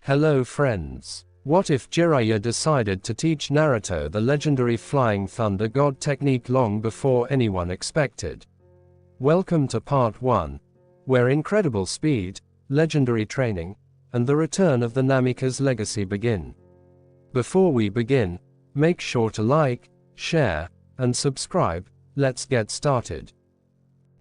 Hello friends. What if Jiraiya decided to teach Naruto the legendary Flying Thunder God technique long before anyone expected? Welcome to Part 1, where incredible speed, legendary training, and the return of the Namikaze legacy begin. Before we begin, make sure to like, share, and subscribe. Let's get started.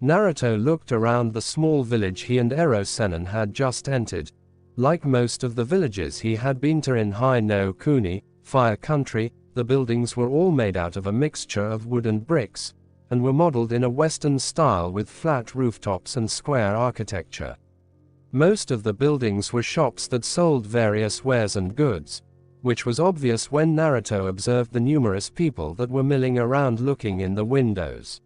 Naruto looked around the small village he and Hiraishin had just entered. Like most of the villages he had been to in High no Kuni, Fire Country, the buildings were all made out of a mixture of wood and bricks, and were modeled in a Western style with flat rooftops and square architecture. Most of the buildings were shops that sold various wares and goods, which was obvious when Naruto observed the numerous people that were milling around looking in the windows.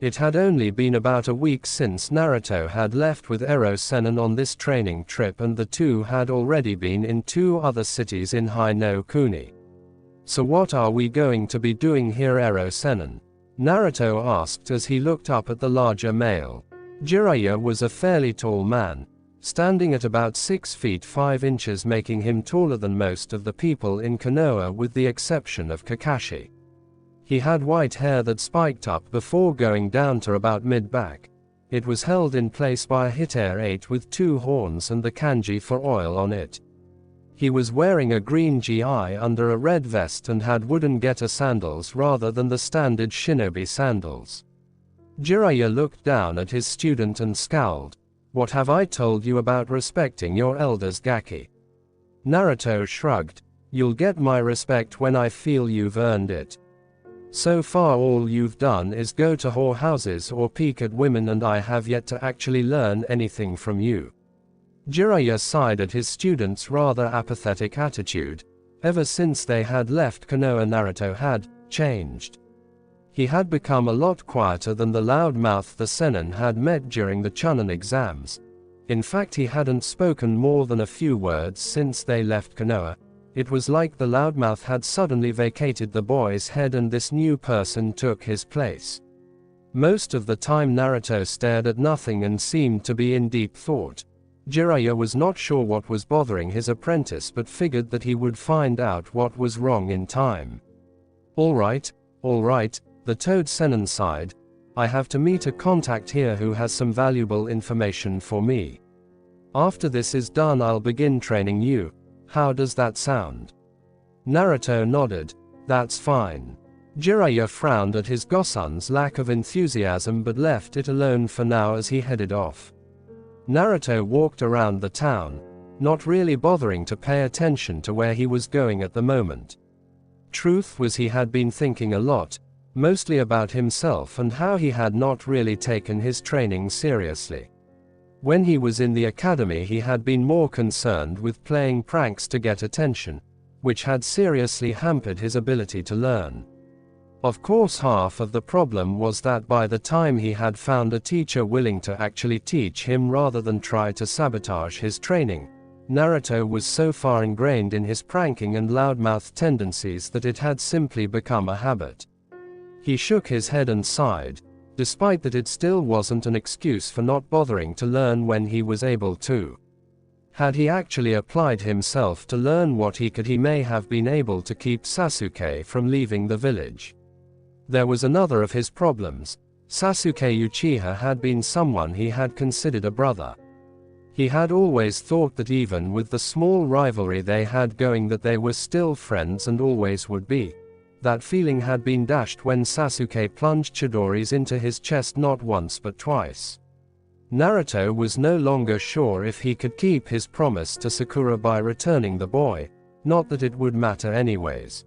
It had only been about a week since Naruto had left with Hiraishin on this training trip, and the two had already been in 2 other cities in High no Kuni. So what are we going to be doing here, Hiraishin? Naruto asked as he looked up at the larger male. Jiraiya was a fairly tall man, standing at about 6 feet 5 inches, making him taller than most of the people in Konoha with the exception of Kakashi. He had white hair that spiked up before going down to about mid-back. It was held in place by a Hitare 8 with 2 horns and the kanji for oil on it. He was wearing a green gi under a red vest and had wooden getter sandals rather than the standard shinobi sandals. Jiraiya looked down at his student and scowled. "What have I told you about respecting your elders, Gaki?" Naruto shrugged. "You'll get my respect when I feel you've earned it. So far all you've done is go to whorehouses or peek at women, and I have yet to actually learn anything from you." Jiraiya sighed at his student's rather apathetic attitude. Ever since they had left Konoha, Naruto had changed. He had become a lot quieter than the loudmouth the Sennin had met during the Chunin exams. In fact, he hadn't spoken more than a few words since they left Konoha. It was like the loudmouth had suddenly vacated the boy's head and this new person took his place. Most of the time Naruto stared at nothing and seemed to be in deep thought. Jiraiya was not sure what was bothering his apprentice, but figured that he would find out what was wrong in time. All right, the Toad Sennin sighed. "I have to meet a contact here who has some valuable information for me. After this is done I'll begin training you. How does that sound?" Naruto nodded. "That's fine." Jiraiya frowned at his Gosun's lack of enthusiasm but left it alone for now as he headed off. Naruto walked around the town, not really bothering to pay attention to where he was going at the moment. Truth was, he had been thinking a lot, mostly about himself and how he had not really taken his training seriously. When he was in the academy he had been more concerned with playing pranks to get attention, which had seriously hampered his ability to learn. Of course, half of the problem was that by the time he had found a teacher willing to actually teach him rather than try to sabotage his training, Naruto was so far ingrained in his pranking and loudmouth tendencies that it had simply become a habit. He shook his head and sighed. Despite that, it still wasn't an excuse for not bothering to learn when he was able to. Had he actually applied himself to learn what he could, he may have been able to keep Sasuke from leaving the village. There was another of his problems. Sasuke Uchiha had been someone he had considered a brother. He had always thought that even with the small rivalry they had going, that they were still friends and always would be. That feeling had been dashed when Sasuke plunged Chidori's into his chest not once but twice. Naruto was no longer sure if he could keep his promise to Sakura by returning the boy, not that it would matter anyways.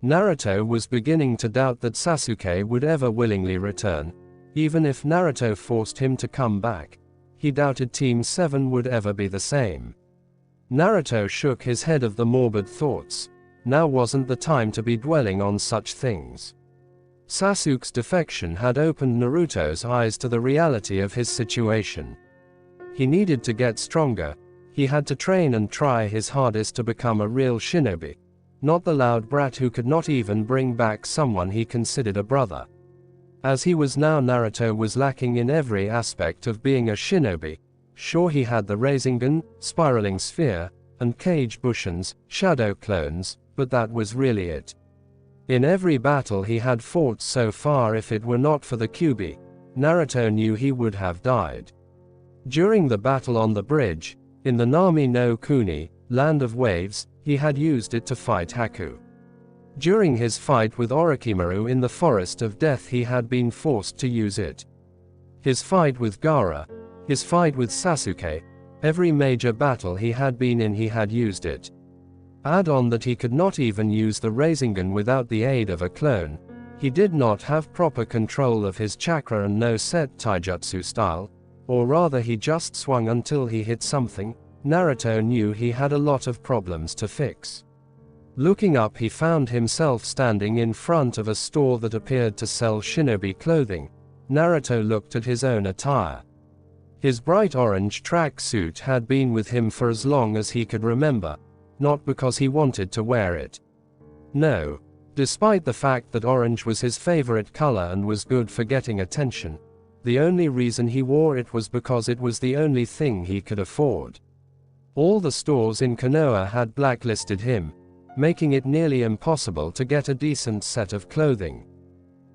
Naruto was beginning to doubt that Sasuke would ever willingly return. Even if Naruto forced him to come back, he doubted Team 7 would ever be the same. Naruto shook his head of the morbid thoughts. Now wasn't the time to be dwelling on such things. Sasuke's defection had opened Naruto's eyes to the reality of his situation. He needed to get stronger. He had to train and try his hardest to become a real shinobi, not the loud brat who could not even bring back someone he considered a brother. As he was now, Naruto was lacking in every aspect of being a shinobi. Sure, he had the Rasengan, spiraling sphere, and cage bushins, shadow clones, but that was really it. In every battle he had fought so far, if it were not for the Kyuubi, Naruto knew he would have died. During the battle on the bridge, in the Nami no Kuni, Land of Waves, he had used it to fight Haku. During his fight with Orochimaru in the Forest of Death he had been forced to use it. His fight with Gaara, his fight with Sasuke, every major battle he had been in he had used it. Add on that he could not even use the Rasengan without the aid of a clone. He did not have proper control of his chakra and no set taijutsu style, or rather he just swung until he hit something. Naruto knew he had a lot of problems to fix. Looking up he found himself standing in front of a store that appeared to sell shinobi clothing. Naruto looked at his own attire. His bright orange track suit had been with him for as long as he could remember, not because he wanted to wear it. No. Despite the fact that orange was his favorite color and was good for getting attention, the only reason he wore it was because it was the only thing he could afford. All the stores in Konoha had blacklisted him, making it nearly impossible to get a decent set of clothing.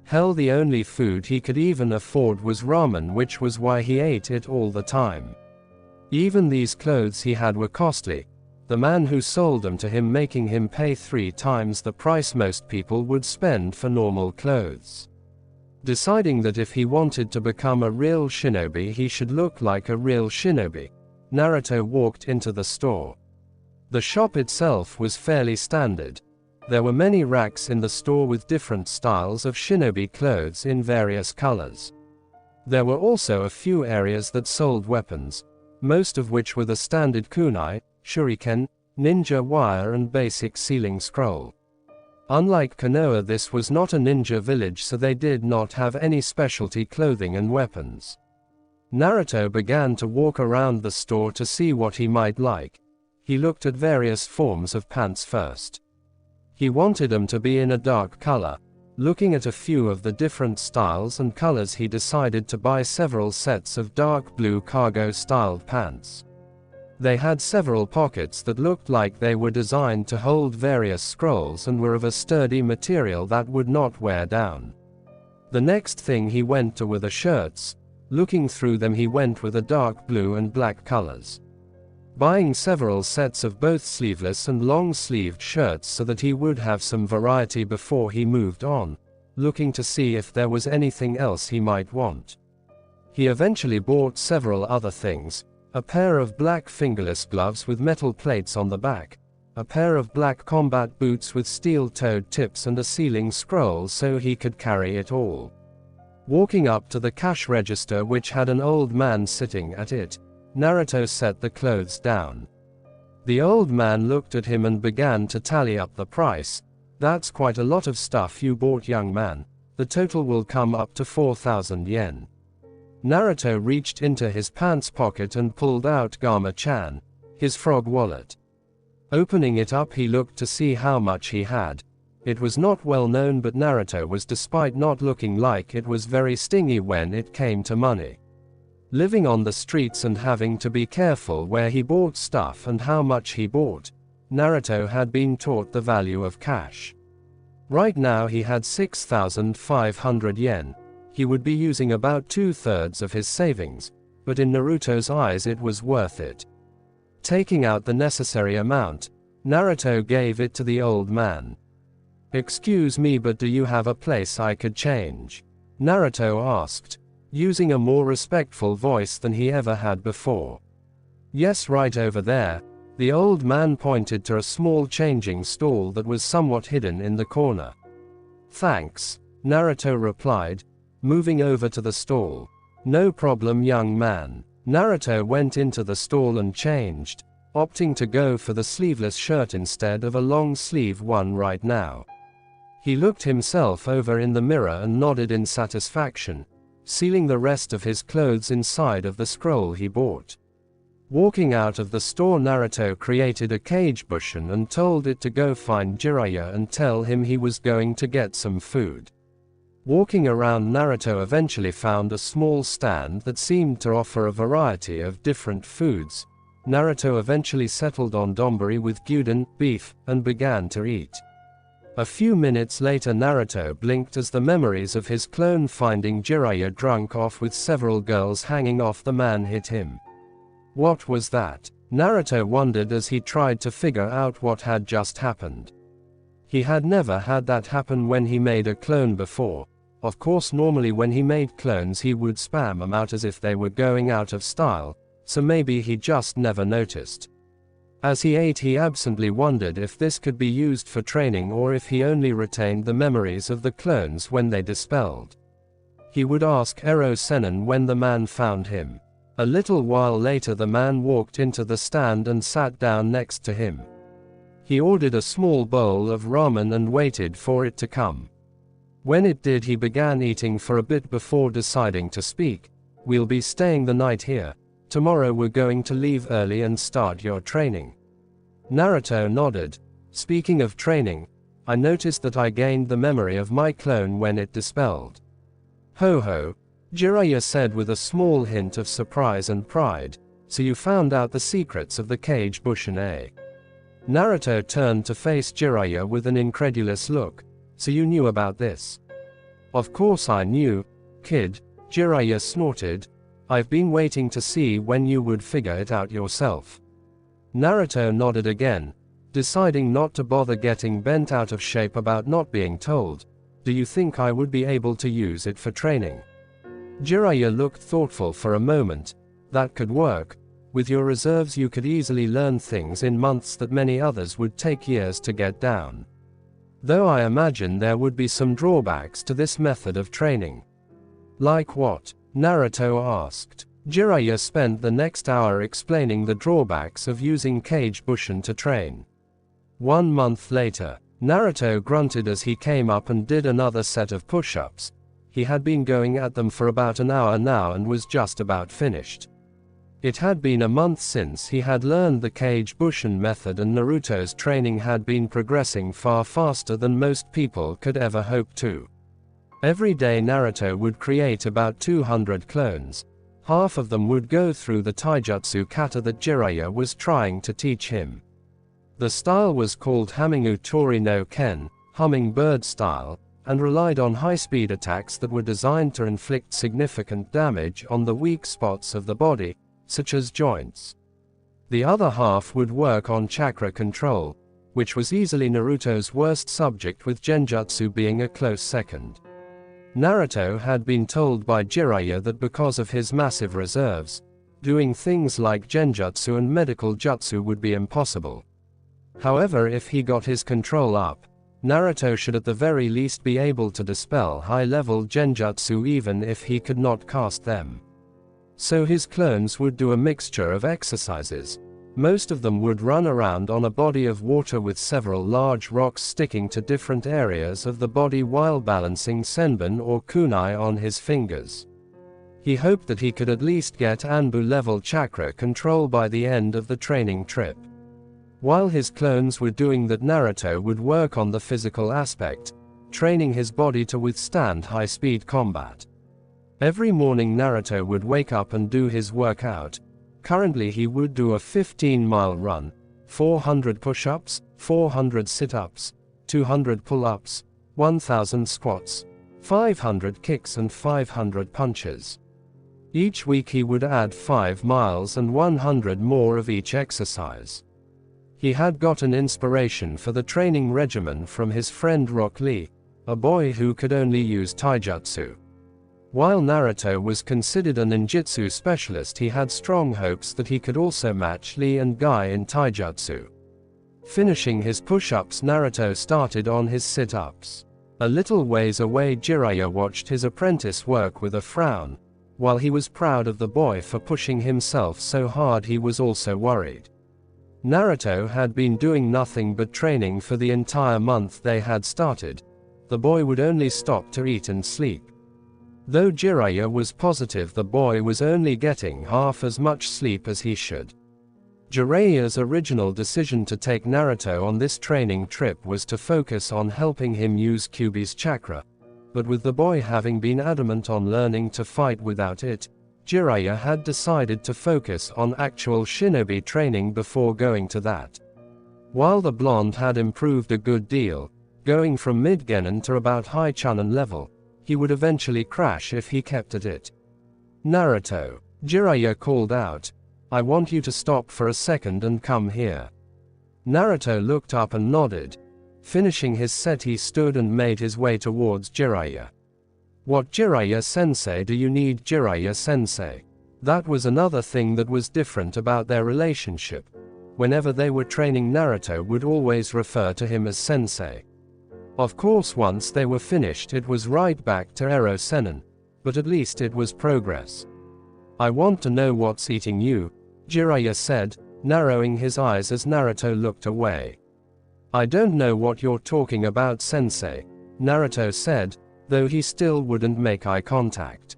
Hell, the only food he could even afford was ramen, which was why he ate it all the time. Even these clothes he had were costly, the man who sold them to him making him pay 3 times the price most people would spend for normal clothes. Deciding that if he wanted to become a real shinobi he should look like a real shinobi, Naruto walked into the store. The shop itself was fairly standard. There were many racks in the store with different styles of shinobi clothes in various colors. There were also a few areas that sold weapons, most of which were the standard kunai, shuriken, ninja wire and basic sealing scroll. Unlike Konoha, this was not a ninja village, so they did not have any specialty clothing and weapons. Naruto began to walk around the store to see what he might like. He looked at various forms of pants first. He wanted them to be in a dark color. Looking at a few of the different styles and colors he decided to buy several sets of dark blue cargo-styled pants. They had several pockets that looked like they were designed to hold various scrolls and were of a sturdy material that would not wear down. The next thing he went to were the shirts. Looking through them he went with the dark blue and black colors. Buying several sets of both sleeveless and long-sleeved shirts so that he would have some variety before he moved on, looking to see if there was anything else he might want. He eventually bought several other things. A pair of black fingerless gloves with metal plates on the back, a pair of black combat boots with steel-toed tips and a sealing scroll so he could carry it all. Walking up to the cash register which had an old man sitting at it, Naruto set the clothes down. The old man looked at him and began to tally up the price. "That's quite a lot of stuff you bought, young man. The total will come up to 4,000 yen. Naruto reached into his pants pocket and pulled out Gama-chan, his frog wallet. Opening it up he looked to see how much he had. It was not well known, but Naruto was, despite not looking like it, was very stingy when it came to money. Living on the streets and having to be careful where he bought stuff and how much he bought, Naruto had been taught the value of cash. Right now he had 6,500 yen. He would be using about 2/3 of his savings, but in Naruto's eyes it was worth it. Taking out the necessary amount, Naruto gave it to the old man. "Excuse me, but do you have a place I could change?" Naruto asked, using a more respectful voice than he ever had before. "Yes, right over there." The old man pointed to a small changing stall that was somewhat hidden in the corner. "Thanks," Naruto replied, moving over to the stall. "No problem, young man." Naruto went into the stall and changed, opting to go for the sleeveless shirt instead of a long-sleeve one right now. He looked himself over in the mirror and nodded in satisfaction, sealing the rest of his clothes inside of the scroll he bought. Walking out of the store, Naruto created a cage bushin and told it to go find Jiraiya and tell him he was going to get some food. Walking around, Naruto eventually found a small stand that seemed to offer a variety of different foods. Naruto eventually settled on donburi with gyudon, beef, and began to eat. A few minutes later Naruto blinked as the memories of his clone finding Jiraiya drunk off with several girls hanging off the man hit him. What was that? Naruto wondered as he tried to figure out what had just happened. He had never had that happen when he made a clone before. Of course, normally when he made clones he would spam them out as if they were going out of style, so maybe he just never noticed. As he ate he absently wondered if this could be used for training or if he only retained the memories of the clones when they dispelled. He would ask Ero Sennin when the man found him. A little while later the man walked into the stand and sat down next to him. He ordered a small bowl of ramen and waited for it to come. When it did he began eating for a bit before deciding to speak. "We'll be staying the night here. Tomorrow we're going to leave early and start your training." Naruto nodded. "Speaking of training, I noticed that I gained the memory of my clone when it dispelled." "Ho ho," Jiraiya said with a small hint of surprise and pride. "So you found out the secrets of the Kage Bushin, eh?" Naruto turned to face Jiraiya with an incredulous look. "So you knew about this?" "Of course I knew, kid," Jiraiya snorted. "I've been waiting to see when you would figure it out yourself." Naruto nodded again, deciding not to bother getting bent out of shape about not being told. "Do you think I would be able to use it for training?" Jiraiya looked thoughtful for a moment. "That could work. With your reserves you could easily learn things in months that many others would take years to get down. Though I imagine there would be some drawbacks to this method of training." "Like what?" Naruto asked. Jiraiya spent the next hour explaining the drawbacks of using Kage Bushin to train. 1 month later, Naruto grunted as he came up and did another set of push-ups. He had been going at them for about an hour now and was just about finished. It had been a month since he had learned the Kage Bushin method and Naruto's training had been progressing far faster than most people could ever hope to. Every day Naruto would create about 200 clones. Half of them would go through the taijutsu kata that Jiraiya was trying to teach him. The style was called Hamingu Tori no Ken, hummingbird style, and relied on high-speed attacks that were designed to inflict significant damage on the weak spots of the body, such as joints. The other half would work on chakra control, which was easily Naruto's worst subject, with genjutsu being a close second. Naruto had been told by Jiraiya that because of his massive reserves, doing things like genjutsu and medical jutsu would be impossible. However, if he got his control up, Naruto should at the very least be able to dispel high-level genjutsu even if he could not cast them. So his clones would do a mixture of exercises. Most of them would run around on a body of water with several large rocks sticking to different areas of the body while balancing senbon or kunai on his fingers. He hoped that he could at least get Anbu-level chakra control by the end of the training trip. While his clones were doing that, Naruto would work on the physical aspect, training his body to withstand high-speed combat. Every morning Naruto would wake up and do his workout. Currently he would do a 15-mile run, 400 push-ups, 400 sit-ups, 200 pull-ups, 1000 squats, 500 kicks and 500 punches. Each week he would add 5 miles and 100 more of each exercise. He had gotten inspiration for the training regimen from his friend Rock Lee, a boy who could only use taijutsu. While Naruto was considered a ninjutsu specialist, he had strong hopes that he could also match Lee and Guy in taijutsu. Finishing his push-ups, Naruto started on his sit-ups. A little ways away Jiraiya watched his apprentice work with a frown. While he was proud of the boy for pushing himself so hard, he was also worried. Naruto had been doing nothing but training for the entire month they had started. The boy would only stop to eat and sleep. Though Jiraiya was positive the boy was only getting half as much sleep as he should. Jiraiya's original decision to take Naruto on this training trip was to focus on helping him use Kyuubi's chakra, but with the boy having been adamant on learning to fight without it, Jiraiya had decided to focus on actual shinobi training before going to that. While the blonde had improved a good deal, going from mid-genin to about high chunin level, he would eventually crash if he kept at it. "Naruto," Jiraiya called out, "I want you to stop for a second and come here." Naruto looked up and nodded. Finishing his set, he stood and made his way towards Jiraiya. "What Jiraiya-sensei do you need, Jiraiya-sensei?" That was another thing that was different about their relationship. Whenever they were training, Naruto would always refer to him as sensei. Of course, once they were finished, it was right back to Ero Sennin, but at least it was progress. "I want to know what's eating you," Jiraiya said, narrowing his eyes as Naruto looked away. "I don't know what you're talking about, sensei," Naruto said, though he still wouldn't make eye contact.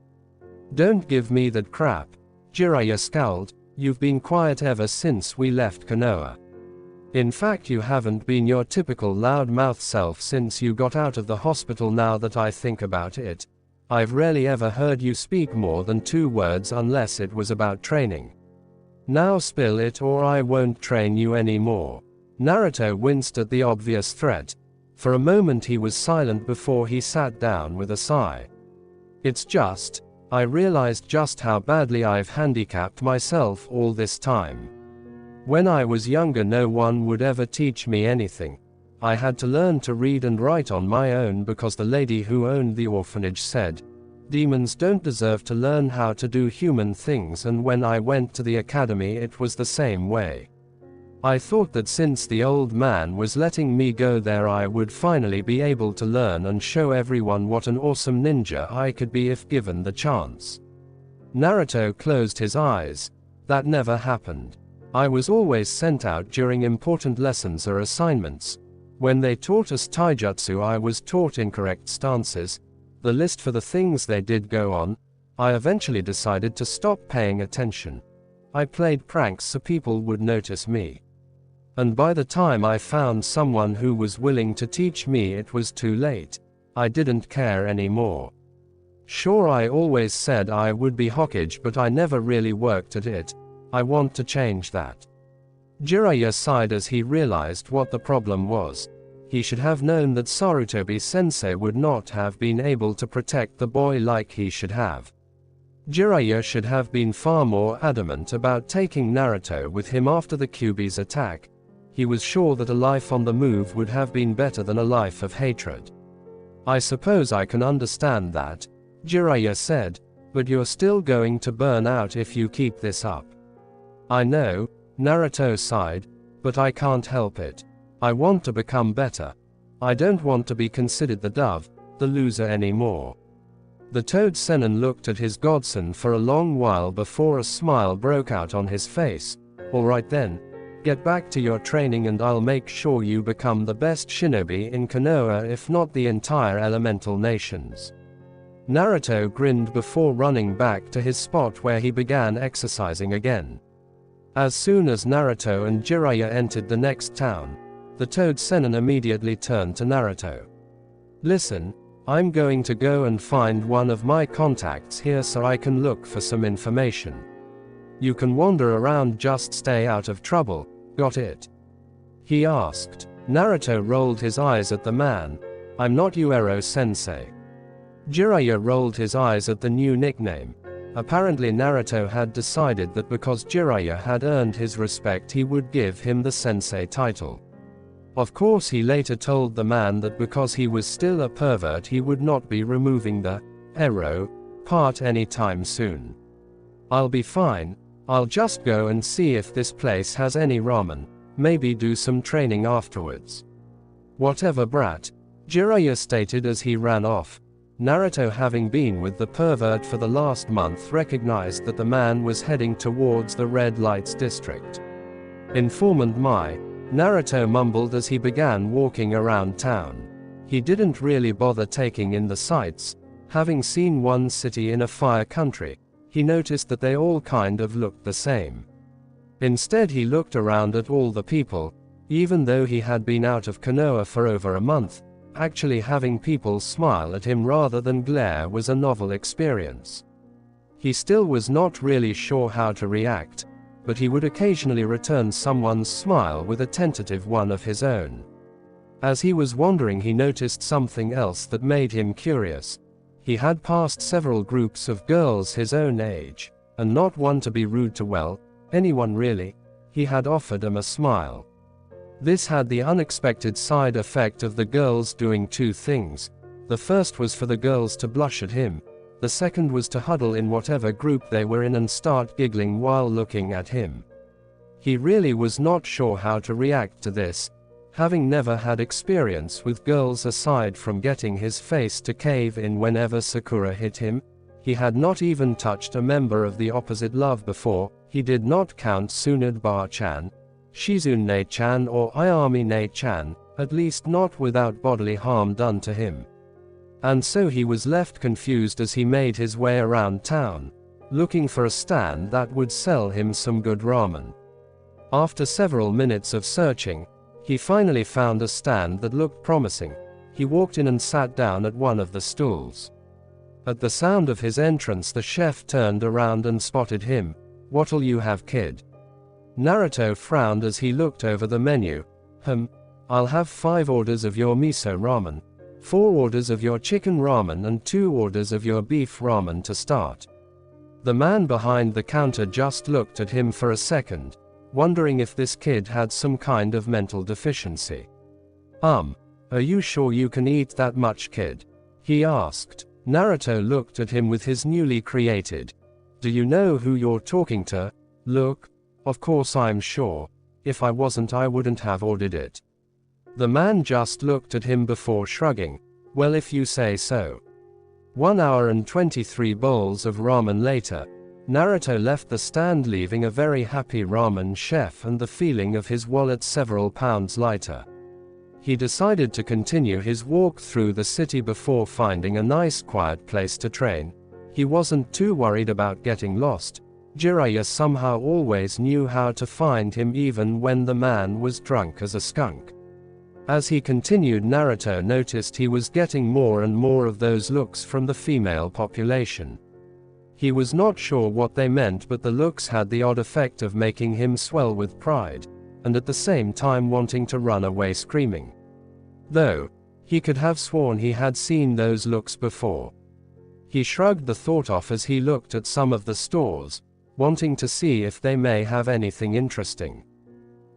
"Don't give me that crap," Jiraiya scowled. "You've been quiet ever since we left Konoha. In fact, you haven't been your typical loudmouth self since you got out of the hospital. Now that I think about it, I've rarely ever heard you speak more than 2 words unless it was about training. Now spill it or I won't train you anymore." Naruto winced at the obvious threat. For a moment he was silent before he sat down with a sigh. "It's just, I realized just how badly I've handicapped myself all this time. When I was younger, no one would ever teach me anything. I had to learn to read and write on my own because the lady who owned the orphanage said, demons don't deserve to learn how to do human things, and when I went to the academy it was the same way. I thought that since the old man was letting me go there, I would finally be able to learn and show everyone what an awesome ninja I could be if given the chance." Naruto closed his eyes. "That never happened. I was always sent out during important lessons or assignments. When they taught us taijutsu, I was taught incorrect stances. The list for the things they did go on. I eventually decided to stop paying attention. I played pranks so people would notice me. And by the time I found someone who was willing to teach me, it was too late. I didn't care anymore. Sure, I always said I would be Hokage, but I never really worked at it. I want to change that." Jiraiya sighed as he realized what the problem was. He should have known that Sarutobi-sensei would not have been able to protect the boy like he should have. Jiraiya should have been far more adamant about taking Naruto with him after the Kyuubi's attack. He was sure that a life on the move would have been better than a life of hatred. "I suppose I can understand that," Jiraiya said, "but you're still going to burn out if you keep this up." "I know," Naruto sighed, "but I can't help it. I want to become better. I don't want to be considered the dove, the loser anymore." The Toad Sennin looked at his godson for a long while before a smile broke out on his face. "All right then. Get back to your training and I'll make sure you become the best shinobi in Konoha, if not the entire elemental nations." Naruto grinned before running back to his spot where he began exercising again. As soon as Naruto and Jiraiya entered the next town, the Toad Sennin immediately turned to Naruto. "Listen, I'm going to go and find one of my contacts here so I can look for some information. You can wander around, just stay out of trouble, got it?" he asked. Naruto rolled his eyes at the man. "I'm not Ero-sensei." Jiraiya rolled his eyes at the new nickname. Apparently Naruto had decided that because Jiraiya had earned his respect, he would give him the sensei title. Of course, he later told the man that because he was still a pervert, he would not be removing the Ero part anytime soon. "I'll be fine. I'll just go and see if this place has any ramen, maybe do some training afterwards." "Whatever, brat," Jiraiya stated as he ran off. Naruto, having been with the pervert for the last month, recognized that the man was heading towards the red lights district. "Informant Mai," Naruto mumbled as he began walking around town. He didn't really bother taking in the sights. Having seen one city in a fire country, he noticed that they all kind of looked the same. Instead, he looked around at all the people. Even though he had been out of Konoha for over a month, actually having people smile at him rather than glare was a novel experience. He still was not really sure how to react, but he would occasionally return someone's smile with a tentative one of his own. As he was wandering, he noticed something else that made him curious. He had passed several groups of girls his own age, and not one to be rude to, well, anyone really. He had offered them a smile. This had the unexpected side effect of the girls doing two things. The first was for the girls to blush at him. The second was to huddle in whatever group they were in and start giggling while looking at him. He really was not sure how to react to this, having never had experience with girls aside from getting his face to cave in whenever Sakura hit him. He had not even touched a member of the opposite love before. He did not count Tsunade-chan, Shizune-chan or Ayame-chan, at least not without bodily harm done to him. And so he was left confused as he made his way around town, looking for a stand that would sell him some good ramen. After several minutes of searching, he finally found a stand that looked promising. He walked in and sat down at one of the stools. At the sound of his entrance, the chef turned around and spotted him. "What'll you have, kid?" Naruto frowned as he looked over the menu. I'll have 5 orders of your miso ramen, 4 orders of your chicken ramen and 2 orders of your beef ramen to start." The man behind the counter just looked at him for a second, wondering if this kid had some kind of mental deficiency. Are you sure you can eat that much, kid?" he asked. Naruto looked at him with his newly created, "Do you know who you're talking to?" look. "Of course I'm sure. If I wasn't, I wouldn't have ordered it." The man just looked at him before shrugging. "Well, if you say so." 1 hour and 23 bowls of ramen later, Naruto left the stand, leaving a very happy ramen chef and the feeling of his wallet several pounds lighter. He decided to continue his walk through the city before finding a nice quiet place to train. He wasn't too worried about getting lost. Jiraiya somehow always knew how to find him even when the man was drunk as a skunk. As he continued, Naruto noticed he was getting more and more of those looks from the female population. He was not sure what they meant, but the looks had the odd effect of making him swell with pride, and at the same time wanting to run away screaming. Though he could have sworn he had seen those looks before. He shrugged the thought off as he looked at some of the stores, wanting to see if they may have anything interesting.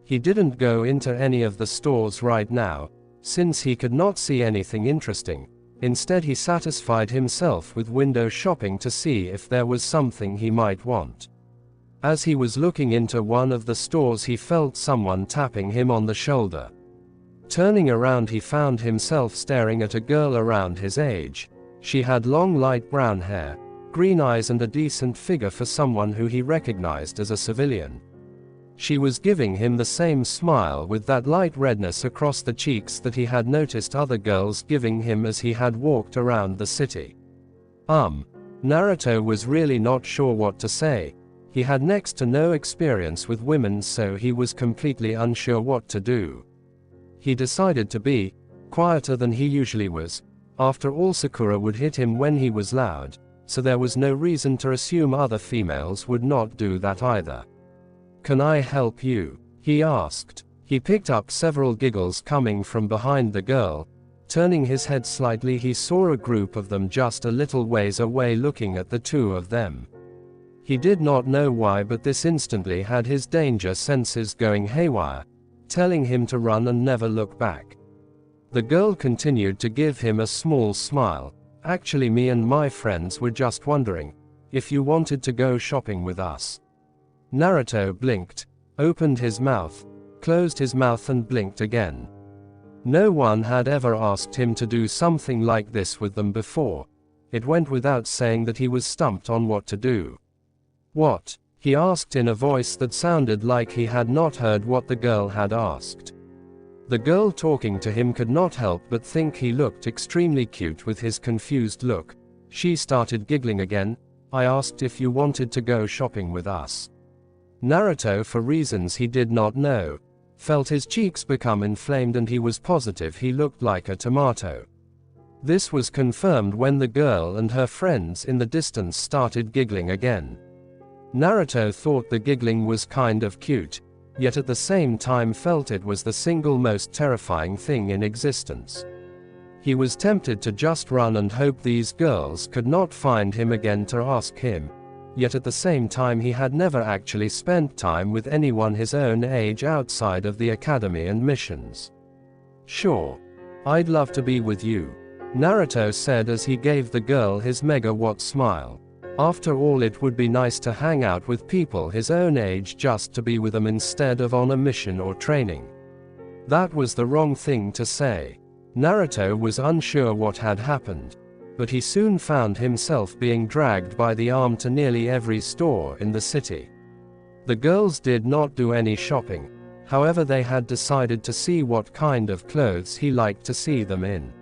He didn't go into any of the stores right now, since he could not see anything interesting. Instead, he satisfied himself with window shopping to see if there was something he might want. As he was looking into one of the stores, he felt someone tapping him on the shoulder. Turning around, he found himself staring at a girl around his age. She had long light brown hair, green eyes and a decent figure for someone who he recognized as a civilian. She was giving him the same smile with that light redness across the cheeks that he had noticed other girls giving him as he had walked around the city. Naruto was really not sure what to say. He had next to no experience with women, so he was completely unsure what to do. He decided to be quieter than he usually was. After all, Sakura would hit him when he was loud, so there was no reason to assume other females would not do that either. "Can I help you?" he asked. He picked up several giggles coming from behind the girl. Turning his head slightly, he saw a group of them just a little ways away looking at the two of them. He did not know why, but this instantly had his danger senses going haywire, telling him to run and never look back. The girl continued to give him a small smile. "Actually, me and my friends were just wondering if you wanted to go shopping with us." Naruto blinked, opened his mouth, closed his mouth and blinked again. No one had ever asked him to do something like this with them before. It went without saying that he was stumped on what to do. "What?" he asked in a voice that sounded like he had not heard what the girl had asked. The girl talking to him could not help but think he looked extremely cute with his confused look. She started giggling again. "I asked if you wanted to go shopping with us." Naruto, for reasons he did not know, felt his cheeks become inflamed and he was positive he looked like a tomato. This was confirmed when the girl and her friends in the distance started giggling again. Naruto thought the giggling was kind of cute, yet at the same time felt it was the single most terrifying thing in existence. He was tempted to just run and hope these girls could not find him again to ask him, yet at the same time he had never actually spent time with anyone his own age outside of the academy and missions. "Sure. I'd love to be with you," Naruto said as he gave the girl his megawatt smile. After all, it would be nice to hang out with people his own age just to be with them instead of on a mission or training. That was the wrong thing to say. Naruto was unsure what had happened, but he soon found himself being dragged by the arm to nearly every store in the city. The girls did not do any shopping, however they had decided to see what kind of clothes he liked to see them in.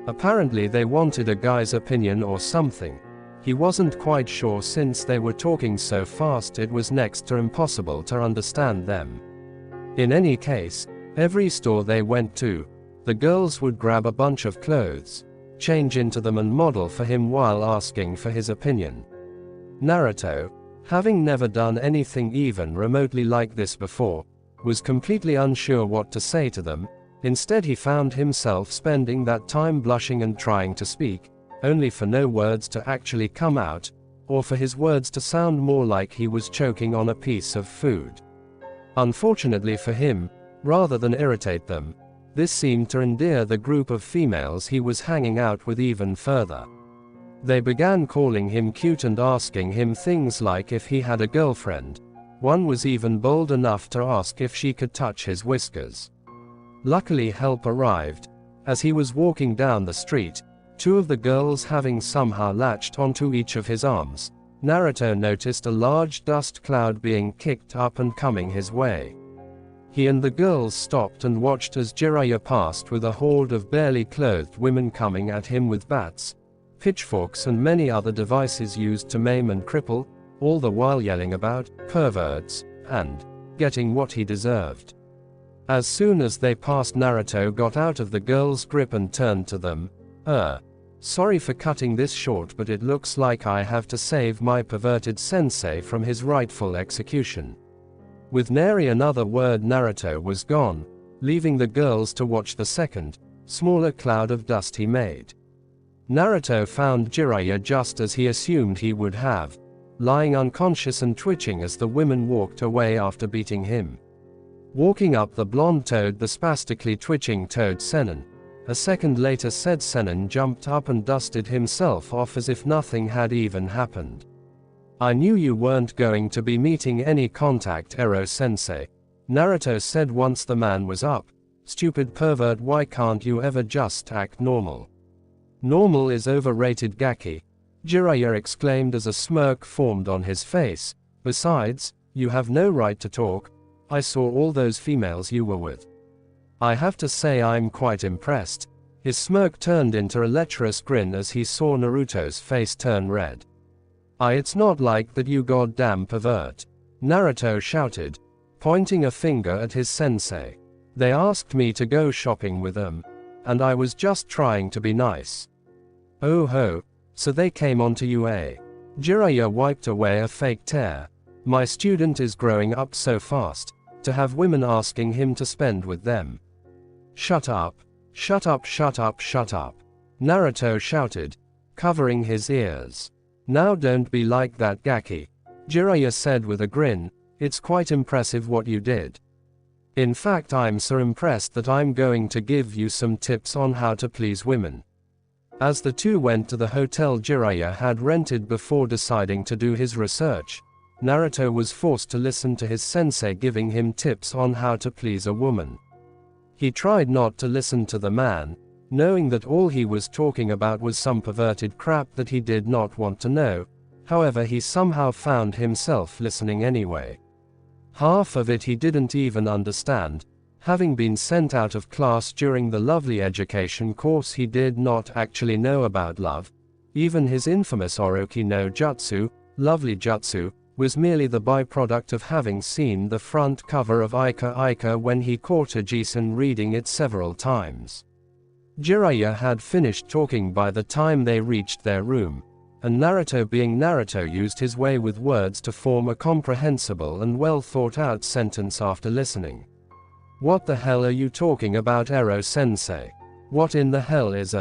Apparently they wanted a guy's opinion or something. He wasn't quite sure since they were talking so fast it was next to impossible to understand them. In any case, every store they went to, the girls would grab a bunch of clothes, change into them and model for him while asking for his opinion. Naruto, having never done anything even remotely like this before, was completely unsure what to say to them. Instead he found himself spending that time blushing and trying to speak, only for no words to actually come out, or for his words to sound more like he was choking on a piece of food. Unfortunately for him, rather than irritate them, this seemed to endear the group of females he was hanging out with even further. They began calling him cute and asking him things like if he had a girlfriend. One was even bold enough to ask if she could touch his whiskers. Luckily help arrived. As he was walking down the street, two of the girls having somehow latched onto each of his arms, Naruto noticed a large dust cloud being kicked up and coming his way. He and the girls stopped and watched as Jiraiya passed with a horde of barely clothed women coming at him with bats, pitchforks and many other devices used to maim and cripple, all the while yelling about perverts and getting what he deserved. As soon as they passed, Naruto got out of the girls' grip and turned to them. Sorry for cutting this short, but it looks like I have to save my perverted sensei from his rightful execution." With nary another word, Naruto was gone, leaving the girls to watch the second, smaller cloud of dust he made. Naruto found Jiraiya just as he assumed he would have, lying unconscious and twitching as the women walked away after beating him. Walking up, the blonde toad, the spastically twitching toad Sennin. A second later, said Sennin jumped up and dusted himself off as if nothing had even happened. "I knew you weren't going to be meeting any contact, Ero-sensei," Naruto said once the man was up. "Stupid pervert, why can't you ever just act normal?" "Normal is overrated, Gaki," Jiraiya exclaimed as a smirk formed on his face. "Besides, you have no right to talk. I saw all those females you were with. I have to say I'm quite impressed." His smirk turned into a lecherous grin as he saw Naruto's face turn red. It's not like that, you goddamn pervert," Naruto shouted, pointing a finger at his sensei. "They asked me to go shopping with them, and I was just trying to be nice." "Oh ho, so they came onto you, eh?" Jiraiya wiped away a fake tear. "My student is growing up so fast, to have women asking him to spend with them." "Shut up. Shut up, shut up, shut up," Naruto shouted, covering his ears. "Now don't be like that, Gaki," Jiraiya said with a grin. "It's quite impressive what you did. In fact, I'm so impressed that I'm going to give you some tips on how to please women." As the two went to the hotel Jiraiya had rented before deciding to do his research, Naruto was forced to listen to his sensei giving him tips on how to please a woman. He tried not to listen to the man, knowing that all he was talking about was some perverted crap that he did not want to know. However, he somehow found himself listening anyway. Half of it he didn't even understand. Having been sent out of class during the lovely education course, he did not actually know about love. Even his infamous Orochi no Jutsu, lovely jutsu, was merely the byproduct of having seen the front cover of Ika Ika when he caught Ajisen reading it several times. Jiraiya had finished talking by the time they reached their room, and Naruto, being Naruto, used his way with words to form a comprehensible and well thought out sentence after listening. "What the hell are you talking about, Ero-sensei? What in the hell is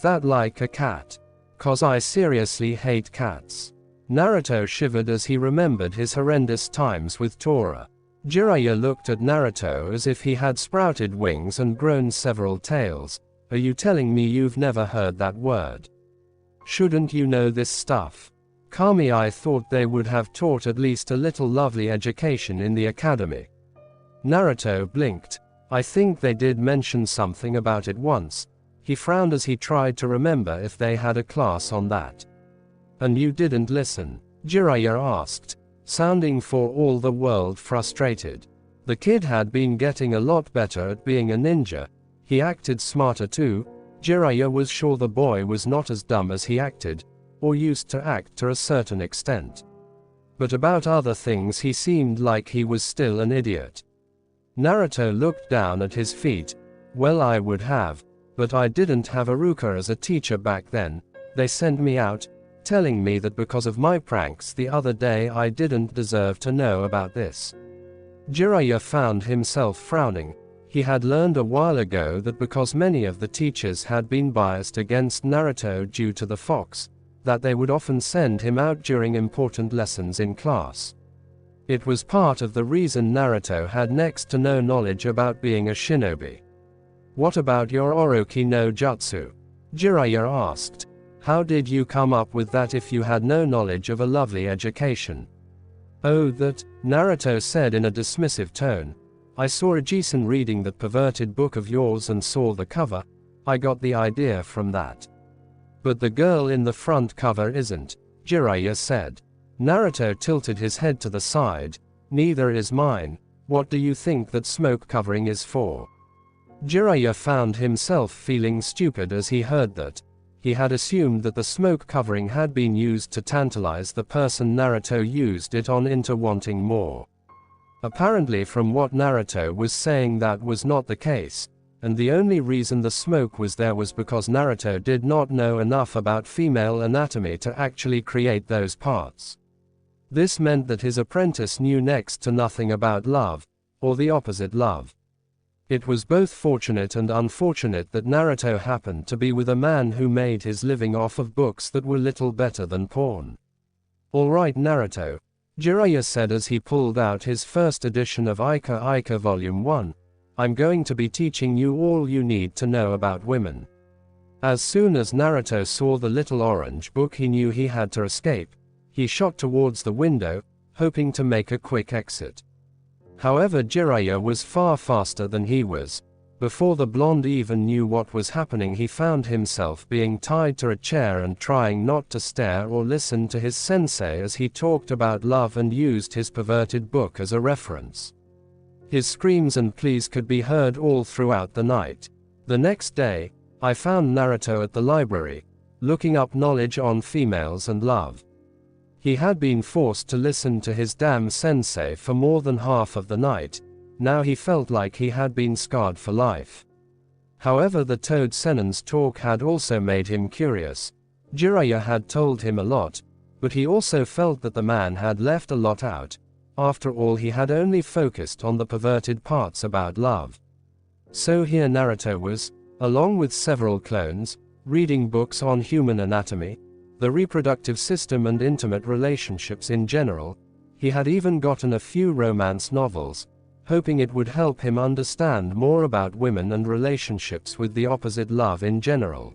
that like a cat? 'Cause I seriously hate cats." Naruto shivered as he remembered his horrendous times with Tora. Jiraiya looked at Naruto as if he had sprouted wings and grown several tails. "Are you telling me you've never heard that word? Shouldn't you know this stuff?" "Kami, I thought they would have taught at least a little lovely education in the academy." Naruto blinked. "I think they did mention something about it once." He frowned as he tried to remember if they had a class on that. "And you didn't listen?" Jiraiya asked, sounding for all the world frustrated. The kid had been getting a lot better at being a ninja. He acted smarter too. Jiraiya was sure the boy was not as dumb as he acted, or used to act to a certain extent. But about other things he seemed like he was still an idiot. Naruto looked down at his feet. "Well, I would have, but I didn't have Iruka as a teacher back then. They sent me out, telling me that because of my pranks the other day I didn't deserve to know about this." Jiraiya found himself frowning. He had learned a while ago that because many of the teachers had been biased against Naruto due to the fox, that they would often send him out during important lessons in class. It was part of the reason Naruto had next to no knowledge about being a shinobi. "What about your Orochi no Jutsu?" Jiraiya asked. "How did you come up with that if you had no knowledge of a lovely education?" "Oh, that," Naruto said in a dismissive tone. "I saw a Jisen reading that perverted book of yours and saw the cover. I got the idea from that." "But the girl in the front cover isn't," Jiraiya said. Naruto tilted his head to the side. "Neither is mine. What do you think that smoke covering is for?" Jiraiya found himself feeling stupid as he heard that. He had assumed that the smoke covering had been used to tantalize the person Naruto used it on into wanting more. Apparently, from what Naruto was saying, that was not the case, and the only reason the smoke was there was because Naruto did not know enough about female anatomy to actually create those parts. This meant that his apprentice knew next to nothing about love, or the opposite love. It was both fortunate and unfortunate that Naruto happened to be with a man who made his living off of books that were little better than porn. "All right, Naruto," Jiraiya said as he pulled out his first edition of Ika Ika Volume 1. "I'm going to be teaching you all you need to know about women." As soon as Naruto saw the little orange book, he knew he had to escape. He shot towards the window, hoping to make a quick exit. However, Jiraiya was far faster than he was. Before the blonde even knew what was happening, he found himself being tied to a chair and trying not to stare or listen to his sensei as he talked about love and used his perverted book as a reference. His screams and pleas could be heard all throughout the night. The next day, I found Naruto at the library, looking up knowledge on females and love. He had been forced to listen to his damn sensei for more than half of the night. Now he felt like he had been scarred for life. However, the Toad Sennin's talk had also made him curious. Jiraiya had told him a lot, but he also felt that the man had left a lot out. After all, he had only focused on the perverted parts about love. So here Naruto was, along with several clones, reading books on human anatomy, the reproductive system and intimate relationships in general. He had even gotten a few romance novels, hoping it would help him understand more about women and relationships with the opposite love in general.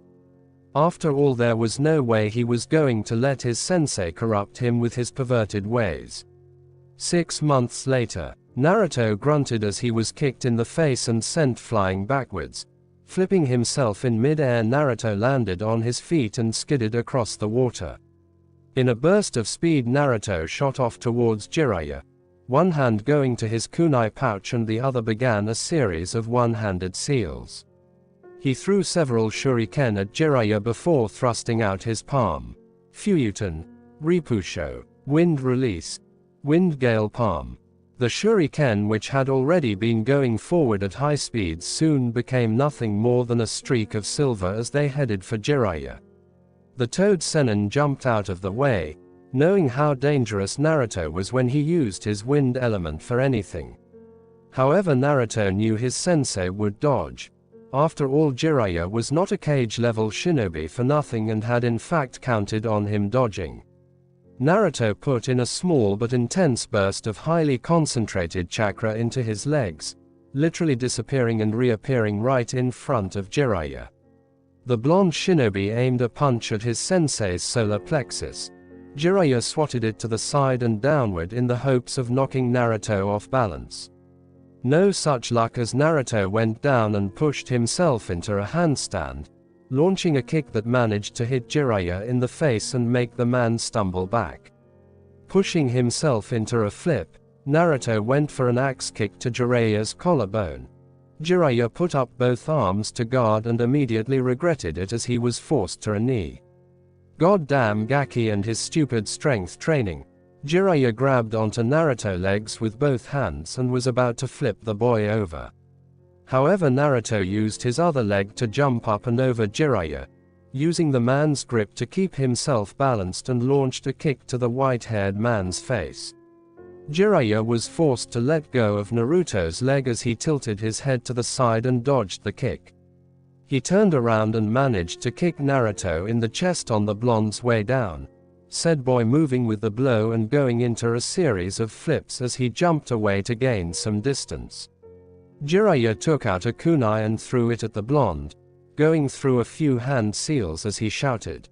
After all, there was no way he was going to let his sensei corrupt him with his perverted ways. 6 months later, Naruto grunted as he was kicked in the face and sent flying backwards. Flipping himself in mid-air, Naruto landed on his feet and skidded across the water. In a burst of speed, Naruto shot off towards Jiraiya, one hand going to his kunai pouch and the other began a series of one-handed seals. He threw several shuriken at Jiraiya before thrusting out his palm. Fuyuten, Ripusho, Wind Release, Wind Gale Palm. The shuriken, which had already been going forward at high speeds, soon became nothing more than a streak of silver as they headed for Jiraiya. The Toad Sennin jumped out of the way, knowing how dangerous Naruto was when he used his wind element for anything. However, Naruto knew his sensei would dodge. After all, Jiraiya was not a cage-level shinobi for nothing and had in fact counted on him dodging. Naruto put in a small but intense burst of highly concentrated chakra into his legs, literally disappearing and reappearing right in front of Jiraiya. The blonde shinobi aimed a punch at his sensei's solar plexus. Jiraiya swatted it to the side and downward in the hopes of knocking Naruto off balance. No such luck, as Naruto went down and pushed himself into a handstand, launching a kick that managed to hit Jiraiya in the face and make the man stumble back. Pushing himself into a flip, Naruto went for an axe kick to Jiraiya's collarbone. Jiraiya put up both arms to guard and immediately regretted it as he was forced to a knee. Goddamn Gaki and his stupid strength training. Jiraiya grabbed onto Naruto's legs with both hands and was about to flip the boy over. However, Naruto used his other leg to jump up and over Jiraiya, using the man's grip to keep himself balanced, and launched a kick to the white-haired man's face. Jiraiya was forced to let go of Naruto's leg as he tilted his head to the side and dodged the kick. He turned around and managed to kick Naruto in the chest on the blonde's way down, said boy moving with the blow and going into a series of flips as he jumped away to gain some distance. Jiraiya took out a kunai and threw it at the blonde, going through a few hand seals as he shouted,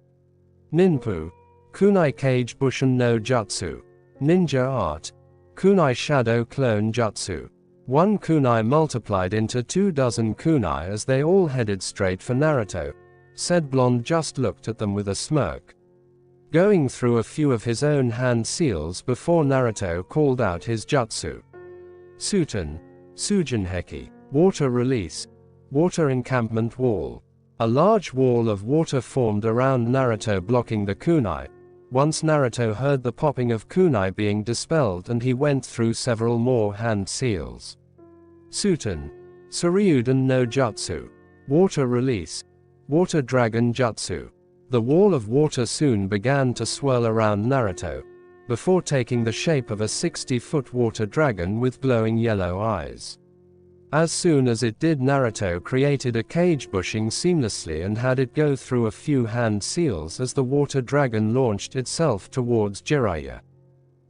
"Ninpu! Kunai Kage Bushin no Jutsu! Ninja Art! Kunai Shadow Clone Jutsu!" 1 kunai multiplied into 24 kunai as they all headed straight for Naruto. Said blonde just looked at them with a smirk, going through a few of his own hand seals before Naruto called out his jutsu. Suten, Sujinheki, water release, water encampment wall. A large wall of water formed around Naruto, blocking the kunai. Once Naruto heard the popping of kunai being dispelled, and he went through several more hand seals. Suten, Suryuden no Jutsu, water release, water dragon jutsu. The wall of water soon began to swirl around Naruto, before taking the shape of a 60-foot water dragon with glowing yellow eyes. As soon as it did, Naruto created a cage bushing seamlessly and had it go through a few hand seals as the water dragon launched itself towards Jiraiya.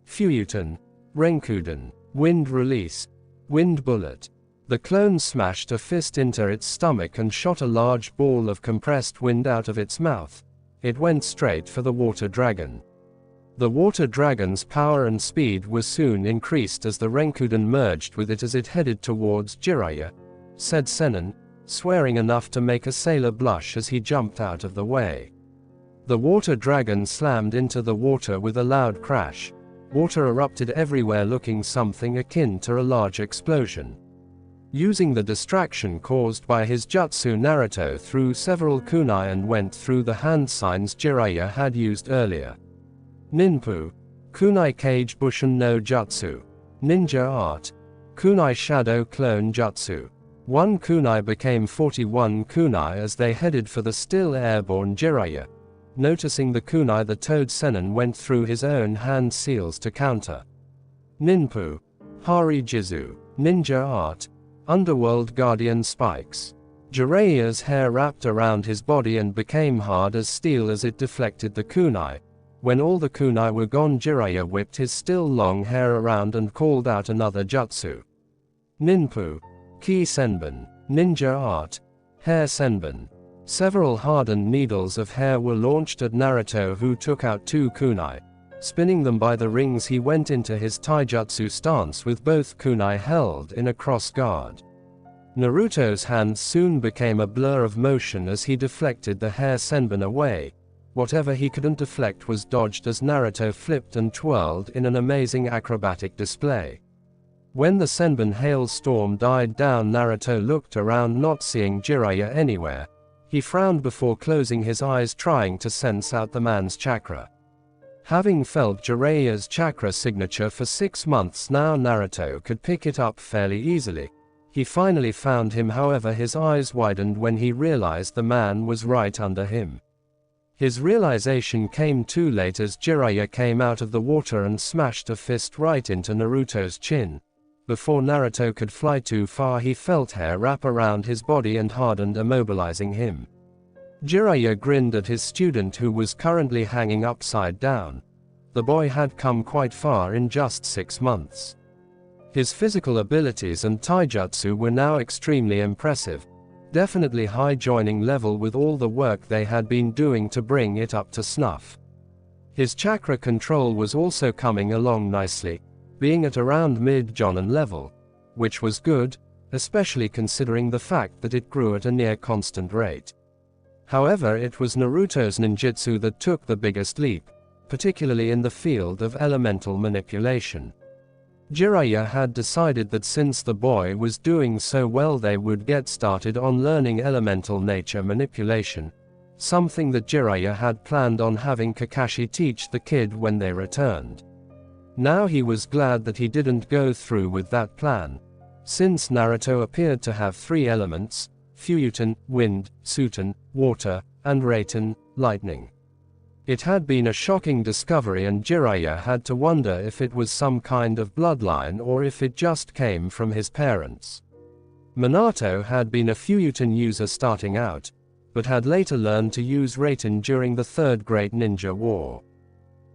Fuyuten, Renkuden, wind release, wind bullet. The clone smashed a fist into its stomach and shot a large ball of compressed wind out of its mouth. It went straight for the water dragon. The water dragon's power and speed was soon increased as the Renkuden merged with it as it headed towards Jiraiya, said Sennin, swearing enough to make a sailor blush as he jumped out of the way. The water dragon slammed into the water with a loud crash. Water erupted everywhere, looking something akin to a large explosion. Using the distraction caused by his jutsu, Naruto threw several kunai and went through the hand signs Jiraiya had used earlier. Ninpu, Kunai Kage Bushin no Jutsu, Ninja Art, Kunai Shadow Clone Jutsu. 1 kunai became 41 kunai as they headed for the still airborne Jiraiya. Noticing the kunai, the Toad Sennin went through his own hand seals to counter. Ninpu, Hari Jizu, Ninja Art, Underworld Guardian Spikes. Jiraiya's hair wrapped around his body and became hard as steel as it deflected the kunai. When all the kunai were gone, Jiraiya whipped his still long hair around and called out another jutsu. Ninpu, Ki Senbon, Ninja Art, Hair Senbon. Several hardened needles of hair were launched at Naruto, who took out 2 kunai. Spinning them by the rings, he went into his taijutsu stance with both kunai held in a cross guard. Naruto's hands soon became a blur of motion as he deflected the hair senbon away. Whatever he couldn't deflect was dodged as Naruto flipped and twirled in an amazing acrobatic display. When the senbon hailstorm died down, Naruto looked around, not seeing Jiraiya anywhere. He frowned before closing his eyes, trying to sense out the man's chakra. Having felt Jiraiya's chakra signature for 6 months now, Naruto could pick it up fairly easily. He finally found him, however his eyes widened when he realized the man was right under him. His realization came too late as Jiraiya came out of the water and smashed a fist right into Naruto's chin. Before Naruto could fly too far, he felt hair wrap around his body and hardened, immobilizing him. Jiraiya grinned at his student, who was currently hanging upside down. The boy had come quite far in just 6 months. His physical abilities and taijutsu were now extremely impressive. Definitely high joining level with all the work they had been doing to bring it up to snuff. His chakra control was also coming along nicely, being at around mid-jonin level, which was good, especially considering the fact that it grew at a near constant rate. However, it was Naruto's ninjutsu that took the biggest leap, particularly in the field of elemental manipulation. Jiraiya had decided that since the boy was doing so well, they would get started on learning elemental nature manipulation, something that Jiraiya had planned on having Kakashi teach the kid when they returned. Now he was glad that he didn't go through with that plan, since Naruto appeared to have 3 elements: Fuyuten, wind; Suten, water; and Reiten, lightning. It had been a shocking discovery, and Jiraiya had to wonder if it was some kind of bloodline or if it just came from his parents. Minato had been a Fuyuten user starting out, but had later learned to use Reiten during the Third Great Ninja War.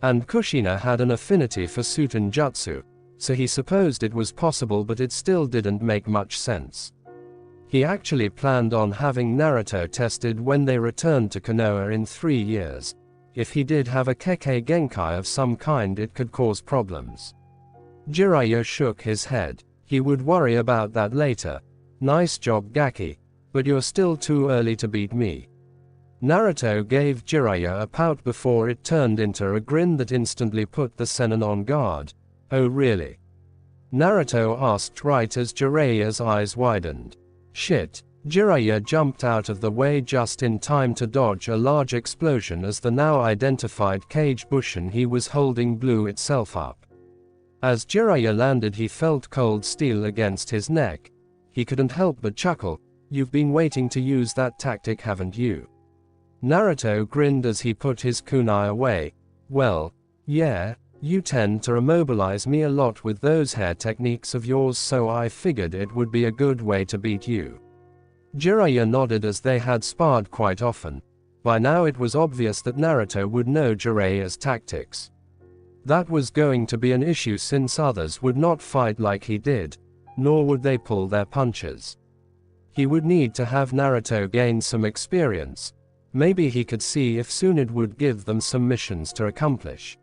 And Kushina had an affinity for Suten Jutsu, so he supposed it was possible, but it still didn't make much sense. He actually planned on having Naruto tested when they returned to Konoha in 3 years. If he did have a Kekkei Genkai of some kind, it could cause problems. Jiraiya shook his head. He would worry about that later. Nice job, Gaki, but you're still too early to beat me. Naruto gave Jiraiya a pout before it turned into a grin that instantly put the Sennin on guard. Oh really? Naruto asked right as Jiraiya's eyes widened. Shit. Jiraiya jumped out of the way just in time to dodge a large explosion as the now identified cage bushin he was holding blew itself up. As Jiraiya landed, he felt cold steel against his neck. He couldn't help but chuckle. You've been waiting to use that tactic, haven't you? Naruto grinned as he put his kunai away. Well, yeah, you tend to immobilize me a lot with those hair techniques of yours, so I figured it would be a good way to beat you. Jiraiya nodded as they had sparred quite often. By now it was obvious that Naruto would know Jiraiya's tactics. That was going to be an issue since others would not fight like he did, nor would they pull their punches. He would need to have Naruto gain some experience. Maybe he could see if soon it would give them some missions to accomplish.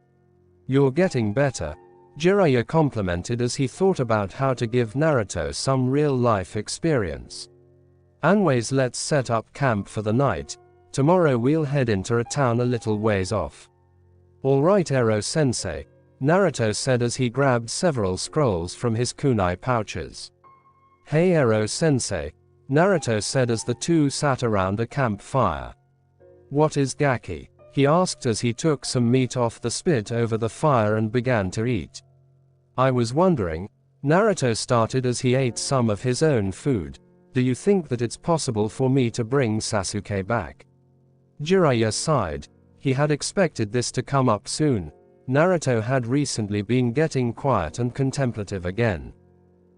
You're getting better, Jiraiya complimented as he thought about how to give Naruto some real-life experience. Anyways, let's set up camp for the night. Tomorrow we'll head into a town a little ways off. Alright, Ero-sensei, Naruto said as he grabbed several scrolls from his kunai pouches. Hey Ero-sensei, Naruto said as the two sat around a campfire. What is Gaki? He asked as he took some meat off the spit over the fire and began to eat. I was wondering, Naruto started as he ate some of his own food. Do you think that it's possible for me to bring Sasuke back? Jiraiya sighed. He had expected this to come up soon. Naruto had recently been getting quiet and contemplative again,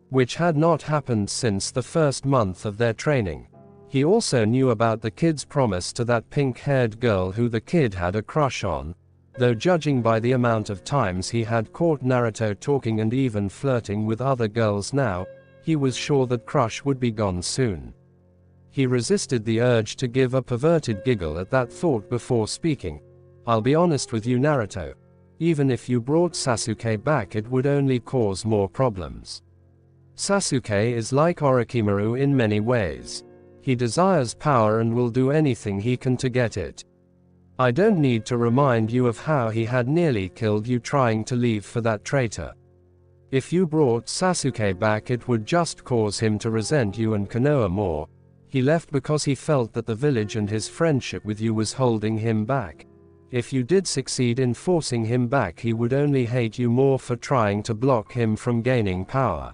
which had not happened since the first month of their training. He also knew about the kid's promise to that pink-haired girl who the kid had a crush on, though judging by the amount of times he had caught Naruto talking and even flirting with other girls now, he was sure that crush would be gone soon. He resisted the urge to give a perverted giggle at that thought before speaking. I'll be honest with you, Naruto. Even if you brought Sasuke back, it would only cause more problems. Sasuke is like Orochimaru in many ways. He desires power and will do anything he can to get it. I don't need to remind you of how he had nearly killed you trying to leave for that traitor. If you brought Sasuke back, it would just cause him to resent you and Konoha more. He left because he felt that the village and his friendship with you was holding him back. if you did succeed in forcing him back, he would only hate you more for trying to block him from gaining power.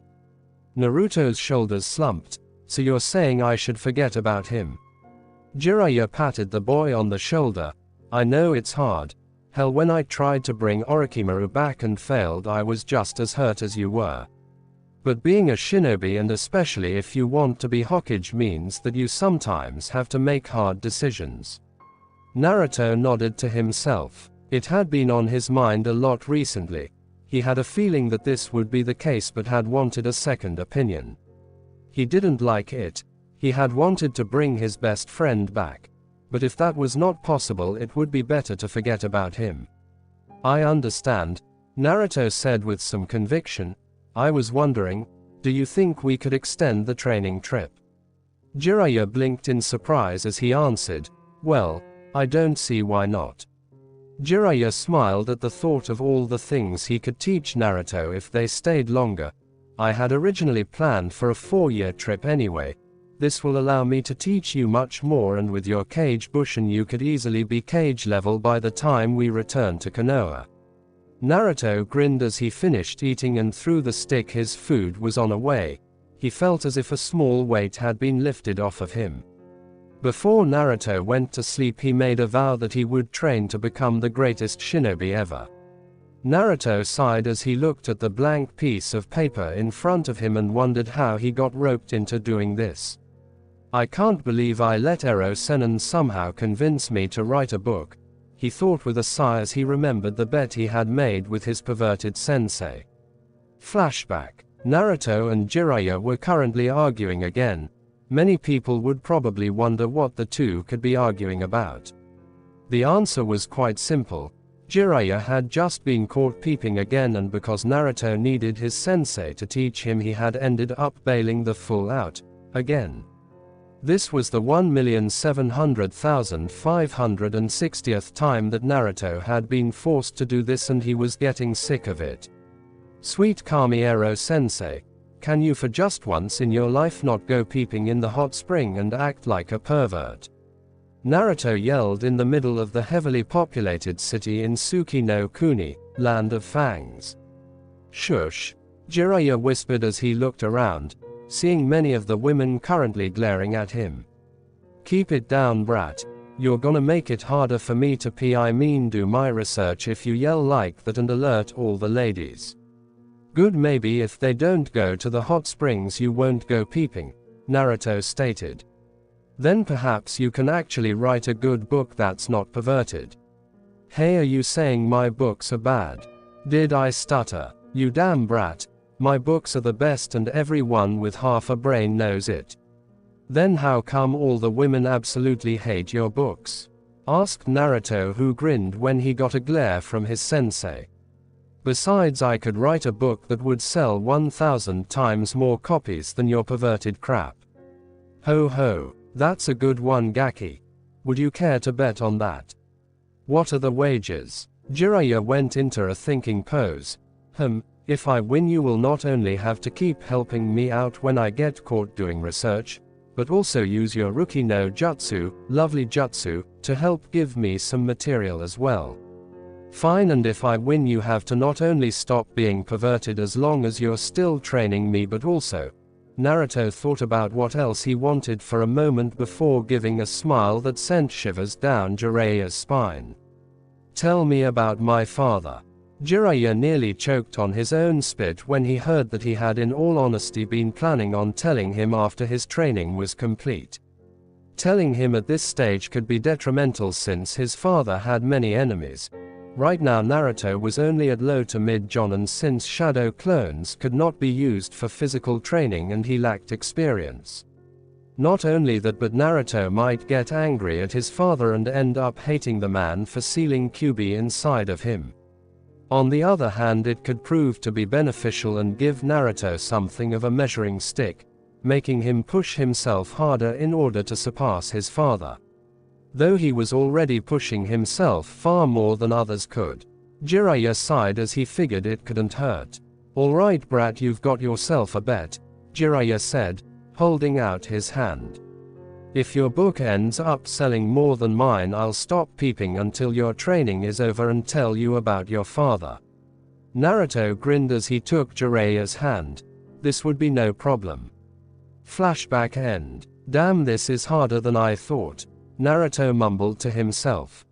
Naruto's shoulders slumped. So you're saying I should forget about him? Jiraiya patted the boy on the shoulder. I know it's hard. Hell, when I tried to bring Orochimaru back and failed, I was just as hurt as you were. But being a shinobi, and especially if you want to be Hokage, means that you sometimes have to make hard decisions. Naruto nodded to himself. It had been on his mind a lot recently. He had a feeling that this would be the case, but had wanted a second opinion. He didn't like it. He had wanted to bring his best friend back. But if that was not possible, it would be better to forget about him. I understand, Naruto said with some conviction. I was wondering, do you think we could extend the training trip? Jiraiya blinked in surprise as he answered, well, I don't see why not. Jiraiya smiled at the thought of all the things he could teach Naruto if they stayed longer. I had originally planned for a 4-year trip anyway. This will allow me to teach you much more, and with your Kage Bushin you could easily be Kage level by the time we return to Konoha. Naruto grinned as he finished eating and threw the stick his food was on away. He felt as if a small weight had been lifted off of him. Before Naruto went to sleep, he made a vow that he would train to become the greatest shinobi ever. Naruto sighed as he looked at the blank piece of paper in front of him and wondered how he got roped into doing this. I can't believe I let Ero Sennin somehow convince me to write a book, he thought with a sigh as he remembered the bet he had made with his perverted sensei. Flashback. Naruto and Jiraiya were currently arguing again. Many people would probably wonder what the two could be arguing about. The answer was quite simple. Jiraiya had just been caught peeping again, and because Naruto needed his sensei to teach him, he had ended up bailing the fool out again. This was the 1,700,560th time that Naruto had been forced to do this, and he was getting sick of it. Sweet Kami Ero sensei, can you for just once in your life not go peeping in the hot spring and act like a pervert? Naruto yelled in the middle of the heavily populated city in Suki no Kuni, Land of Fangs. Shush, Jiraiya whispered as he looked around, seeing many of the women currently glaring at him. Keep it down, brat. You're gonna make it harder for me to do my research if you yell like that and alert all the ladies. Good, maybe if they don't go to the hot springs you won't go peeping, Naruto stated. Then perhaps you can actually write a good book that's not perverted. Hey, are you saying my books are bad? Did I stutter? You damn brat. My books are the best and everyone with half a brain knows it. Then how come all the women absolutely hate your books? Asked Naruto, who grinned when he got a glare from his sensei. Besides, I could write a book that would sell 1,000 times more copies than your perverted crap. Ho ho, that's a good one, Gaki. Would you care to bet on that? What are the wagers? Jiraiya went into a thinking pose. If I win, you will not only have to keep helping me out when I get caught doing research, but also use your rookie no jutsu, lovely jutsu, to help give me some material as well. Fine, and if I win, you have to not only stop being perverted as long as you're still training me, but also. Naruto thought about what else he wanted for a moment before giving a smile that sent shivers down Jiraiya's spine. Tell me about my father. Jiraiya nearly choked on his own spit when he heard that he had in all honesty been planning on telling him after his training was complete. Telling him at this stage could be detrimental since his father had many enemies. Right now Naruto was only at low to mid Jonin, since shadow clones could not be used for physical training and he lacked experience. Not only that, but Naruto might get angry at his father and end up hating the man for sealing Kyuubi inside of him. On the other hand, it could prove to be beneficial and give Naruto something of a measuring stick, making him push himself harder in order to surpass his father. Though he was already pushing himself far more than others could. Jiraiya sighed as he figured it couldn't hurt. Alright brat, you've got yourself a bet, Jiraiya said, holding out his hand. If your book ends up selling more than mine, I'll stop peeping until your training is over and tell you about your father." Naruto grinned as he took Jiraiya's hand. This would be no problem. Flashback end. "Damn, this is harder than I thought," Naruto mumbled to himself.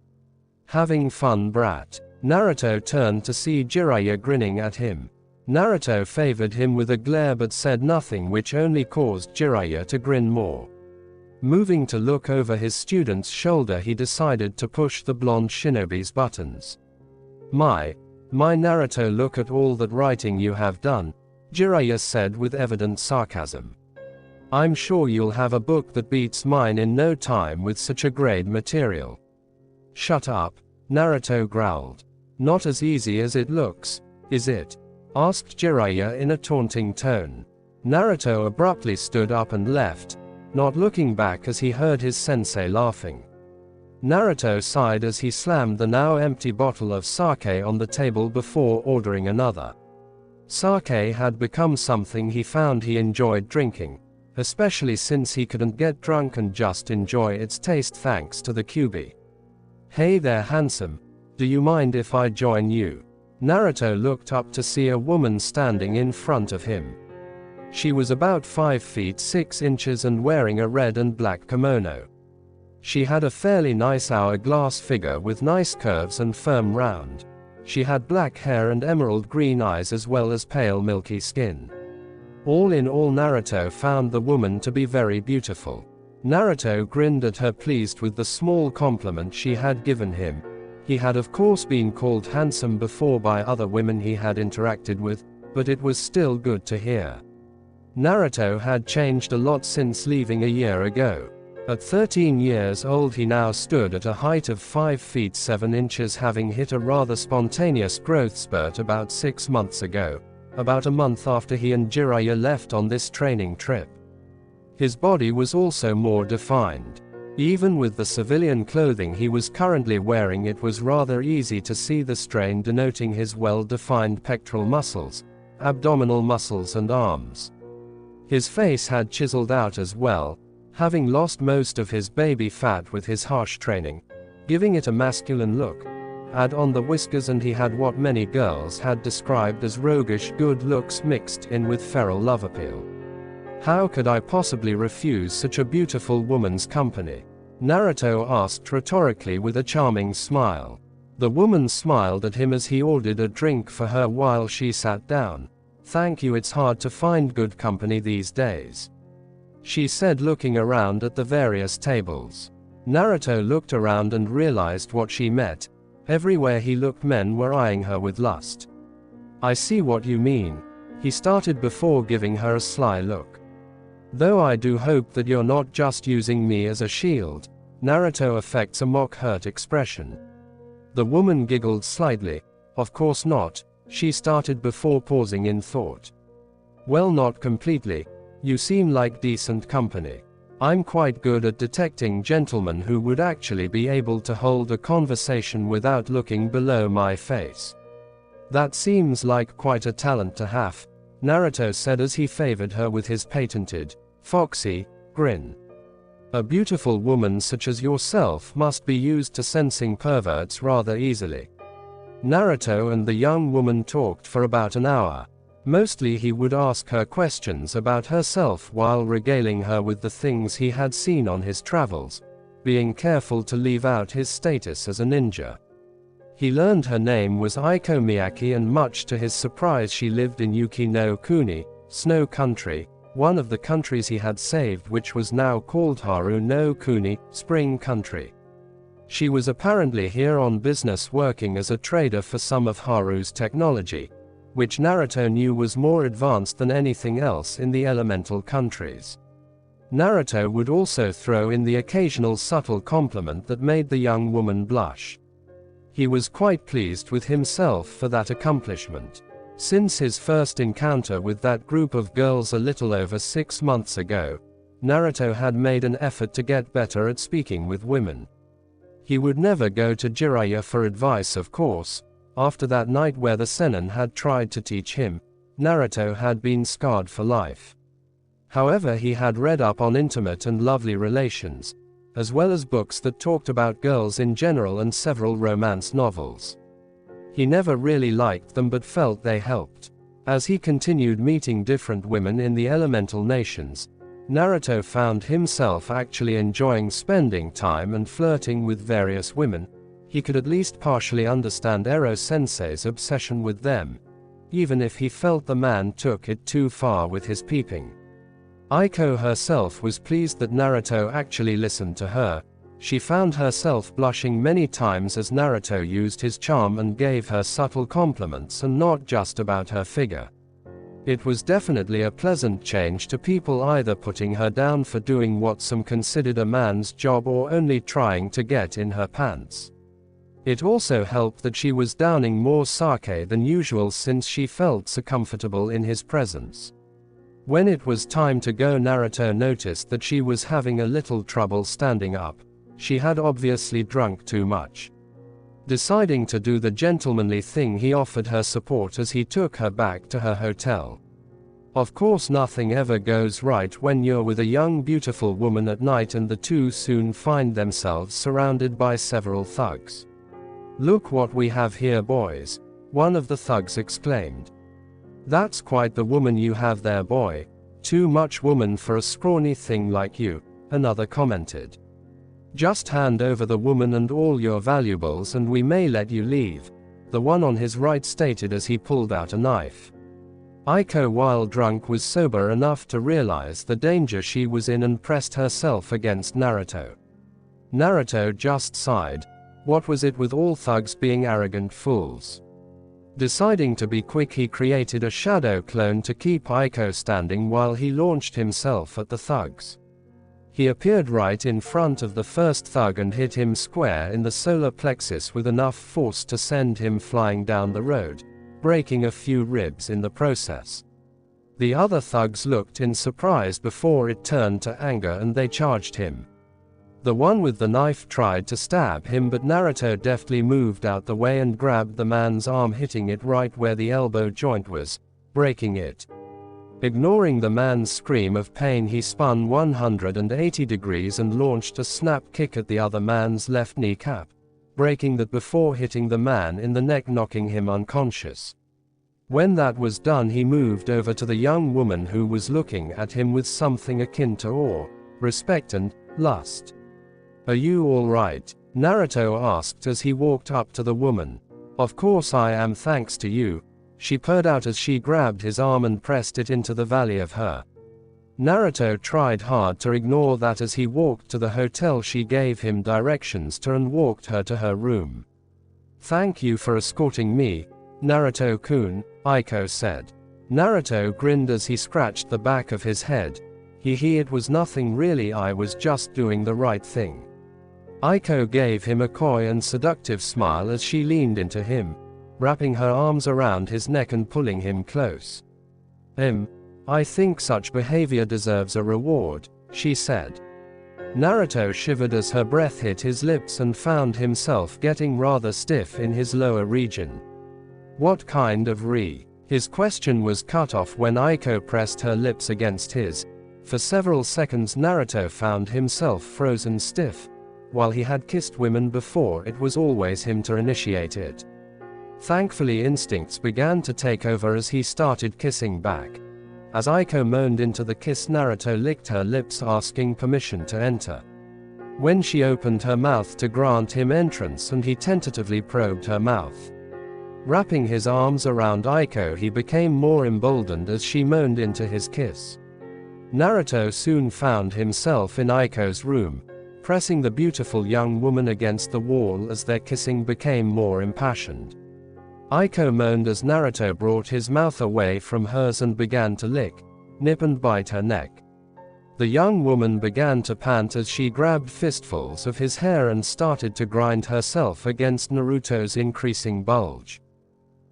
"Having fun, brat." Naruto turned to see Jiraiya grinning at him. Naruto favored him with a glare but said nothing, which only caused Jiraiya to grin more. Moving to look over his student's shoulder, he decided to push the blonde shinobi's buttons. My Naruto, look at all that writing you have done," Jiraiya said with evident sarcasm. "I'm sure you'll have a book that beats mine in no time with such a grade material." "Shut up," Naruto growled. "Not as easy as it looks, is it?" asked Jiraiya in a taunting tone. Naruto abruptly stood up and left, not looking back as he heard his sensei laughing. Naruto sighed as he slammed the now empty bottle of sake on the table before ordering another. Sake had become something he found he enjoyed drinking, especially since he couldn't get drunk and just enjoy its taste thanks to the Kyuubi. "Hey there, handsome. Do you mind if I join you?" Naruto looked up to see a woman standing in front of him. She was about 5 feet 6 inches and wearing a red and black kimono. She had a fairly nice hourglass figure with nice curves and firm round. She had black hair and emerald green eyes as well as pale milky skin. All in all, Naruto found the woman to be very beautiful. Naruto grinned at her, pleased with the small compliment she had given him. He had of course been called handsome before by other women he had interacted with, but it was still good to hear. Naruto had changed a lot since leaving a year ago. At 13 years old, he now stood at a height of 5 feet 7 inches, having hit a rather spontaneous growth spurt about 6 months ago, about a month after he and Jiraiya left on this training trip. His body was also more defined. Even with the civilian clothing he was currently wearing, it was rather easy to see the strain denoting his well-defined pectoral muscles, abdominal muscles and arms. His face had chiseled out as well, having lost most of his baby fat with his harsh training, giving it a masculine look. Add on the whiskers and he had what many girls had described as roguish good looks mixed in with feral love appeal. How could I possibly refuse such a beautiful woman's company? Naruto asked rhetorically with a charming smile. The woman smiled at him as he ordered a drink for her while she sat down. "Thank you, it's hard to find good company these days," she said, looking around at the various tables. Naruto looked around and realized what she meant. Everywhere he looked, men were eyeing her with lust. "I see what you mean," he started before giving her a sly look. "Though I do hope that you're not just using me as a shield." Naruto affects a mock-hurt expression. The woman giggled slightly. "Of course not," she started before pausing in thought. "Well, not completely. You seem like decent company. I'm quite good at detecting gentlemen who would actually be able to hold a conversation without looking below my face." "That seems like quite a talent to have," Naruto said as he favored her with his patented, foxy, grin. "A beautiful woman such as yourself must be used to sensing perverts rather easily." Naruto and the young woman talked for about an hour. Mostly he would ask her questions about herself while regaling her with the things he had seen on his travels, being careful to leave out his status as a ninja. He learned her name was Aiko Miyake, and much to his surprise she lived in Yuki no Kuni, Snow Country, one of the countries he had saved, which was now called Haru no Kuni, Spring Country. She was apparently here on business, working as a trader for some of Haru's technology, which Naruto knew was more advanced than anything else in the elemental countries. Naruto would also throw in the occasional subtle compliment that made the young woman blush. He was quite pleased with himself for that accomplishment. Since his first encounter with that group of girls a little over 6 months ago, Naruto had made an effort to get better at speaking with women. He would never go to Jiraiya for advice, of course. After that night where the Sennin had tried to teach him, Naruto had been scarred for life. However, he had read up on intimate and lovely relations, as well as books that talked about girls in general and several romance novels. He never really liked them but felt they helped. As he continued meeting different women in the elemental nations, Naruto found himself actually enjoying spending time and flirting with various women. He could at least partially understand Ero-sensei's obsession with them, even if he felt the man took it too far with his peeping. Aiko herself was pleased that Naruto actually listened to her. She found herself blushing many times as Naruto used his charm and gave her subtle compliments and not just about her figure. It was definitely a pleasant change to people either putting her down for doing what some considered a man's job or only trying to get in her pants. It also helped that she was downing more sake than usual since she felt so comfortable in his presence. When it was time to go, Naruto noticed that she was having a little trouble standing up. She had obviously drunk too much. Deciding to do the gentlemanly thing, he offered her support as he took her back to her hotel. Of course, nothing ever goes right when you're with a young beautiful woman at night, and the two soon find themselves surrounded by several thugs. "Look what we have here, boys," one of the thugs exclaimed. "That's quite the woman you have there, boy. Too much woman for a scrawny thing like you," another commented. "Just hand over the woman and all your valuables and we may let you leave," the one on his right stated as he pulled out a knife. Aiko, while drunk, was sober enough to realize the danger she was in and pressed herself against Naruto. Naruto just sighed. What was it with all thugs being arrogant fools? Deciding to be quick, he created a shadow clone to keep Aiko standing while he launched himself at the thugs. He appeared right in front of the first thug and hit him square in the solar plexus with enough force to send him flying down the road, breaking a few ribs in the process. The other thugs looked in surprise before it turned to anger and they charged him. The one with the knife tried to stab him, but Naruto deftly moved out the way and grabbed the man's arm, hitting it right where the elbow joint was, breaking it. Ignoring the man's scream of pain, he spun 180 degrees and launched a snap kick at the other man's left kneecap, breaking that before hitting the man in the neck, knocking him unconscious. When that was done, he moved over to the young woman who was looking at him with something akin to awe, respect and lust. "Are you all right?" Naruto asked as he walked up to the woman. "Of course I am, thanks to you," she purred out as she grabbed his arm and pressed it into the valley of her. Naruto tried hard to ignore that as he walked to the hotel. She gave him directions to and walked her to her room. "Thank you for escorting me, Naruto-kun," Aiko said. Naruto grinned as he scratched the back of his head. It was nothing really, I was just doing the right thing." Aiko gave him a coy and seductive smile as she leaned into him, wrapping her arms around his neck and pulling him close. I think such behavior deserves a reward," she said. Naruto shivered as her breath hit his lips and found himself getting rather stiff in his lower region. "What kind of His question was cut off when Aiko pressed her lips against his. For several seconds Naruto found himself frozen stiff. While he had kissed women before, it was always him to initiate it. Thankfully, instincts began to take over as he started kissing back. As Aiko moaned into the kiss, Naruto licked her lips, asking permission to enter. When she opened her mouth to grant him entrance, and he tentatively probed her mouth. Wrapping his arms around Aiko, he became more emboldened as she moaned into his kiss. Naruto soon found himself in Aiko's room, pressing the beautiful young woman against the wall as their kissing became more impassioned. Aiko moaned as Naruto brought his mouth away from hers and began to lick, nip and bite her neck. The young woman began to pant as she grabbed fistfuls of his hair and started to grind herself against Naruto's increasing bulge.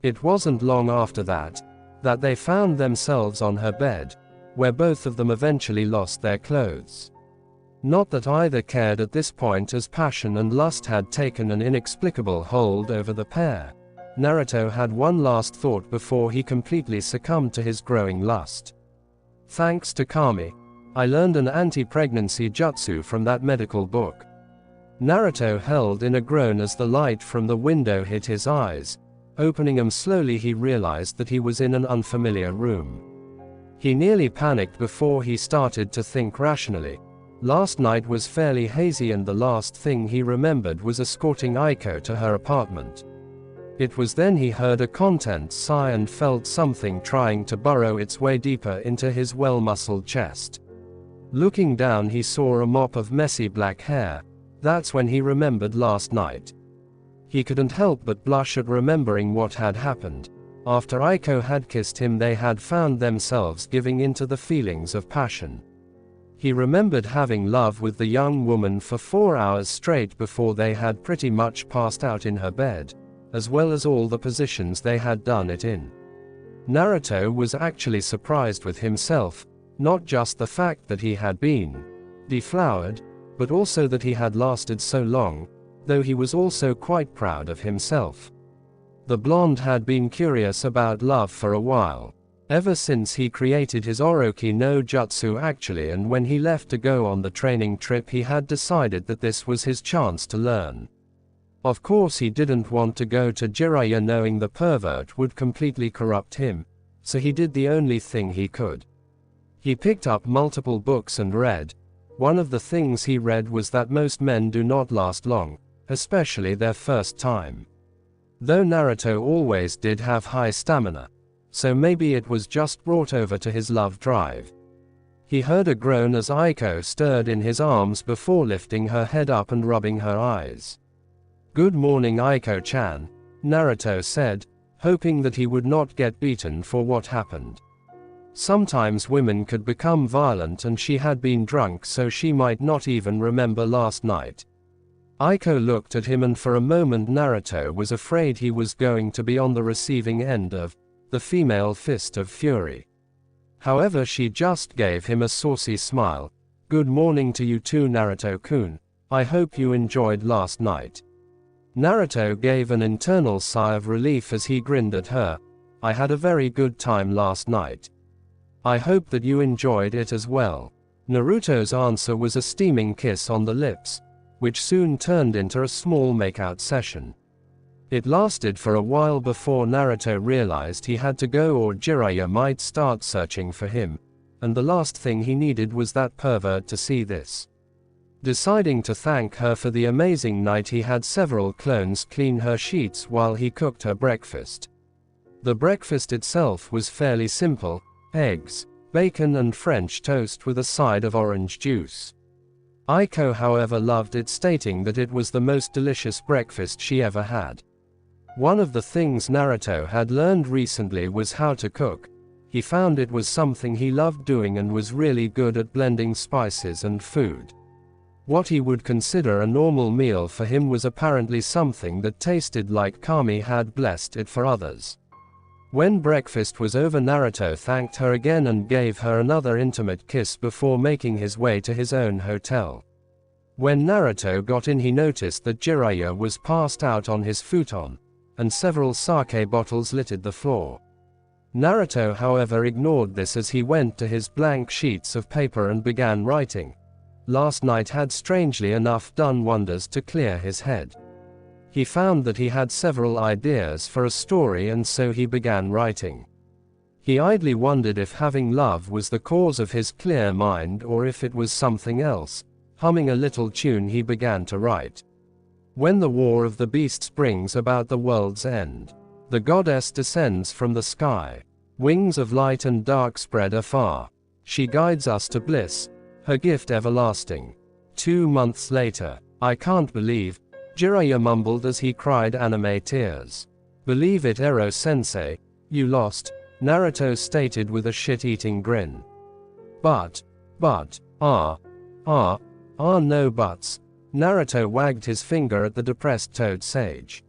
It wasn't long after that they found themselves on her bed, where both of them eventually lost their clothes. Not that either cared at this point, as passion and lust had taken an inexplicable hold over the pair. Naruto had one last thought before he completely succumbed to his growing lust. Thanks to Kami, I learned an anti-pregnancy jutsu from that medical book. Naruto held in a groan as the light from the window hit his eyes. Opening them slowly, he realized that he was in an unfamiliar room. He nearly panicked before he started to think rationally. Last night was fairly hazy and the last thing he remembered was escorting Aiko to her apartment. It was then he heard a content sigh and felt something trying to burrow its way deeper into his well-muscled chest. Looking down, he saw a mop of messy black hair. That's when he remembered last night. He couldn't help but blush at remembering what had happened. After Aiko had kissed him, they had found themselves giving into the feelings of passion. He remembered having love with the young woman for 4 hours straight before they had pretty much passed out in her bed, as well as all the positions they had done it in. Naruto was actually surprised with himself, not just the fact that he had been deflowered, but also that he had lasted so long, though he was also quite proud of himself. The blonde had been curious about love for a while, ever since he created his Orochi no Jutsu actually, and when he left to go on the training trip he had decided that this was his chance to learn. Of course he didn't want to go to Jiraiya knowing the pervert would completely corrupt him, so he did the only thing he could. He picked up multiple books and read. One of the things he read was that most men do not last long, especially their first time. Though Naruto always did have high stamina, so maybe it was just brought over to his love drive. He heard a groan as Aiko stirred in his arms before lifting her head up and rubbing her eyes. "Good morning, Aiko-chan," Naruto said, hoping that he would not get beaten for what happened. Sometimes women could become violent and she had been drunk, so she might not even remember last night. Aiko looked at him and for a moment Naruto was afraid he was going to be on the receiving end of the female fist of fury. However, she just gave him a saucy smile. "Good morning to you too, Naruto-kun. I hope you enjoyed last night." Naruto gave an internal sigh of relief as he grinned at her. "I had a very good time last night. I hope that you enjoyed it as well." Naruto's answer was a steaming kiss on the lips, which soon turned into a small makeout session. It lasted for a while before Naruto realized he had to go or Jiraiya might start searching for him, and the last thing he needed was that pervert to see this. Deciding to thank her for the amazing night, he had several clones clean her sheets while he cooked her breakfast. The breakfast itself was fairly simple: eggs, bacon and French toast with a side of orange juice. Aiko, however, loved it, stating that it was the most delicious breakfast she ever had. One of the things Naruto had learned recently was how to cook. He found it was something he loved doing and was really good at blending spices and food. What he would consider a normal meal for him was apparently something that tasted like Kami had blessed it for others. When breakfast was over, Naruto thanked her again and gave her another intimate kiss before making his way to his own hotel. When Naruto got in, he noticed that Jiraiya was passed out on his futon, and several sake bottles littered the floor. Naruto, however, ignored this as he went to his blank sheets of paper and began writing. Last night had strangely enough done wonders to clear his head. He found that he had several ideas for a story, and so he began writing. He idly wondered if having love was the cause of his clear mind or if it was something else. Humming a little tune, he began to write. When the war of the beasts brings about the world's end, the goddess descends from the sky. Wings of light and dark spread afar. She guides us to bliss, her gift everlasting. 2 months later. I can't believe, Jiraiya mumbled as he cried anime tears. Believe it, Ero-sensei, you lost, Naruto stated with a shit-eating grin. But, no buts. Naruto wagged his finger at the depressed Toad Sage.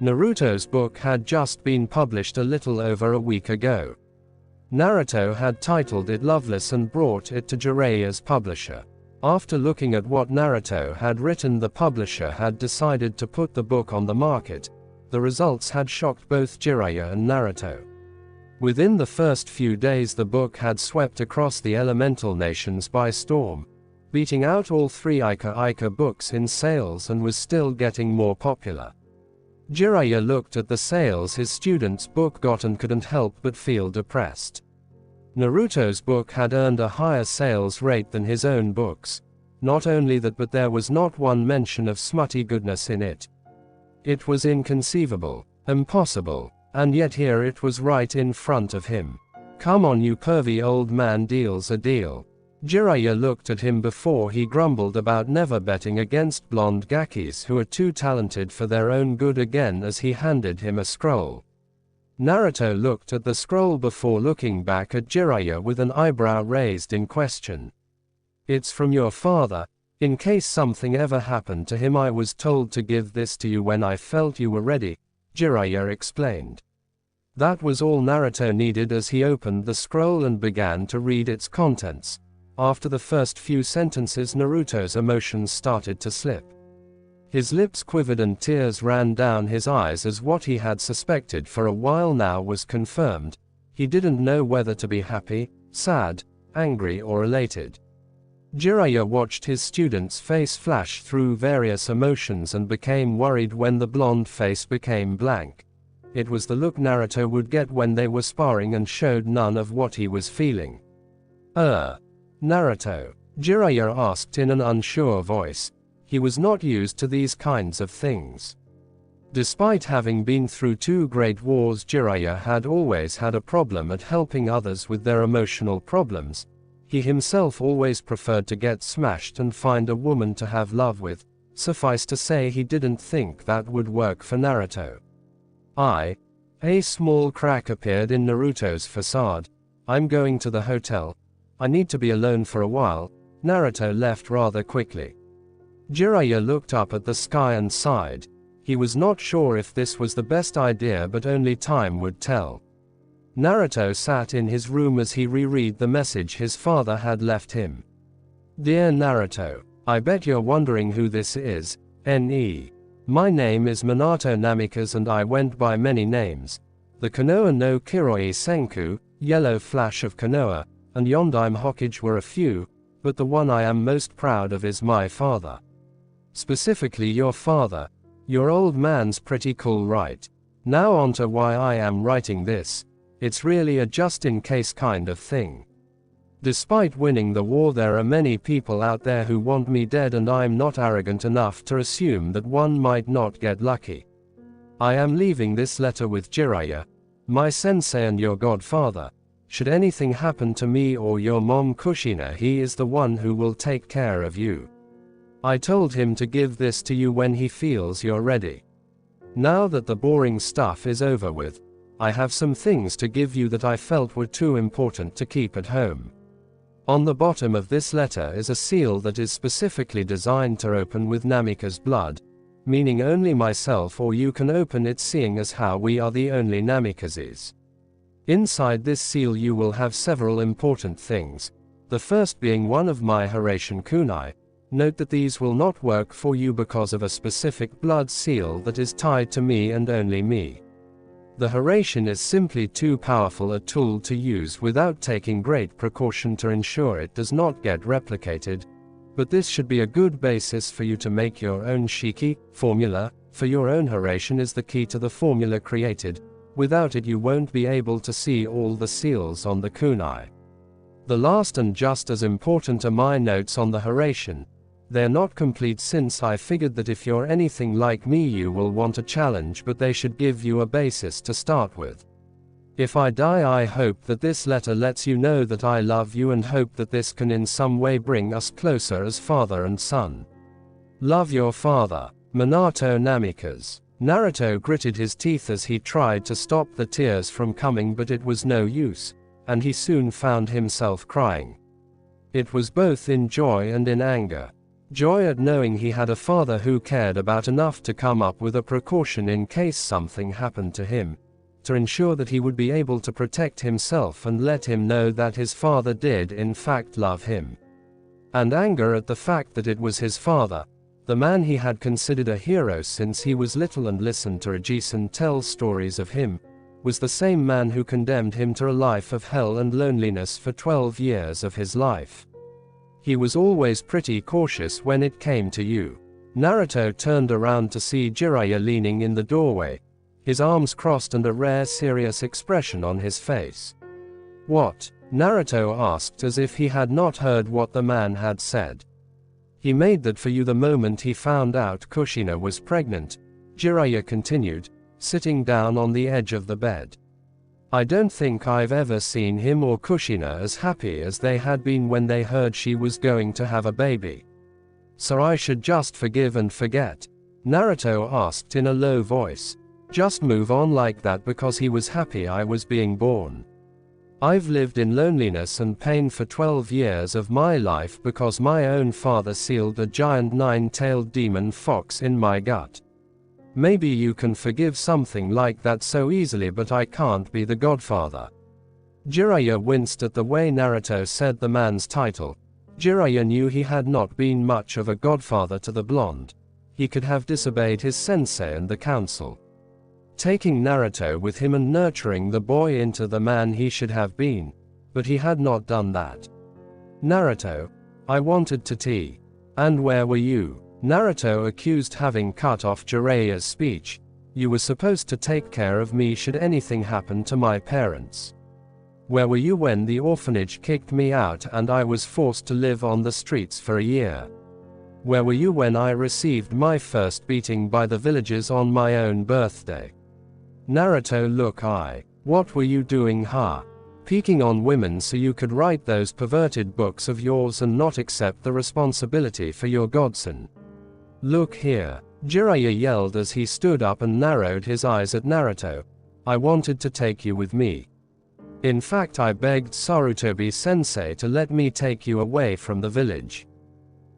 Naruto's book had just been published a little over a week ago. Naruto had titled it Loveless and brought it to Jiraiya's publisher. After looking at what Naruto had written, the publisher had decided to put the book on the market. The results had shocked both Jiraiya and Naruto. Within the first few days the book had swept across the elemental nations by storm, beating out all 3 Ika books in sales and was still getting more popular. Jiraiya looked at the sales his student's book got and couldn't help but feel depressed. Naruto's book had earned a higher sales rate than his own books. Not only that, but there was not one mention of smutty goodness in it. It was inconceivable, impossible, and yet here it was right in front of him. Come on, you pervy old man, deal's a deal. Jiraiya looked at him before he grumbled about never betting against blonde gakis who are too talented for their own good again as he handed him a scroll. Naruto looked at the scroll before looking back at Jiraiya with an eyebrow raised in question. It's from your father. In case something ever happened to him, I was told to give this to you when I felt you were ready, Jiraiya explained. That was all Naruto needed as he opened the scroll and began to read its contents. After the first few sentences, Naruto's emotions started to slip. His lips quivered and tears ran down his eyes as what he had suspected for a while now was confirmed. He didn't know whether to be happy, sad, angry, or elated. Jiraiya watched his student's face flash through various emotions and became worried when the blonde face became blank. It was the look Naruto would get when they were sparring and showed none of what he was feeling. Naruto? Jiraiya asked in an unsure voice. He was not used to these kinds of things. Despite having been through 2 great wars, Jiraiya had always had a problem at helping others with their emotional problems. He himself always preferred to get smashed and find a woman to have love with. Suffice to say, he didn't think that would work for Naruto. A small crack appeared in Naruto's facade. I'm going to the hotel. I need to be alone for a while. Naruto left rather quickly. Jiraiya looked up at the sky and sighed. He was not sure if this was the best idea, but only time would tell. Naruto sat in his room as he reread the message his father had left him. Dear Naruto, I bet you're wondering who this is. N.E. My name is Minato Namikaze and I went by many names. The Konoha no Kiroi Senku, Yellow Flash of Konoha, and Yondaime Hokage were a few, but the one I am most proud of is my father. Specifically your father. Your old man's pretty cool, right? Now on to why I am writing this. It's really a just-in-case kind of thing. Despite winning the war, there are many people out there who want me dead, and I'm not arrogant enough to assume that one might not get lucky. I am leaving this letter with Jiraiya, my sensei and your godfather. Should anything happen to me or your mom Kushina, he is the one who will take care of you. I told him to give this to you when he feels you're ready. Now that the boring stuff is over with, I have some things to give you that I felt were too important to keep at home. On the bottom of this letter is a seal that is specifically designed to open with Namikaze blood, meaning only myself or you can open it, seeing as how we are the only Namikazes. Inside this seal you will have several important things, the first being one of my Hiraishin kunai. Note that these will not work for you because of a specific blood seal that is tied to me and only me. The Hiraishin is simply too powerful a tool to use without taking great precaution to ensure it does not get replicated, but this should be a good basis for you to make your own shiki formula, for your own Hiraishin is the key to the formula created. Without it you won't be able to see all the seals on the kunai. The last and just as important are my notes on the Hiraishin. They're not complete since I figured that if you're anything like me you will want a challenge, but they should give you a basis to start with. If I die, I hope that this letter lets you know that I love you and hope that this can in some way bring us closer as father and son. Love, your father, Minato Namikaze. Naruto gritted his teeth as he tried to stop the tears from coming, but it was no use, and he soon found himself crying. It was both in joy and in anger. Joy at knowing he had a father who cared about enough to come up with a precaution in case something happened to him, to ensure that he would be able to protect himself and let him know that his father did in fact love him. And anger at the fact that it was his father, the man he had considered a hero since he was little and listened to Hiraishin tell stories of him, was the same man who condemned him to a life of hell and loneliness for 12 years of his life. He was always pretty cautious when it came to you. Naruto turned around to see Jiraiya leaning in the doorway, his arms crossed and a rare serious expression on his face. What? Naruto asked as if he had not heard what the man had said. He made that for you the moment he found out Kushina was pregnant, Jiraiya continued, sitting down on the edge of the bed. I don't think I've ever seen him or Kushina as happy as they had been when they heard she was going to have a baby. So I should just forgive and forget? Naruto asked in a low voice. Just move on like that because he was happy I was being born. I've lived in loneliness and pain for 12 years of my life because my own father sealed a giant 9-tailed demon fox in my gut. Maybe you can forgive something like that so easily, but I can't be the godfather. Jiraiya winced at the way Naruto said the man's title. Jiraiya knew he had not been much of a godfather to the blonde. He could have disobeyed his sensei and the council, taking Naruto with him and nurturing the boy into the man he should have been, but he had not done that. Naruto, I wanted to tea. And where were you? Naruto accused, having cut off Jiraiya's speech. You were supposed to take care of me should anything happen to my parents. Where were you when the orphanage kicked me out and I was forced to live on the streets for a year? Where were you when I received my first beating by the villagers on my own birthday? Naruto, look, what were you doing, huh? Peeking on women so you could write those perverted books of yours and not accept the responsibility for your godson. Look here, Jiraiya yelled as he stood up and narrowed his eyes at Naruto. I wanted to take you with me. In fact, I begged Sarutobi-sensei to let me take you away from the village.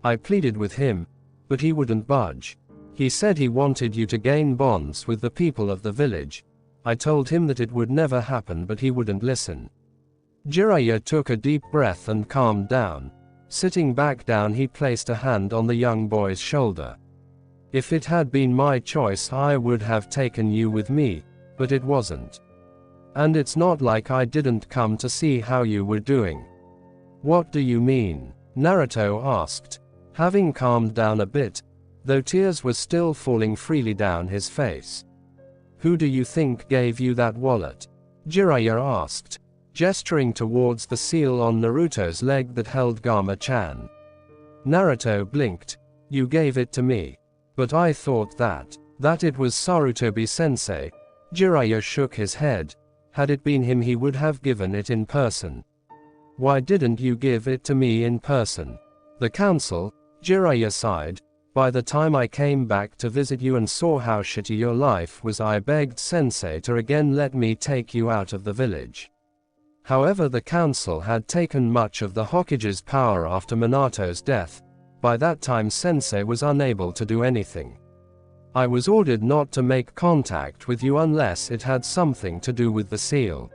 I pleaded with him, but he wouldn't budge. He said he wanted you to gain bonds with the people of the village. I told him that it would never happen, but he wouldn't listen. Jiraiya took a deep breath and calmed down. Sitting back down, he placed a hand on the young boy's shoulder. If it had been my choice, I would have taken you with me, but it wasn't. And it's not like I didn't come to see how you were doing. What do you mean? Naruto asked, having calmed down a bit, though tears were still falling freely down his face. Who do you think gave you that wallet? Jiraiya asked, gesturing towards the seal on Naruto's leg that held Gama-chan. Naruto blinked. You gave it to me. But I thought that it was Sarutobi-sensei. Jiraiya shook his head. Had it been him, he would have given it in person. Why didn't you give it to me in person? The council, Jiraiya sighed. By the time I came back to visit you and saw how shitty your life was, I begged sensei to again let me take you out of the village. However, the council had taken much of the Hokage's power after Minato's death. By that time, sensei was unable to do anything. I was ordered not to make contact with you unless it had something to do with the seal.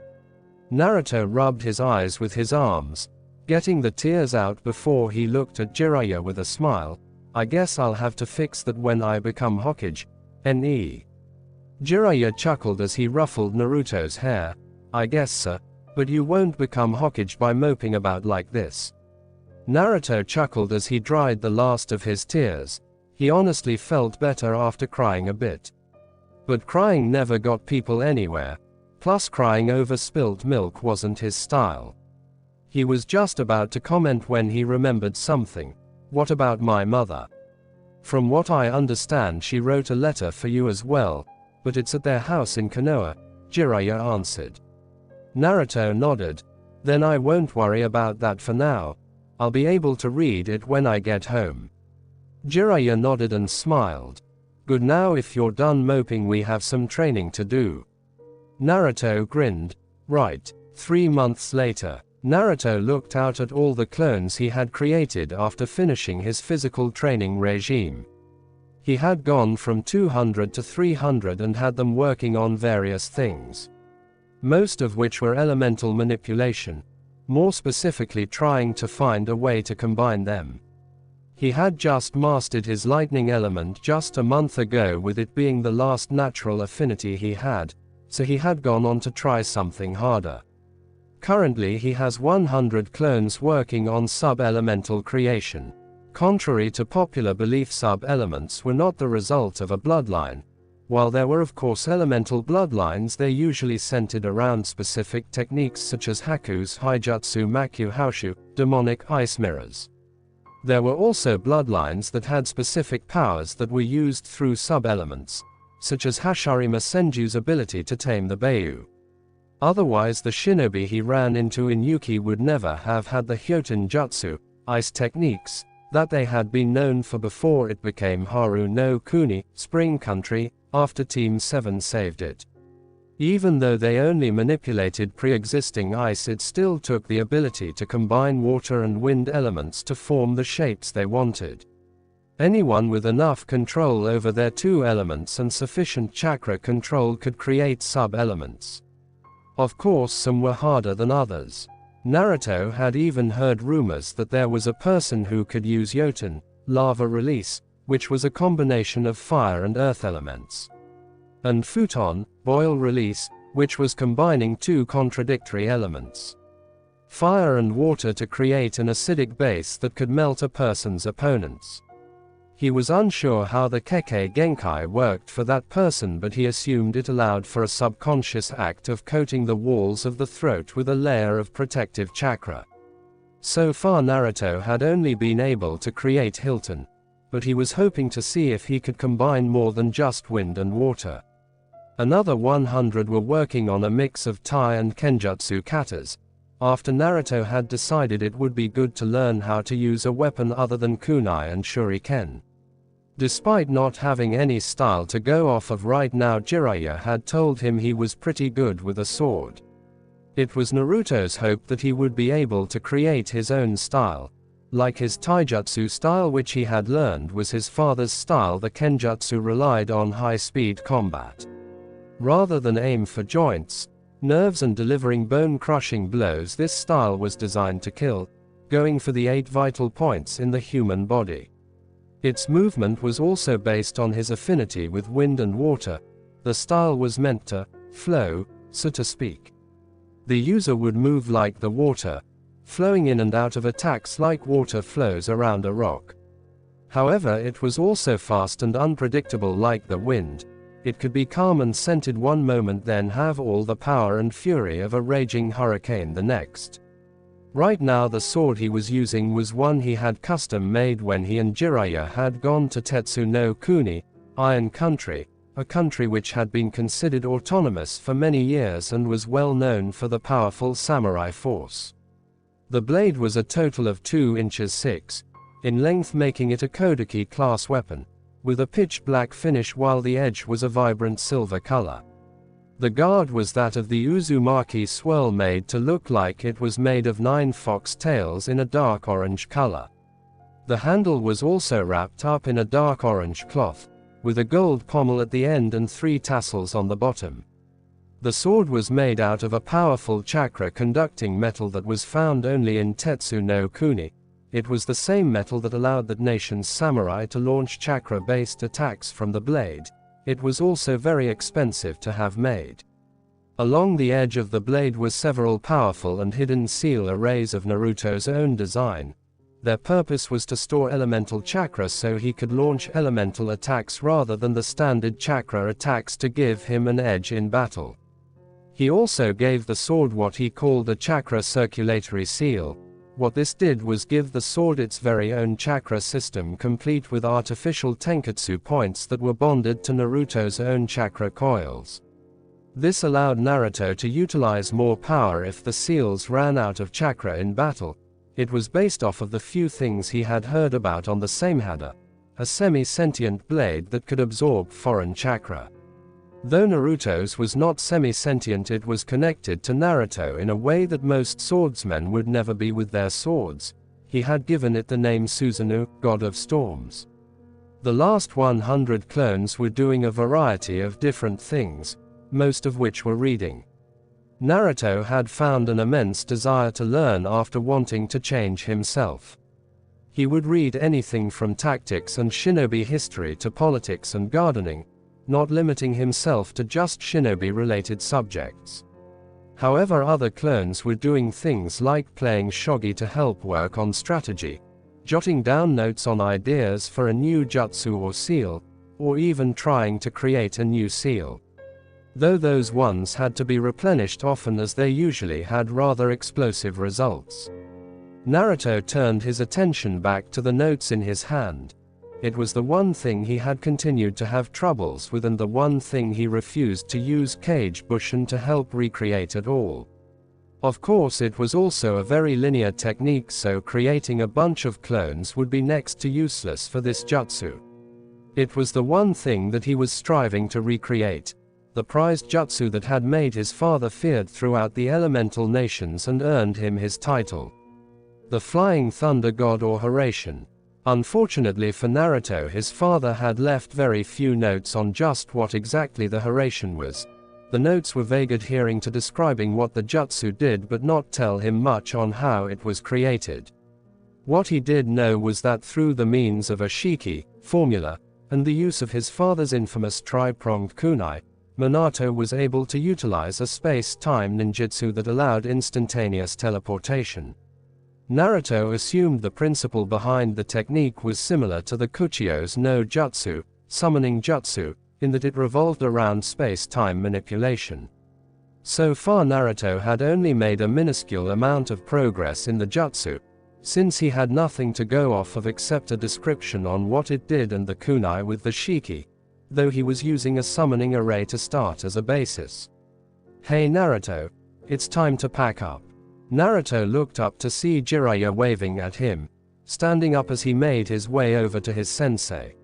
Naruto rubbed his eyes with his arms, getting the tears out before he looked at Jiraiya with a smile. I guess I'll have to fix that when I become Hokage. Ne. Jiraiya chuckled as he ruffled Naruto's hair. I guess so, but you won't become Hokage by moping about like this. Naruto chuckled as he dried the last of his tears. He honestly felt better after crying a bit. But crying never got people anywhere. Plus, crying over spilt milk wasn't his style. He was just about to comment when he remembered something. What about my mother? From what I understand, she wrote a letter for you as well, but it's at their house in Konoha, Jiraiya answered. Naruto nodded. Then I won't worry about that for now. I'll be able to read it when I get home. Jiraiya nodded and smiled. Good, now if you're done moping, we have some training to do. Naruto grinned. Right. 3 months later, Naruto looked out at all the clones he had created after finishing his physical training regime. He had gone from 200 to 300 and had them working on various things, most of which were elemental manipulation, more specifically trying to find a way to combine them. He had just mastered his lightning element just a month ago, with it being the last natural affinity he had, so he had gone on to try something harder. Currently he has 100 clones working on sub-elemental creation. Contrary to popular belief, sub-elements were not the result of a bloodline. While there were of course elemental bloodlines, they usually centered around specific techniques such as Haku's Haijutsu Makyu Haushu, demonic ice mirrors. There were also bloodlines that had specific powers that were used through sub-elements, such as Hashirama Senju's ability to tame the Beiyu. Otherwise the shinobi he ran into in Yuki would never have had the Hyoten Jutsu, ice techniques, that they had been known for before it became Haru no Kuni, Spring Country, after Team 7 saved it. Even though they only manipulated pre-existing ice, it still took the ability to combine water and wind elements to form the shapes they wanted. Anyone with enough control over their two elements and sufficient chakra control could create sub-elements. Of course, some were harder than others. Naruto had even heard rumors that there was a person who could use Yoten, lava release, which was a combination of fire and earth elements, and Futon, boil release, which was combining two contradictory elements, fire and water, to create an acidic base that could melt a person's opponents. He was unsure how the Kekkei Genkai worked for that person, but he assumed it allowed for a subconscious act of coating the walls of the throat with a layer of protective chakra. So far Naruto had only been able to create Hilton, but he was hoping to see if he could combine more than just wind and water. Another 100 were working on a mix of Tai and Kenjutsu katas, after Naruto had decided it would be good to learn how to use a weapon other than kunai and shuriken. Despite not having any style to go off of right now, Jiraiya had told him he was pretty good with a sword. It was Naruto's hope that he would be able to create his own style. Like his taijutsu style, which he had learned was his father's style, the Kenjutsu relied on high-speed combat. Rather than aim for joints, nerves and delivering bone-crushing blows, this style was designed to kill, going for the 8 vital points in the human body. Its movement was also based on his affinity with wind and water. The style was meant to flow, so to speak. The user would move like the water, flowing in and out of attacks like water flows around a rock. However, it was also fast and unpredictable like the wind. It could be calm and centered one moment, then have all the power and fury of a raging hurricane the next. Right now the sword he was using was one he had custom made when he and Jiraiya had gone to Tetsu no Kuni, Iron Country, a country which had been considered autonomous for many years and was well known for the powerful samurai force. The blade was a total of 2 inches 6 in length, making it a Kodaki class weapon, with a pitch black finish while the edge was a vibrant silver color. The guard was that of the Uzumaki swirl, made to look like it was made of 9 fox tails in a dark orange color. The handle was also wrapped up in a dark orange cloth, with a gold pommel at the end and 3 tassels on the bottom. The sword was made out of a powerful chakra-conducting metal that was found only in Tetsu no Kuni. It was the same metal that allowed that nation's samurai to launch chakra-based attacks from the blade. It was also very expensive to have made. Along the edge of the blade were several powerful and hidden seal arrays of Naruto's own design. Their purpose was to store elemental chakra so he could launch elemental attacks rather than the standard chakra attacks to give him an edge in battle. He also gave the sword what he called a chakra circulatory seal. What this did was give the sword its very own chakra system, complete with artificial tenketsu points that were bonded to Naruto's own chakra coils. This allowed Naruto to utilize more power if the seals ran out of chakra in battle. It was based off of the few things he had heard about on the Samehada, a semi-sentient blade that could absorb foreign chakra. Though Naruto's was not semi-sentient, it was connected to Naruto in a way that most swordsmen would never be with their swords. He had given it the name Susanoo, God of Storms. The last 100 clones were doing a variety of different things, most of which were reading. Naruto had found an immense desire to learn after wanting to change himself. He would read anything from tactics and shinobi history to politics and gardening. not limiting himself to just shinobi-related subjects. However, other clones were doing things like playing shogi to help work on strategy, jotting down notes on ideas for a new jutsu or seal, or even trying to create a new seal. Though those ones had to be replenished often as they usually had rather explosive results. Naruto turned his attention back to the notes in his hand. It was the one thing he had continued to have troubles with and the one thing he refused to use Kage Bushin to help recreate at all. Of course, it was also a very linear technique, so creating a bunch of clones would be next to useless for this jutsu. It was the one thing that he was striving to recreate, the prized jutsu that had made his father feared throughout the elemental nations and earned him his title. The Flying Thunder God, or Hiraishin. Unfortunately for Naruto, his father had left very few notes on just what exactly the Hiraishin was. The notes were vague, adhering to describing what the jutsu did but not tell him much on how it was created. What he did know was that through the means of a shiki formula, and the use of his father's infamous tri-pronged kunai, Minato was able to utilize a space-time ninjutsu that allowed instantaneous teleportation. Naruto assumed the principle behind the technique was similar to the Kuchio's no jutsu, summoning jutsu, in that it revolved around space-time manipulation. So far Naruto had only made a minuscule amount of progress in the jutsu, since he had nothing to go off of except a description on what it did and the kunai with the shiki, though he was using a summoning array to start as a basis. "Hey Naruto, it's time to pack up." Naruto looked up to see Jiraiya waving at him, standing up as he made his way over to his sensei.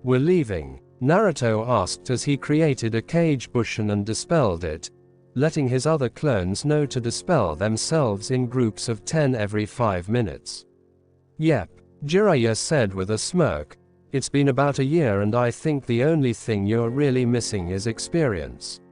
"We're leaving?" Naruto asked as he created a Kage Bushin and dispelled it, letting his other clones know to dispel themselves in groups of 10 every 5 minutes. "Yep," Jiraiya said with a smirk. "It's been about a year and I think the only thing you're really missing is experience."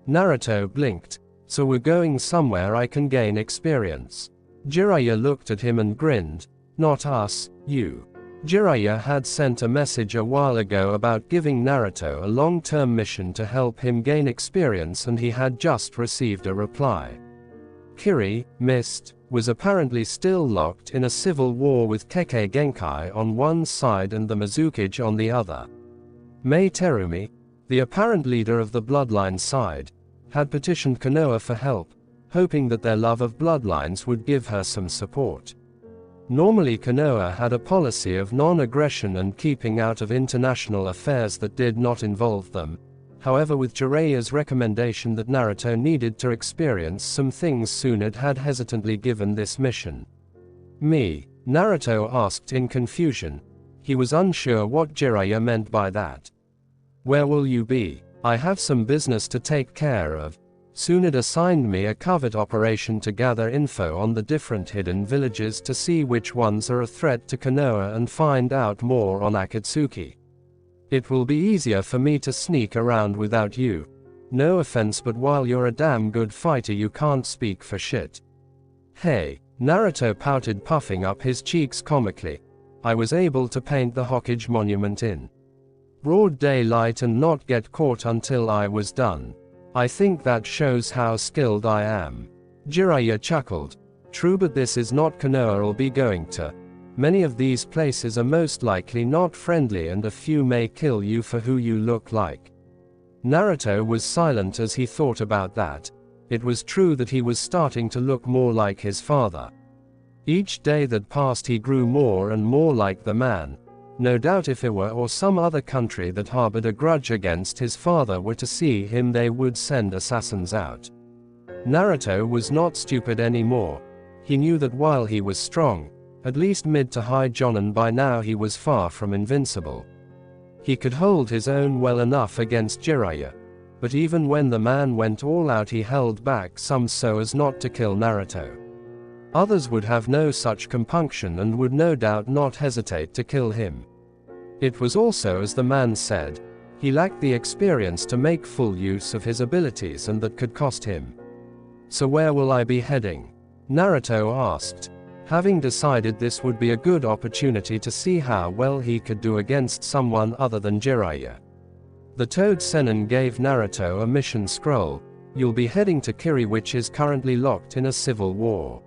Naruto blinked. "So we're going somewhere I can gain experience?" Jiraiya looked at him and grinned. "Not us, you." Jiraiya had sent a message a while ago about giving Naruto a long-term mission to help him gain experience, and he had just received a reply. Kiri, Mist, was apparently still locked in a civil war with Kekkei Genkai on one side and the Mizukage on the other. Mei Terumi, the apparent leader of the bloodline side, had petitioned Konoha for help, hoping that their love of bloodlines would give her some support. Normally Konoha had a policy of non-aggression and keeping out of international affairs that did not involve them. However, with Jiraiya's recommendation that Naruto needed to experience some things soon, it had hesitantly given this mission. "Me?" Naruto asked in confusion. He was unsure what Jiraiya meant by that. "Where will you be? I have some business to take care of. Soon it assigned me a covert operation to gather info on the different hidden villages to see which ones are a threat to Konoha and find out more on Akatsuki. It will be easier for me to sneak around without you. No offense, but while you're a damn good fighter you can't speak for shit." "Hey," Naruto pouted, puffing up his cheeks comically. "I was able to paint the Hokage monument in broad daylight and not get caught until I was done. I think that shows how skilled I am." Jiraiya chuckled. "True, but this is not Konoha I'll be going to. Many of these places are most likely not friendly and a few may kill you for who you look like." Naruto was silent as he thought about that. It was true that he was starting to look more like his father. Each day that passed he grew more and more like the man. No doubt if Iwa or some other country that harbored a grudge against his father were to see him, they would send assassins out. Naruto was not stupid anymore. He knew that while he was strong, at least mid to high jonin by now, he was far from invincible. He could hold his own well enough against Jiraiya, but even when the man went all out he held back some so as not to kill Naruto. Others would have no such compunction and would no doubt not hesitate to kill him. It was also as the man said, he lacked the experience to make full use of his abilities, and that could cost him. "So where will I be heading?" Naruto asked, having decided this would be a good opportunity to see how well he could do against someone other than Jiraiya. The Toad Sennin gave Naruto a mission scroll. You'll be heading to Kiri, which is currently locked in a civil war.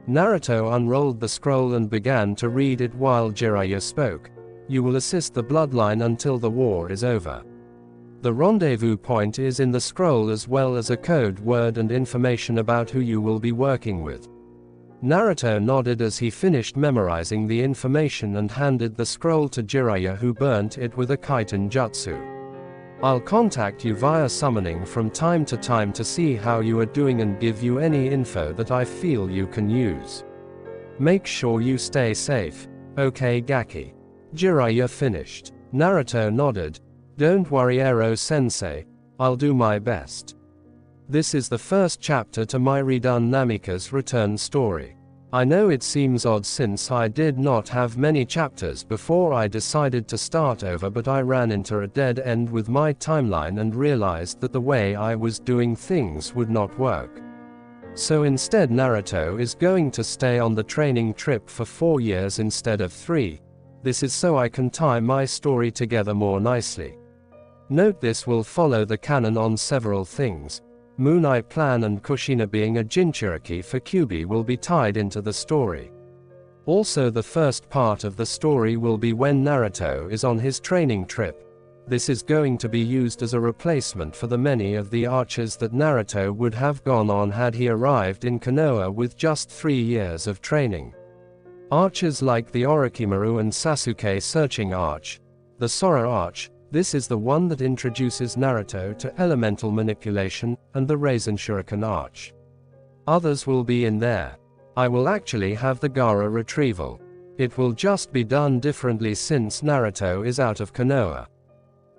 Naruto unrolled the scroll and began to read it while Jiraiya spoke. You will assist the bloodline until the war is over. The rendezvous point is in the scroll, as well as a code word and information about who you will be working with. Naruto nodded as he finished memorizing the information and handed the scroll to Jiraiya, who burnt it with a Kaiten jutsu. I'll contact you via summoning from time to time to see how you are doing and give you any info that I feel you can use. Make sure you stay safe. Okay, Gaki. Jiraiya finished. Naruto nodded. Don't worry, Ero-sensei. I'll do my best. This is the first chapter to my redone Namikaze return story. I know it seems odd since I did not have many chapters before I decided to start over, but I ran into a dead end with my timeline and realized that the way I was doing things would not work. So instead, Naruto is going to stay on the training trip for 4 years instead of 3. This is so I can tie my story together more nicely. Note this will follow the canon on several things. Moonai Plan and Kushina being a Jinchuriki for Kyuubi will be tied into the story. Also, the first part of the story will be when Naruto is on his training trip. This is going to be used as a replacement for the many of the archers that Naruto would have gone on had he arrived in Konoha with just 3 years of training. Archers like the Orochimaru and Sasuke searching arch, the Sora arch. This is the one that introduces Naruto to elemental manipulation, and the Raisin Shuriken arch. Others will be in there. I will actually have the Gaara retrieval. It will just be done differently since Naruto is out of Konoha.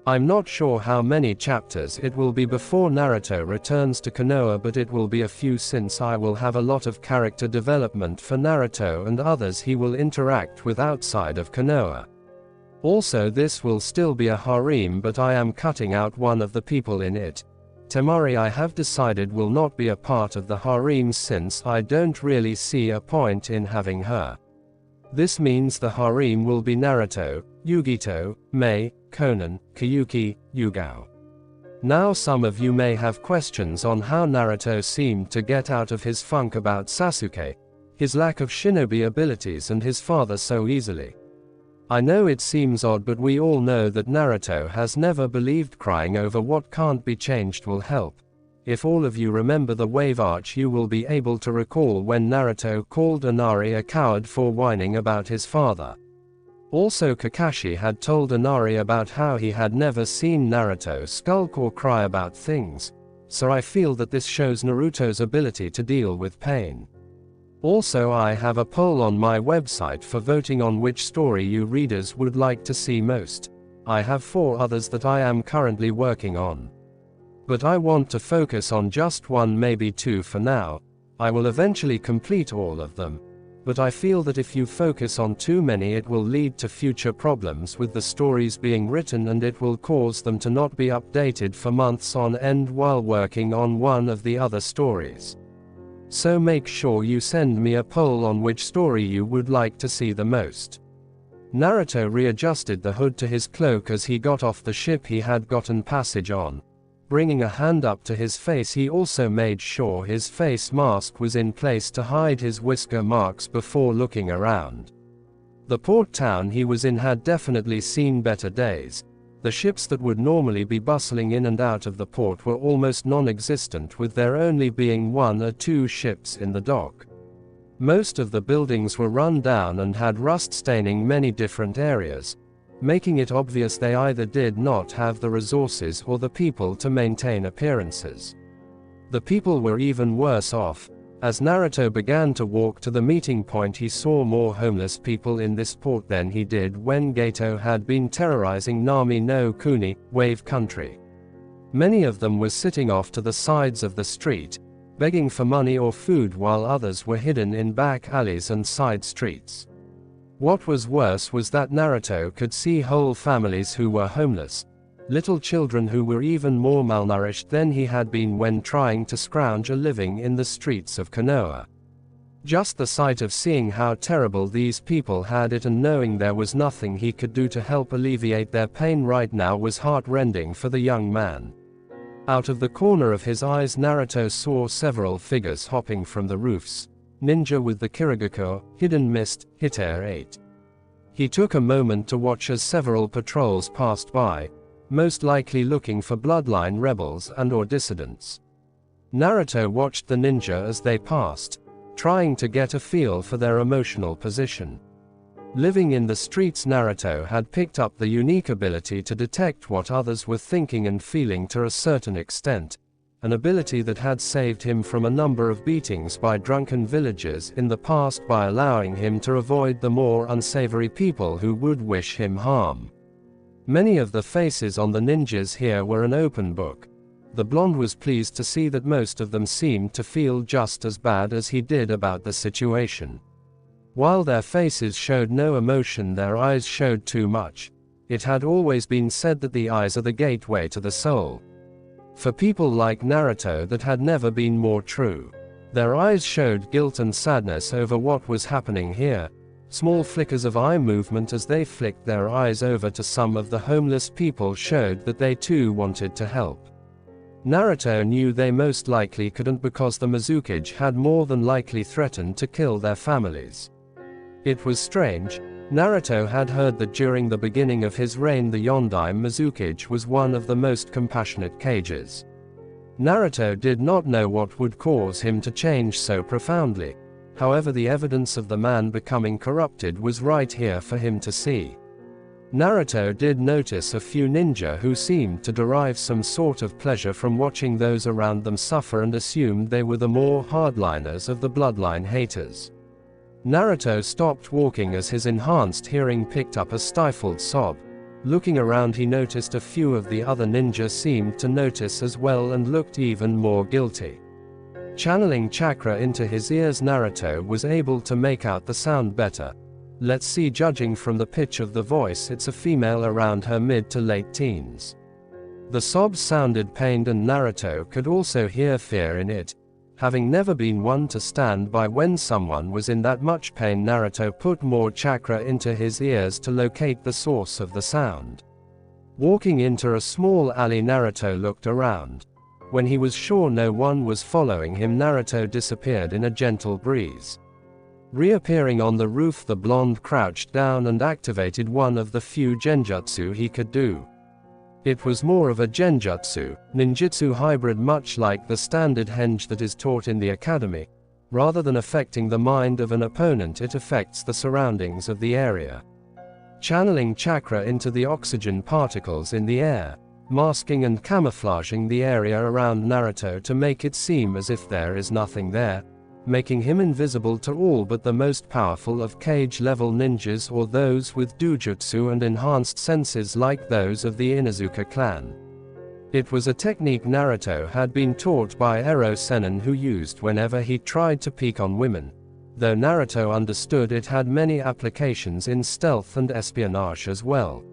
I'm not sure how many chapters it will be before Naruto returns to Konoha, but it will be a few since I will have a lot of character development for Naruto and others he will interact with outside of Konoha. Also, this will still be a harem, but I am cutting out one of the people in it. Temari, I have decided, will not be a part of the harem since I don't really see a point in having her. This means the harem will be Naruto, Yugito, Mei, Konan, Kyuki, Yugao. Now some of you may have questions on how Naruto seemed to get out of his funk about Sasuke, his lack of shinobi abilities and his father so easily. I know it seems odd, but we all know that Naruto has never believed crying over what can't be changed will help. If all of you remember the wave arch, you will be able to recall when Naruto called Inari a coward for whining about his father. Also, Kakashi had told Inari about how he had never seen Naruto skulk or cry about things, so I feel that this shows Naruto's ability to deal with pain. Also, I have a poll on my website for voting on which story you readers would like to see most. I have 4 others that I am currently working on. But I want to focus on just 1, maybe 2 for now. I will eventually complete all of them. But I feel that if you focus on too many, it will lead to future problems with the stories being written, and it will cause them to not be updated for months on end while working on one of the other stories. So make sure you send me a poll on which story you would like to see the most. Naruto readjusted the hood to his cloak as he got off the ship he had gotten passage on. Bringing a hand up to his face, he also made sure his face mask was in place to hide his whisker marks before looking around. The port town he was in had definitely seen better days. The ships that would normally be bustling in and out of the port were almost non-existent, with there only being 1 or 2 ships in the dock. Most of the buildings were run down and had rust staining many different areas, making it obvious they either did not have the resources or the people to maintain appearances. The people were even worse off. As Naruto began to walk to the meeting point, he saw more homeless people in this port than he did when Gato had been terrorizing Nami no Kuni, Wave Country. Many of them were sitting off to the sides of the street, begging for money or food, while others were hidden in back alleys and side streets. What was worse was that Naruto could see whole families who were homeless, little children who were even more malnourished than he had been when trying to scrounge a living in the streets of Konoha. Just the sight of seeing how terrible these people had it and knowing there was nothing he could do to help alleviate their pain right now was heart-rending for the young man. Out of the corner of his eyes, Naruto saw several figures hopping from the roofs. Ninja with the Kirigako, Hidden Mist, Hiter 8. He took a moment to watch as several patrols passed by, most likely looking for bloodline rebels and/or dissidents. Naruto watched the ninja as they passed, trying to get a feel for their emotional position. Living in the streets, Naruto had picked up the unique ability to detect what others were thinking and feeling to a certain extent, an ability that had saved him from a number of beatings by drunken villagers in the past by allowing him to avoid the more unsavory people who would wish him harm. Many of the faces on the ninjas here were an open book. The blonde was pleased to see that most of them seemed to feel just as bad as he did about the situation. While their faces showed no emotion, their eyes showed too much. It had always been said that the eyes are the gateway to the soul. For people like Naruto, that had never been more true. Their eyes showed guilt and sadness over what was happening here. Small flickers of eye movement as they flicked their eyes over to some of the homeless people showed that they too wanted to help. Naruto knew they most likely couldn't because the Mizukage had more than likely threatened to kill their families. It was strange. Naruto had heard that during the beginning of his reign the Yondai Mizukage was one of the most compassionate cages. Naruto did not know what would cause him to change so profoundly. However, the evidence of the man becoming corrupted was right here for him to see. Naruto did notice a few ninja who seemed to derive some sort of pleasure from watching those around them suffer and assumed they were the more hardliners of the bloodline haters. Naruto stopped walking as his enhanced hearing picked up a stifled sob. Looking around, he noticed a few of the other ninja seemed to notice as well and looked even more guilty. Channeling chakra into his ears, Naruto was able to make out the sound better. Let's see, judging from the pitch of the voice, it's a female around her mid to late teens. The sobs sounded pained and Naruto could also hear fear in it. Having never been one to stand by when someone was in that much pain, Naruto put more chakra into his ears to locate the source of the sound. Walking into a small alley, Naruto looked around. When he was sure no one was following him, Naruto disappeared in a gentle breeze. Reappearing on the roof, the blonde crouched down and activated one of the few genjutsu he could do. It was more of a genjutsu, ninjutsu hybrid, much like the standard henge that is taught in the academy. Rather than affecting the mind of an opponent, it affects the surroundings of the area. Channeling chakra into the oxygen particles in the air, masking and camouflaging the area around Naruto to make it seem as if there is nothing there, making him invisible to all but the most powerful of cage-level ninjas or those with dojutsu and enhanced senses like those of the Inazuka clan. It was a technique Naruto had been taught by Ero Sennin, who used whenever he tried to peek on women. Though Naruto understood it had many applications in stealth and espionage as well.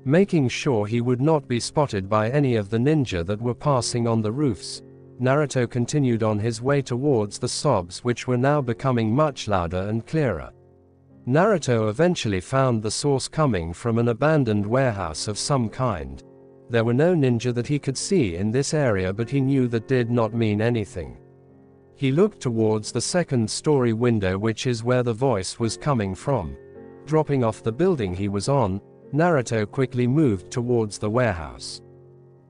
Making sure he would not be spotted by any of the ninja that were passing on the roofs, Naruto continued on his way towards the sobs, which were now becoming much louder and clearer. Naruto eventually found the source coming from an abandoned warehouse of some kind. There were no ninja that he could see in this area, but he knew that did not mean anything. He looked towards the second-story window, which is where the voice was coming from. Dropping off the building he was on, Naruto quickly moved towards the warehouse.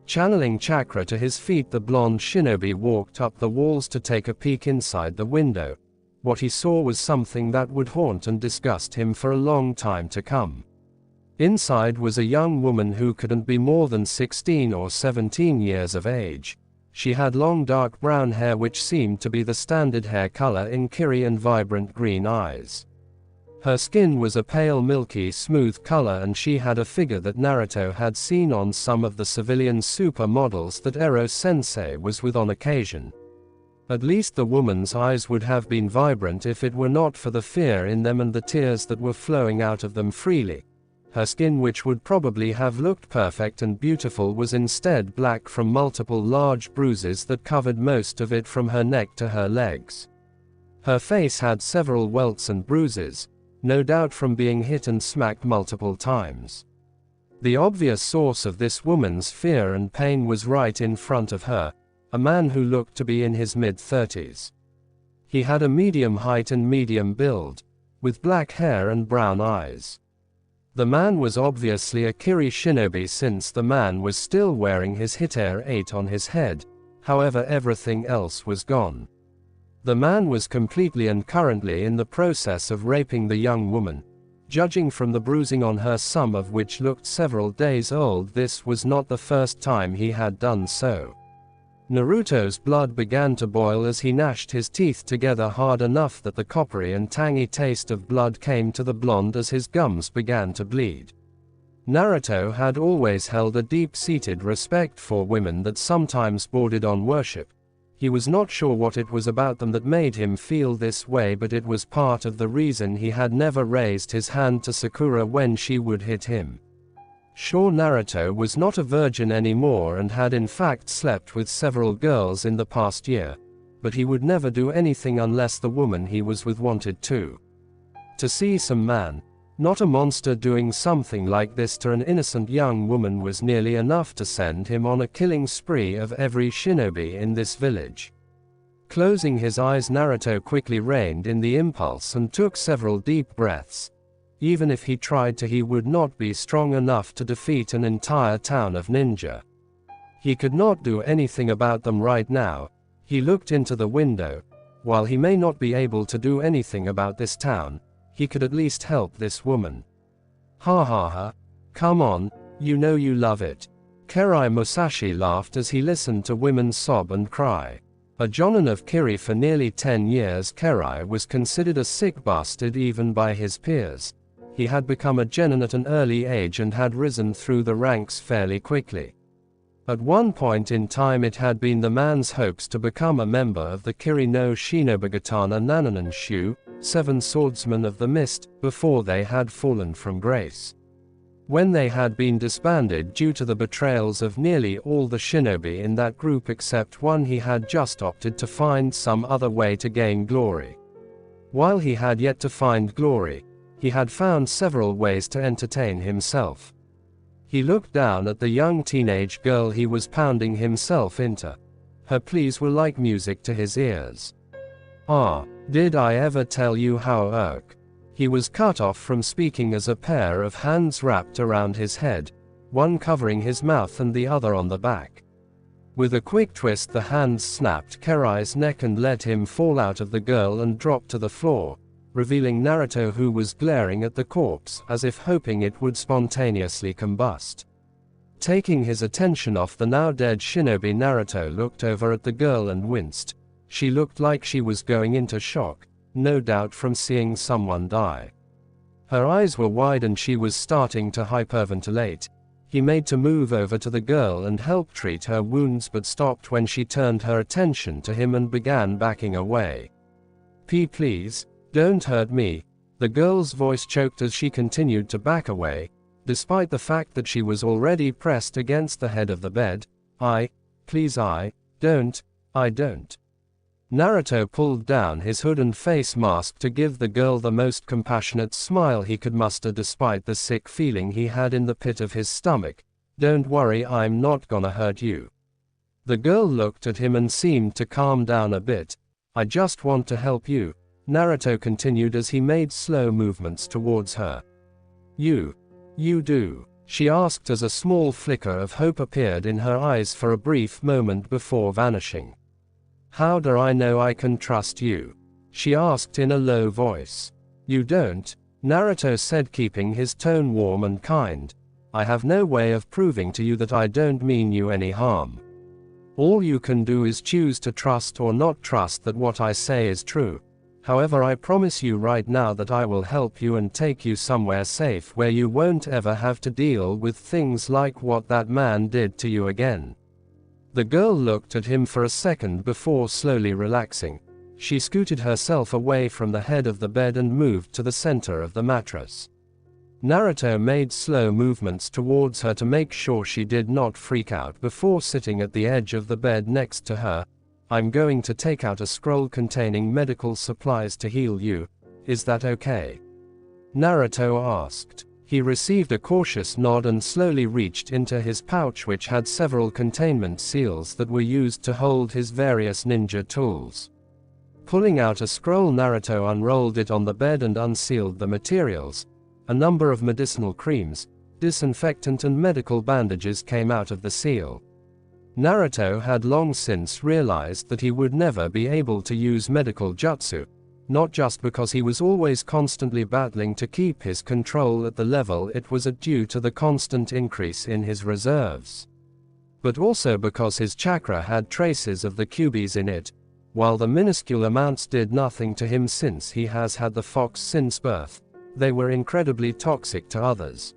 Channeling chakra to his feet, the blonde shinobi walked up the walls to take a peek inside the window. What he saw was something that would haunt and disgust him for a long time to come. Inside was a young woman who couldn't be more than 16 or 17 years of age. She had long dark brown hair which seemed to be the standard hair color in Kiri, and vibrant green eyes. Her skin was a pale milky smooth color, and she had a figure that Naruto had seen on some of the civilian supermodels that Ero Sensei was with on occasion. At least the woman's eyes would have been vibrant if it were not for the fear in them and the tears that were flowing out of them freely. Her skin, which would probably have looked perfect and beautiful, was instead black from multiple large bruises that covered most of it from her neck to her legs. Her face had several welts and bruises, no doubt from being hit and smacked multiple times. The obvious source of this woman's fear and pain was right in front of her, a man who looked to be in his mid-30s. He had a medium height and medium build, with black hair and brown eyes. The man was obviously a Kiri shinobi since the man was still wearing his Hitaire 8 on his head, however everything else was gone. The man was completely and currently in the process of raping the young woman. Judging from the bruising on her, some of which looked several days old, this was not the first time he had done so. Naruto's blood began to boil as he gnashed his teeth together hard enough that the coppery and tangy taste of blood came to the blonde as his gums began to bleed. Naruto had always held a deep-seated respect for women that sometimes bordered on worship. He was not sure what it was about them that made him feel this way, but it was part of the reason he had never raised his hand to Sakura when she would hit him. Sure, Naruto was not a virgin anymore and had in fact slept with several girls in the past year, but he would never do anything unless the woman he was with wanted to. To see some man, not a monster, doing something like this to an innocent young woman was nearly enough to send him on a killing spree of every shinobi in this village. Closing his eyes, Naruto quickly reined in the impulse and took several deep breaths. Even if he tried to, he would not be strong enough to defeat an entire town of ninja. He could not do anything about them right now. He looked into the window. While he may not be able to do anything about this town, he could at least help this woman. Ha ha ha. Come on, you know you love it. Kerai Musashi laughed as he listened to women sob and cry. A jonin of Kiri for nearly 10 years, Kerai was considered a sick bastard even by his peers. He had become a genin at an early age and had risen through the ranks fairly quickly. At one point in time it had been the man's hopes to become a member of the Kiri no Shinobigatana Nananan Shu, 7 swordsmen of the mist, before they had fallen from grace. When they had been disbanded due to the betrayals of nearly all the shinobi in that group except one, he had just opted to find some other way to gain glory. While he had yet to find glory, he had found several ways to entertain himself. He looked down at the young teenage girl he was pounding himself into. Her pleas were like music to his ears. Ah, did I ever tell you how? He was cut off from speaking as a pair of hands wrapped around his head, one covering his mouth and the other on the back. With a quick twist, the hands snapped Kerai's neck and let him fall out of the girl and drop to the floor, revealing Naruto, who was glaring at the corpse as if hoping it would spontaneously combust. Taking his attention off the now dead shinobi, Naruto looked over at the girl and winced. She looked like she was going into shock, no doubt from seeing someone die. Her eyes were wide and she was starting to hyperventilate. He made to move over to the girl and help treat her wounds, but stopped when she turned her attention to him and began backing away. Please, don't hurt me." The girl's voice choked as she continued to back away, despite the fact that she was already pressed against the head of the bed. Please, I don't. Naruto pulled down his hood and face mask to give the girl the most compassionate smile he could muster despite the sick feeling he had in the pit of his stomach. "Don't worry, I'm not gonna hurt you." The girl looked at him and seemed to calm down a bit. "I just want to help you," Naruto continued as he made slow movements towards her. You do?" she asked as a small flicker of hope appeared in her eyes for a brief moment before vanishing. "How do I know I can trust you?" she asked in a low voice. "You don't," Naruto said, keeping his tone warm and kind. "I have no way of proving to you that I don't mean you any harm. All you can do is choose to trust or not trust that what I say is true. However, I promise you right now that I will help you and take you somewhere safe where you won't ever have to deal with things like what that man did to you again." The girl looked at him for a second before slowly relaxing. She scooted herself away from the head of the bed and moved to the center of the mattress. Naruto made slow movements towards her to make sure she did not freak out before sitting at the edge of the bed next to her. I'm going to take out a scroll containing medical supplies to heal you. Is that okay?" Naruto asked. He received a cautious nod and slowly reached into his pouch, which had several containment seals that were used to hold his various ninja tools. Pulling out a scroll, Naruto unrolled it on the bed and unsealed the materials. A number of medicinal creams, disinfectant and medical bandages came out of the seal. Naruto had long since realized that he would never be able to use medical jutsu, not just because he was always constantly battling to keep his control at the level it was at due to the constant increase in his reserves, but also because his chakra had traces of the Kyuubi's in it. While the minuscule amounts did nothing to him since he has had the fox since birth, they were incredibly toxic to others.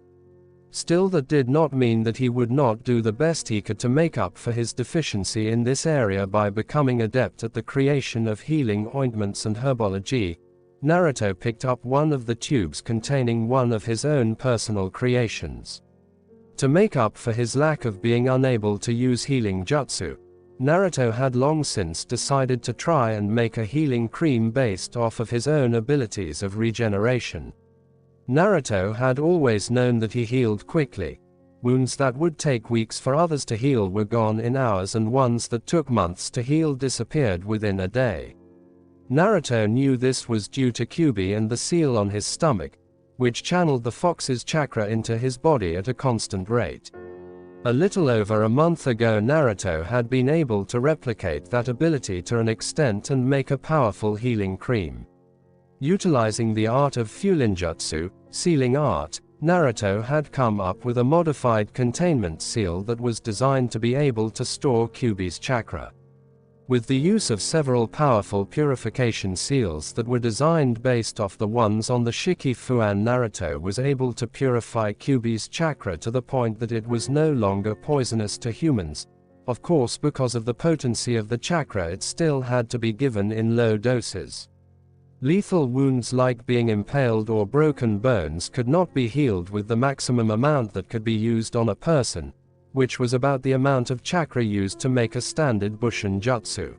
Still, that did not mean that he would not do the best he could to make up for his deficiency in this area by becoming adept at the creation of healing ointments and herbology. Naruto picked up one of the tubes containing one of his own personal creations. To make up for his lack of being unable to use healing jutsu, Naruto had long since decided to try and make a healing cream based off of his own abilities of regeneration. Naruto had always known that he healed quickly. Wounds that would take weeks for others to heal were gone in hours, and ones that took months to heal disappeared within a day. Naruto knew this was due to Kyuubi and the seal on his stomach, which channeled the fox's chakra into his body at a constant rate. A little over a month ago, Naruto had been able to replicate that ability to an extent and make a powerful healing cream. Utilizing the art of fulinjutsu, sealing art, Naruto had come up with a modified containment seal that was designed to be able to store Kyuubi's chakra. With the use of several powerful purification seals that were designed based off the ones on the Shikifuan, Naruto was able to purify Kyuubi's chakra to the point that it was no longer poisonous to humans. Of course, because of the potency of the chakra, it still had to be given in low doses. Lethal wounds like being impaled or broken bones could not be healed with the maximum amount that could be used on a person, which was about the amount of chakra used to make a standard Bushin jutsu.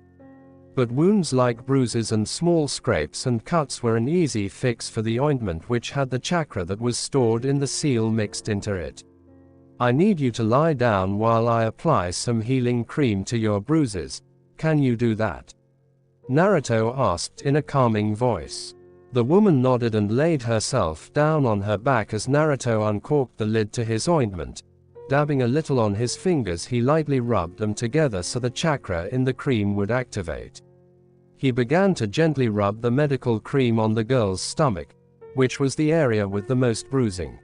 But wounds like bruises and small scrapes and cuts were an easy fix for the ointment, which had the chakra that was stored in the seal mixed into it. "I need you to lie down while I apply some healing cream to your bruises. Can you do that?" Naruto asked in a calming voice. The woman nodded and laid herself down on her back as Naruto uncorked the lid to his ointment. Dabbing a little on his fingers, he lightly rubbed them together so the chakra in the cream would activate. He began to gently rub the medical cream on the girl's stomach, which was the area with the most bruising.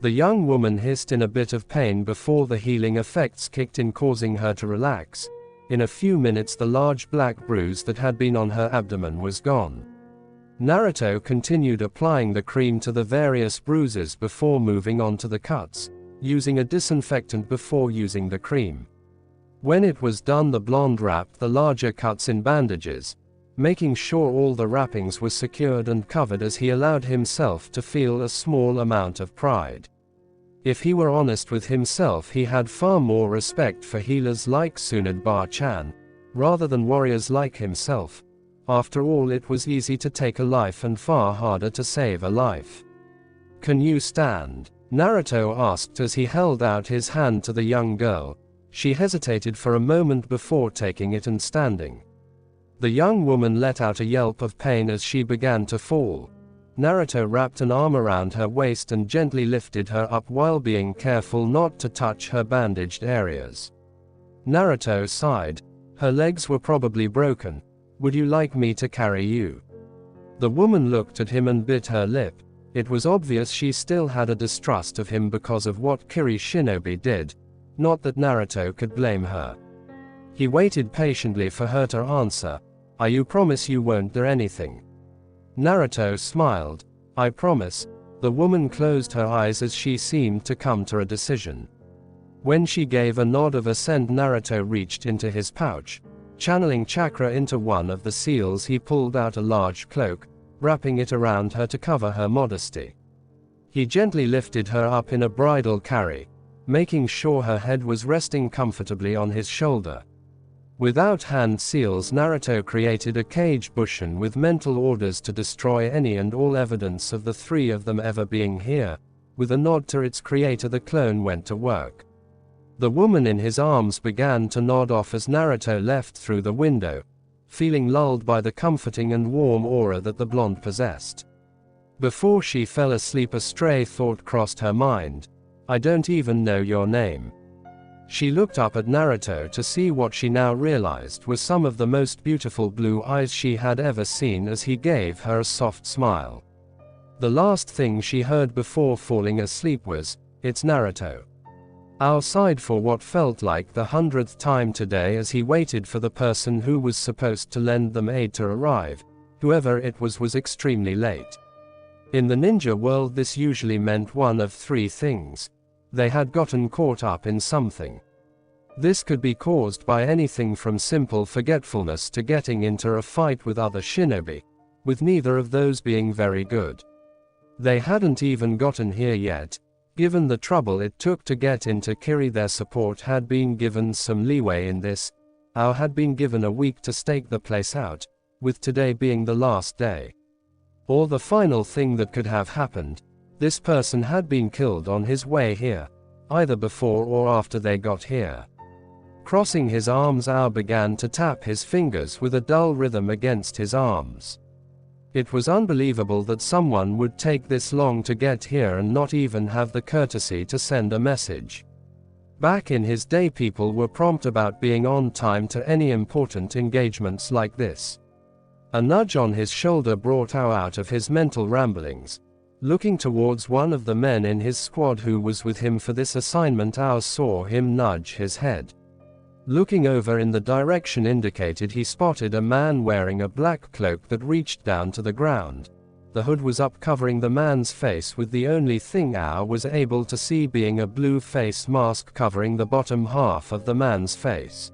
The young woman hissed in a bit of pain before the healing effects kicked in, causing her to relax. In a few minutes, the large black bruise that had been on her abdomen was gone. Naruto continued applying the cream to the various bruises before moving on to the cuts, using a disinfectant before using the cream. When it was done, the blonde wrapped the larger cuts in bandages, making sure all the wrappings were secured and covered as he allowed himself to feel a small amount of pride. If he were honest with himself, he had far more respect for healers like Tsunade-chan, rather than warriors like himself. After all, it was easy to take a life and far harder to save a life. "Can you stand?" Naruto asked as he held out his hand to the young girl. She hesitated for a moment before taking it and standing. The young woman let out a yelp of pain as she began to fall. Naruto wrapped an arm around her waist and gently lifted her up while being careful not to touch her bandaged areas. Naruto sighed. Her legs were probably broken. "Would you like me to carry you?" The woman looked at him and bit her lip. It was obvious she still had a distrust of him because of what Shinobi did. Not that Naruto could blame her. He waited patiently for her to answer. You promise you won't do anything?" Naruto smiled. "I promise." The woman closed her eyes as she seemed to come to a decision. When she gave a nod of assent, Naruto reached into his pouch. Channeling chakra into one of the seals, he pulled out a large cloak, wrapping it around her to cover her modesty. He gently lifted her up in a bridal carry, making sure her head was resting comfortably on his shoulder. Without hand seals, Naruto created a cage bushin with mental orders to destroy any and all evidence of the three of them ever being here. With a nod to its creator, the clone went to work. The woman in his arms began to nod off as Naruto left through the window, feeling lulled by the comforting and warm aura that the blonde possessed. Before she fell asleep, a stray thought crossed her mind. I don't even know your name. She looked up at Naruto to see what she now realized were some of the most beautiful blue eyes she had ever seen as he gave her a soft smile. The last thing she heard before falling asleep was, "It's Naruto." Ao sighed for what felt like the 100th time today as he waited for the person who was supposed to lend them aid to arrive. Whoever it was extremely late. In the ninja world, this usually meant one of three things. They had gotten caught up in something. This could be caused by anything from simple forgetfulness to getting into a fight with other shinobi, with neither of those being very good. They hadn't even gotten here yet. Given the trouble it took to get into Kiri, their support had been given some leeway in this. Ao had been given a week to stake the place out, with today being the last day. Or the final thing that could have happened. This person had been killed on his way here, either before or after they got here. Crossing his arms, Ao began to tap his fingers with a dull rhythm against his arms. It was unbelievable that someone would take this long to get here and not even have the courtesy to send a message. Back in his day, people were prompt about being on time to any important engagements like this. A nudge on his shoulder brought Ao out of his mental ramblings. Looking towards one of the men in his squad who was with him for this assignment, Ao saw him nudge his head. Looking over in the direction indicated, he spotted a man wearing a black cloak that reached down to the ground. The hood was up, covering the man's face, with the only thing Ao was able to see being a blue face mask covering the bottom half of the man's face.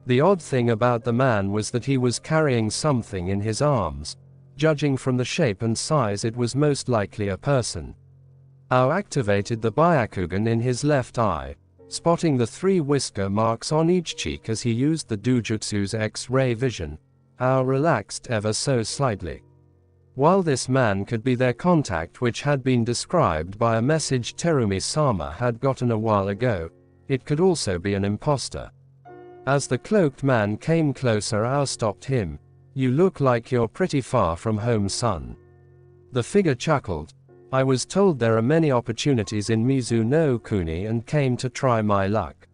The odd thing about the man was that he was carrying something in his arms. Judging from the shape and size, it was most likely a person. Ao activated the Byakugan in his left eye, spotting the 3 whisker marks on each cheek as he used the Dujutsu's X-ray vision. Ao relaxed ever so slightly. While this man could be their contact, which had been described by a message Terumi-sama had gotten a while ago, it could also be an imposter. As the cloaked man came closer, Ao stopped him. "You look like you're pretty far from home, son." The figure chuckled. "I was told there are many opportunities in Mizuno-kuni and came to try my luck."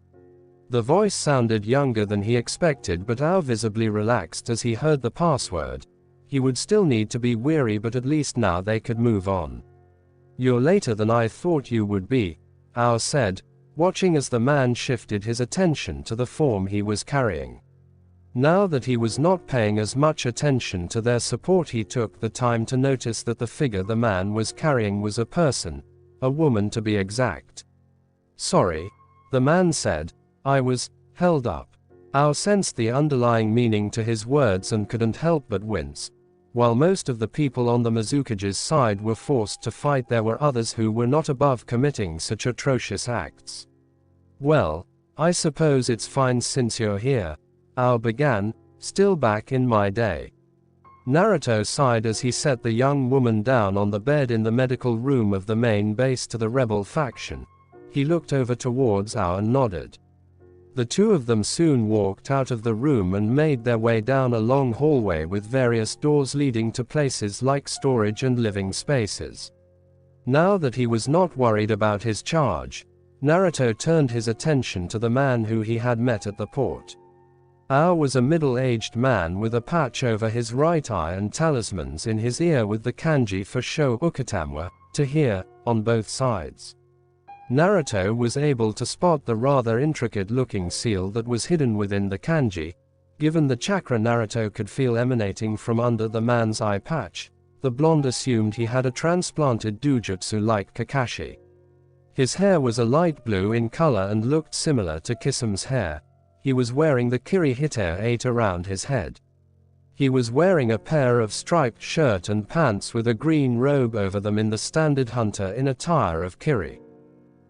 The voice sounded younger than he expected, but Ao visibly relaxed as he heard the password. He would still need to be weary, but at least now they could move on. "You're later than I thought you would be," Ao said, watching as the man shifted his attention to the form he was carrying. Now that he was not paying as much attention to their support, he took the time to notice that the figure the man was carrying was a person, a woman to be exact. "Sorry," the man said, "I was held up." Ao sensed the underlying meaning to his words and couldn't help but wince. While most of the people on the Mizukage's side were forced to fight, there were others who were not above committing such atrocious acts. "Well, I suppose it's fine since you're here," Ao began, "still back in my day." Naruto sighed as he set the young woman down on the bed in the medical room of the main base to the rebel faction. He looked over towards Ao and nodded. The two of them soon walked out of the room and made their way down a long hallway with various doors leading to places like storage and living spaces. Now that he was not worried about his charge, Naruto turned his attention to the man who he had met at the port. Ao was a middle-aged man with a patch over his right eye and talismans in his ear with the kanji for Sho Ukatamwa, to hear, on both sides. Naruto was able to spot the rather intricate-looking seal that was hidden within the kanji. Given the chakra Naruto could feel emanating from under the man's eye patch, the blonde assumed he had a transplanted dujutsu like Kakashi. His hair was a light blue in color and looked similar to Kisame's hair. He was wearing the Kirihite 8 around his head. He was wearing a pair of striped shirt and pants with a green robe over them in the standard hunter in attire of Kiri.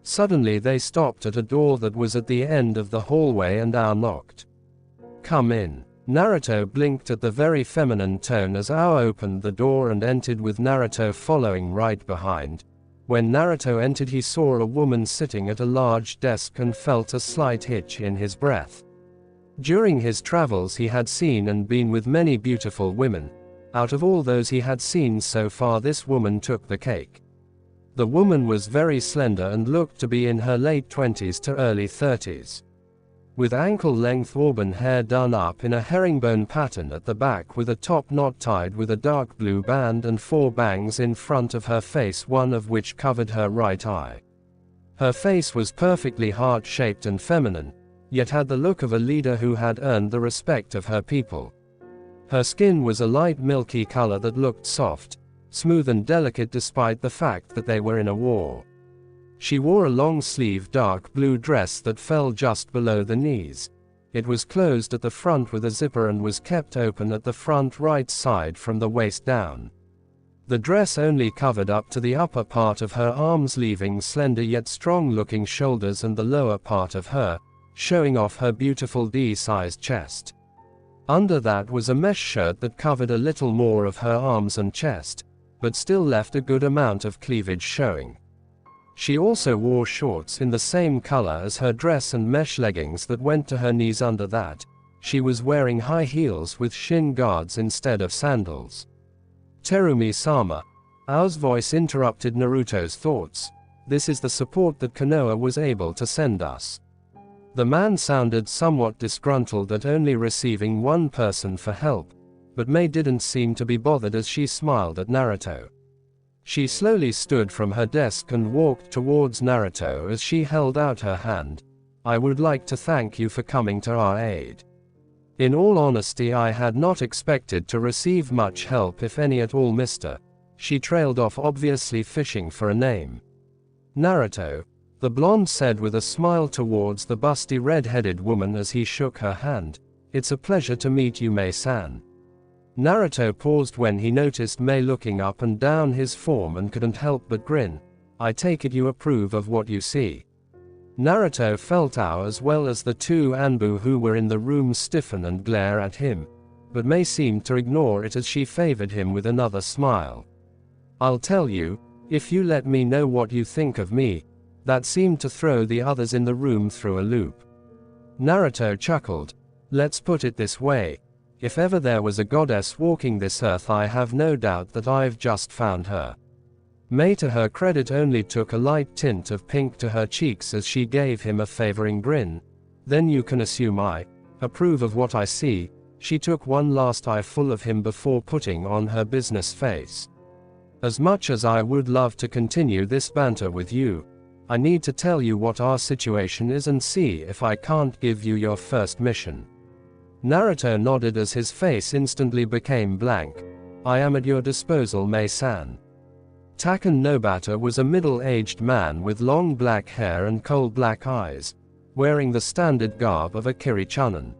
Suddenly they stopped at a door that was at the end of the hallway and Ao knocked. Come in. Naruto blinked at the very feminine tone as Ao opened the door and entered with Naruto following right behind. When Naruto entered, he saw a woman sitting at a large desk and felt a slight hitch in his breath. During his travels he had seen and been with many beautiful women. Out of all those he had seen so far, this woman took the cake. The woman was very slender and looked to be in her late 20s to early 30s. With ankle-length auburn hair done up in a herringbone pattern at the back with a top knot tied with a dark blue band and 4 bangs in front of her face, one of which covered her right eye. Her face was perfectly heart-shaped and feminine, yet had the look of a leader who had earned the respect of her people. Her skin was a light milky color that looked soft, smooth and delicate despite the fact that they were in a war. She wore a long-sleeved dark blue dress that fell just below the knees. It was closed at the front with a zipper and was kept open at the front right side from the waist down. The dress only covered up to the upper part of her arms, leaving slender yet strong-looking shoulders and the lower part of her, showing off her beautiful D-sized chest. Under that was a mesh shirt that covered a little more of her arms and chest, but still left a good amount of cleavage showing. She also wore shorts in the same color as her dress and mesh leggings that went to her knees. Under that, she was wearing high heels with shin guards instead of sandals. Terumi-sama. Ao's voice interrupted Naruto's thoughts. This is the support that Konoha was able to send us. The man sounded somewhat disgruntled at only receiving one person for help, but Mei didn't seem to be bothered as she smiled at Naruto. She slowly stood from her desk and walked towards Naruto as she held out her hand. I would like to thank you for coming to our aid. In all honesty, I had not expected to receive much help, if any at all, mister. She trailed off, obviously fishing for a name. Naruto, the blonde said with a smile towards the busty red-headed woman as he shook her hand. It's a pleasure to meet you, Mei-san. Naruto paused when he noticed Mei looking up and down his form and couldn't help but grin. I take it you approve of what you see. Naruto felt Ao as well as the 2 Anbu who were in the room stiffen and glare at him, but Mei seemed to ignore it as she favored him with another smile. I'll tell you, if you let me know what you think of me. That seemed to throw the others in the room through a loop. Naruto chuckled. Let's put it this way. If ever there was a goddess walking this earth, I have no doubt that I've just found her. Mei, to her credit, only took a light tint of pink to her cheeks as she gave him a favoring grin. Then you can assume I approve of what I see. She took one last eyeful of him before putting on her business face. As much as I would love to continue this banter with you, I need to tell you what our situation is and see if I can't give you your first mission. Naruto nodded as his face instantly became blank. I am at your disposal, Mei-san. Taken Nobata was a middle-aged man with long black hair and coal black eyes, wearing the standard garb of a Kiri-chunin.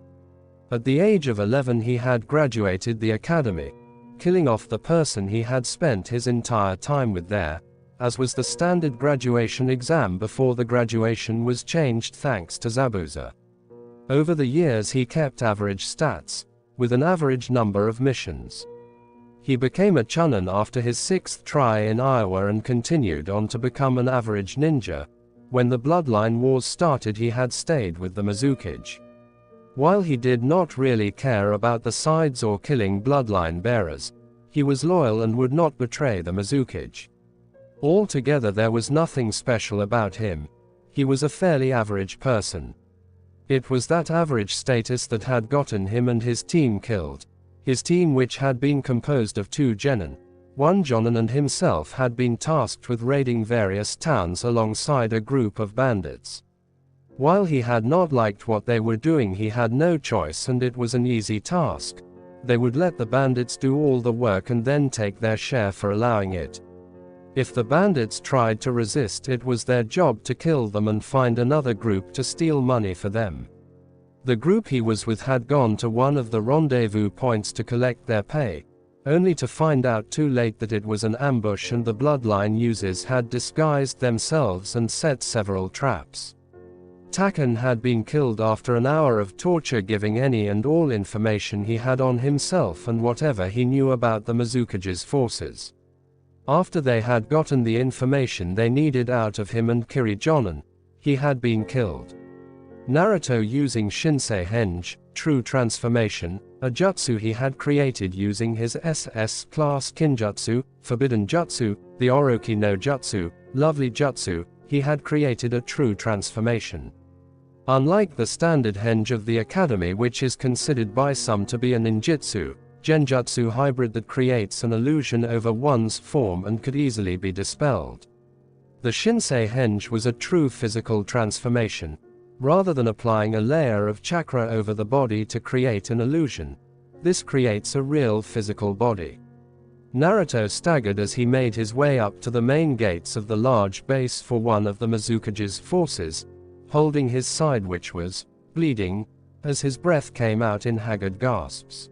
At the age of 11 he had graduated the academy, killing off the person he had spent his entire time with there, as was the standard graduation exam before the graduation was changed thanks to Zabuza. Over the years he kept average stats, with an average number of missions. He became a chunin after his 6th try in Iowa and continued on to become an average ninja. When the Bloodline Wars started, he had stayed with the Mizukage. While he did not really care about the sides or killing bloodline bearers, he was loyal and would not betray the Mizukage. Altogether there was nothing special about him. He was a fairly average person. It was that average status that had gotten him and his team killed. His team, which had been composed of 2 genin, 1 jonin, and himself, had been tasked with raiding various towns alongside a group of bandits. While he had not liked what they were doing, he had no choice and it was an easy task. They would let the bandits do all the work and then take their share for allowing it. If the bandits tried to resist, it was their job to kill them and find another group to steal money for them. The group he was with had gone to one of the rendezvous points to collect their pay, only to find out too late that it was an ambush and the bloodline users had disguised themselves and set several traps. Taken had been killed after an hour of torture, giving any and all information he had on himself and whatever he knew about the Mizukage's forces. After they had gotten the information they needed out of him and Kirijonen, he had been killed. Naruto, using Shinsei Henge, True Transformation, a jutsu he had created using his SS class Kinjutsu, Forbidden Jutsu, the Orochi no Jutsu, Lovely Jutsu, he had created a true transformation. Unlike the standard Henge of the academy, which is considered by some to be a ninjutsu, genjutsu hybrid that creates an illusion over one's form and could easily be dispelled. The Shinsei Henge was a true physical transformation. Rather than applying a layer of chakra over the body to create an illusion, this creates a real physical body. Naruto staggered as he made his way up to the main gates of the large base for one of the Mizukage's forces, holding his side, which was bleeding, as his breath came out in haggard gasps.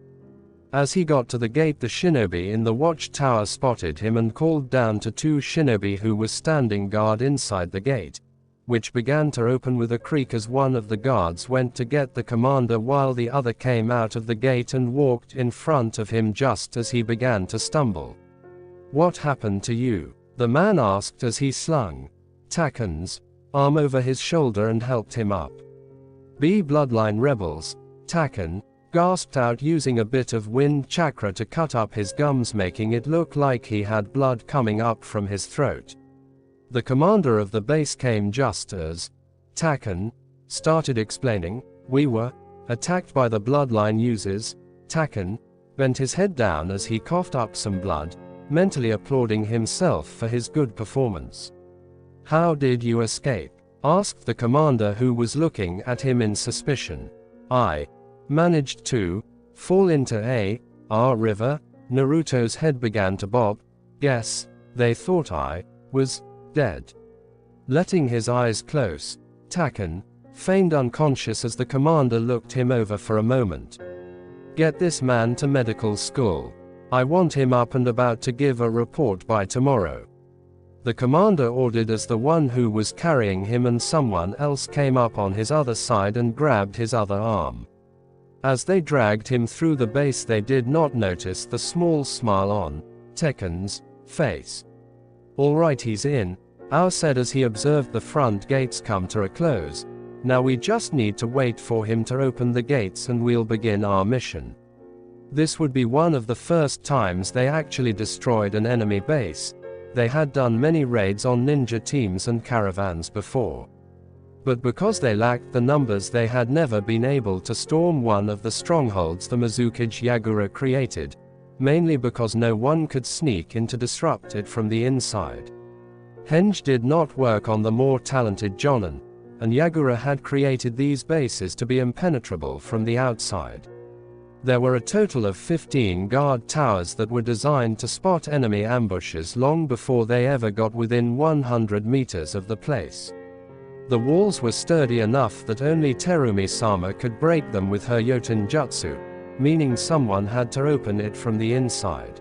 As he got to the gate, the shinobi in the watchtower spotted him and called down to two shinobi who were standing guard inside the gate, which began to open with a creak as one of the guards went to get the commander while the other came out of the gate and walked in front of him just as he began to stumble. "What happened to you?" the man asked as he slung Taken's arm over his shoulder and helped him up. "Be bloodline rebels," Taken gasped out, using a bit of wind chakra to cut up his gums, making it look like he had blood coming up from his throat. The commander of the base came just as Taken started explaining. "We were attacked by the bloodline users." Taken bent his head down as he coughed up some blood, mentally applauding himself for his good performance. "How did you escape?" asked the commander, who was looking at him in suspicion. "I managed to fall into a river." Naruto's head began to bob. "Guess they thought I was dead." Letting his eyes close, Taken feigned unconscious as the commander looked him over for a moment. "Get this man to medical school. I want him up and about to give a report by tomorrow," the commander ordered as the one who was carrying him and someone else came up on his other side and grabbed his other arm. As they dragged him through the base, they did not notice the small smile on Taken's face. "All right, he's in," Ao said as he observed the front gates come to a close. "Now we just need to wait for him to open the gates and we'll begin our mission." This would be one of the first times they actually destroyed an enemy base. They had done many raids on ninja teams and caravans before, but because they lacked the numbers, they had never been able to storm one of the strongholds the Mizukage Yagura created, mainly because no one could sneak in to disrupt it from the inside. Henge did not work on the more talented Jonin, and Yagura had created these bases to be impenetrable from the outside. There were a total of 15 guard towers that were designed to spot enemy ambushes long before they ever got within 100 meters of the place. The walls were sturdy enough that only Terumi-sama could break them with her Yoten Jutsu, meaning someone had to open it from the inside.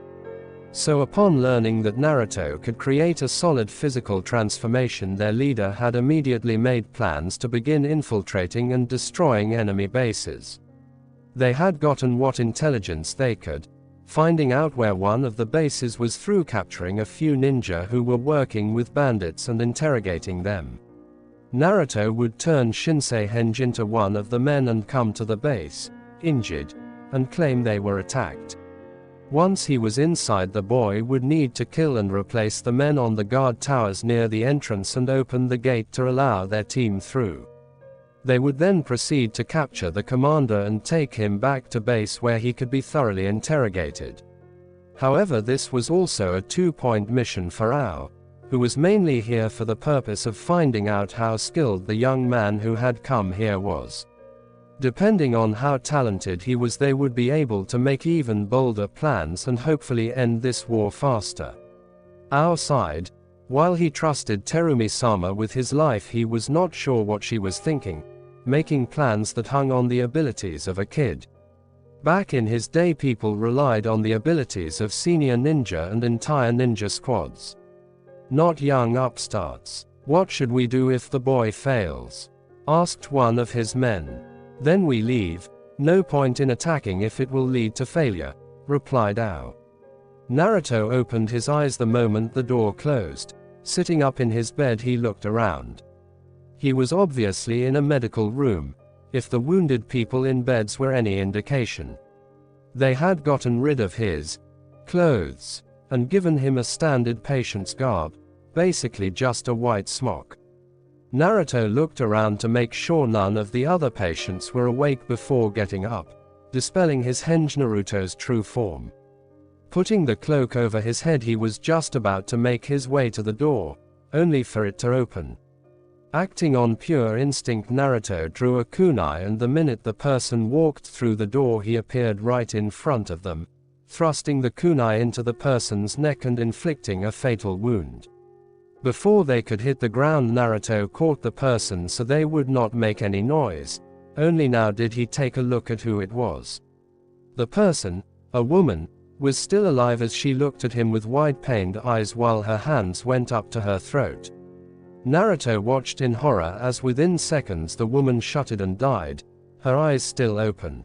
So upon learning that Naruto could create a solid physical transformation, their leader had immediately made plans to begin infiltrating and destroying enemy bases. They had gotten what intelligence they could, finding out where one of the bases was through capturing a few ninja who were working with bandits and interrogating them. Naruto would turn Shinsei Henge into one of the men and come to the base, injured, and claim they were attacked. Once he was inside, the boy would need to kill and replace the men on the guard towers near the entrance and open the gate to allow their team through. They would then proceed to capture the commander and take him back to base where he could be thoroughly interrogated. However, this was also a two-point mission for Ao, who was mainly here for the purpose of finding out how skilled the young man who had come here was. Depending on how talented he was, they would be able to make even bolder plans and hopefully end this war faster. Ao sighed. While he trusted Terumi-sama with his life, he was not sure what she was thinking, making plans that hung on the abilities of a kid. Back in his day, people relied on the abilities of senior ninja and entire ninja squads, not young upstarts. "What should we do if the boy fails?" asked one of his men. Then we leave. No point in attacking if it will lead to failure, replied Ao. Naruto opened his eyes the moment the door closed. Sitting up in his bed, he looked around. He was obviously in a medical room, if the wounded people in beds were any indication. They had gotten rid of his clothes and given him a standard patient's garb, basically just a white smock. Naruto looked around to make sure none of the other patients were awake before getting up, dispelling his henge Naruto's true form. Putting the cloak over his head, he was just about to make his way to the door, only for it to open. Acting on pure instinct, Naruto drew a kunai, and the minute the person walked through the door, he appeared right in front of them, thrusting the kunai into the person's neck and inflicting a fatal wound. Before they could hit the ground, Naruto caught the person so they would not make any noise. Only now did he take a look at who it was. The person, a woman, was still alive as she looked at him with wide pained eyes while her hands went up to her throat. Naruto watched in horror as within seconds the woman shuddered and died, her eyes still open.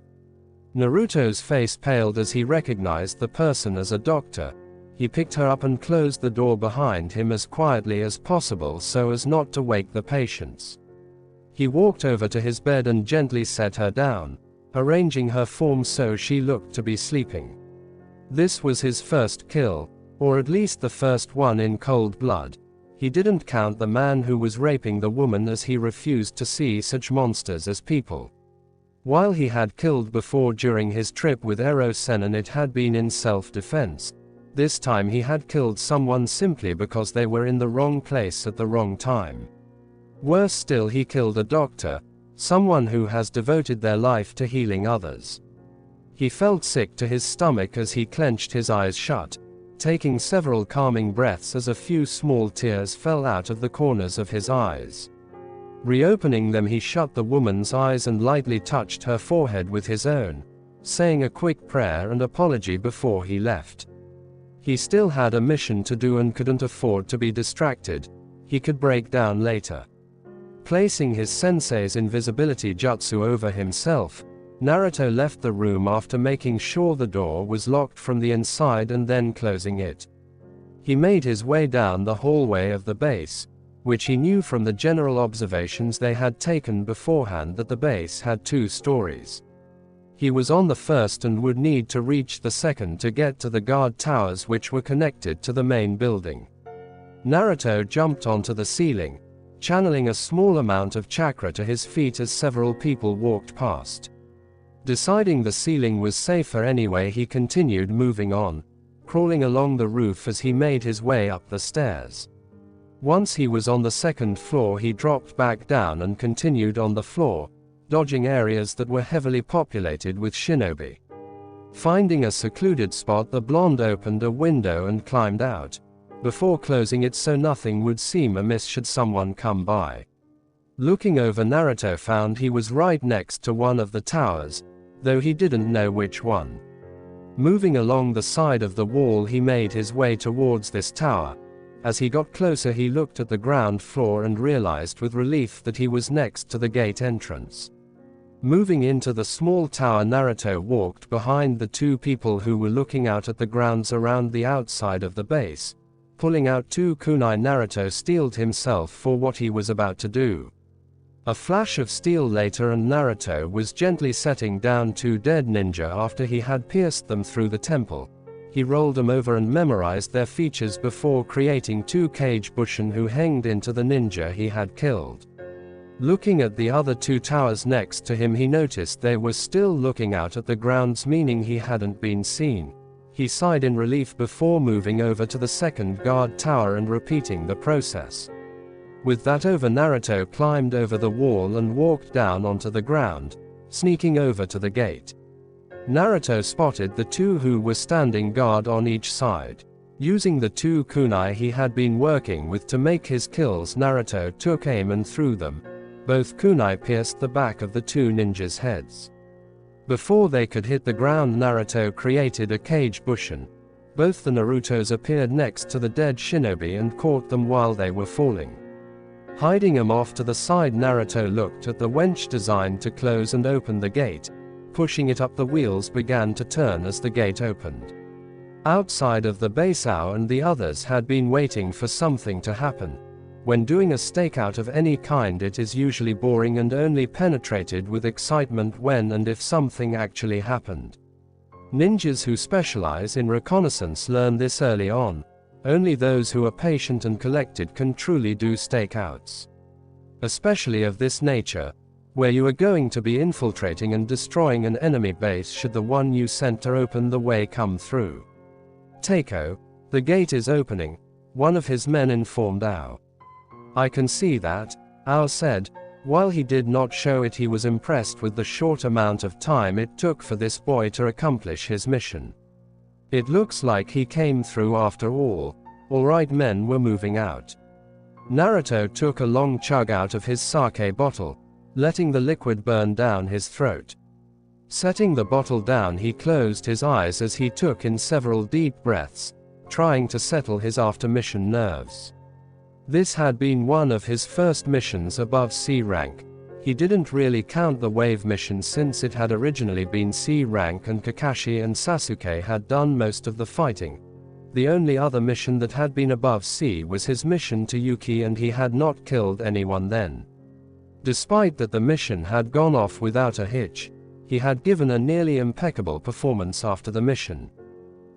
Naruto's face paled as he recognized the person as a doctor. He picked her up and closed the door behind him as quietly as possible so as not to wake the patients. He walked over to his bed and gently set her down, arranging her form so she looked to be sleeping. This was his first kill, or at least the first one in cold blood. He didn't count the man who was raping the woman, as he refused to see such monsters as people. While he had killed before during his trip with Ero-sen, and it had been in self-defense, this time he had killed someone simply because they were in the wrong place at the wrong time. Worse still, he killed a doctor, someone who has devoted their life to healing others. He felt sick to his stomach as he clenched his eyes shut, taking several calming breaths as a few small tears fell out of the corners of his eyes. Reopening them, he shut the woman's eyes and lightly touched her forehead with his own, saying a quick prayer and apology before he left. He still had a mission to do and couldn't afford to be distracted. He could break down later. Placing his sensei's invisibility jutsu over himself, Naruto left the room after making sure the door was locked from the inside and then closing it. He made his way down the hallway of the base, which he knew from the general observations they had taken beforehand that the base had 2 stories. He was on the first and would need to reach the second to get to the guard towers, which were connected to the main building. Naruto jumped onto the ceiling, channeling a small amount of chakra to his feet as several people walked past. Deciding the ceiling was safer anyway, he continued moving on, crawling along the roof as he made his way up the stairs. Once he was on the 2nd floor, he dropped back down and continued on the floor, dodging areas that were heavily populated with shinobi. Finding a secluded spot, the blonde opened a window and climbed out, before closing it so nothing would seem amiss should someone come by. Looking over, Naruto found he was right next to one of the towers, though he didn't know which one. Moving along the side of the wall, he made his way towards this tower. As he got closer, he looked at the ground floor and realized with relief that he was next to the gate entrance. Moving into the small tower, Naruto walked behind the 2 people who were looking out at the grounds around the outside of the base. Pulling out 2 kunai, Naruto steeled himself for what he was about to do. A flash of steel later, and Naruto was gently setting down 2 dead ninja after he had pierced them through the temple. He rolled them over and memorized their features before creating 2 cage bushin who hanged into the ninja he had killed. Looking at the other 2 towers next to him, he noticed they were still looking out at the grounds, meaning he hadn't been seen. He sighed in relief before moving over to the 2nd guard tower and repeating the process. With that over, Naruto climbed over the wall and walked down onto the ground, sneaking over to the gate. Naruto spotted the 2 who were standing guard on each side. Using the 2 kunai he had been working with to make his kills, Naruto took aim and threw them. Both kunai pierced the back of the 2 ninjas' heads. Before they could hit the ground, Naruto created a cage bushin. Both the Narutos appeared next to the dead shinobi and caught them while they were falling. Hiding him off to the side, Naruto looked at the winch designed to close and open the gate. Pushing it up, the wheels began to turn as the gate opened. Outside of the base, Ao and the others had been waiting for something to happen. When doing a stakeout of any kind, it is usually boring and only penetrated with excitement when and if something actually happened. Ninjas who specialize in reconnaissance learn this early on. Only those who are patient and collected can truly do stakeouts. Especially of this nature, where you are going to be infiltrating and destroying an enemy base should the one you sent to open the way come through. Takeo, the gate is opening, one of his men informed Ao. I can see that, Ao said. While he did not show it, he was impressed with the short amount of time it took for this boy to accomplish his mission. It looks like he came through after all. Alright, men were moving out. Naruto took a long chug out of his sake bottle, letting the liquid burn down his throat. Setting the bottle down, he closed his eyes as he took in several deep breaths, trying to settle his after-mission nerves. This had been one of his first missions above C rank. He didn't really count the wave mission since it had originally been C rank and Kakashi and Sasuke had done most of the fighting. The only other mission that had been above C was his mission to Yuki, and he had not killed anyone then. Despite that the mission had gone off without a hitch, he had given a nearly impeccable performance after the mission.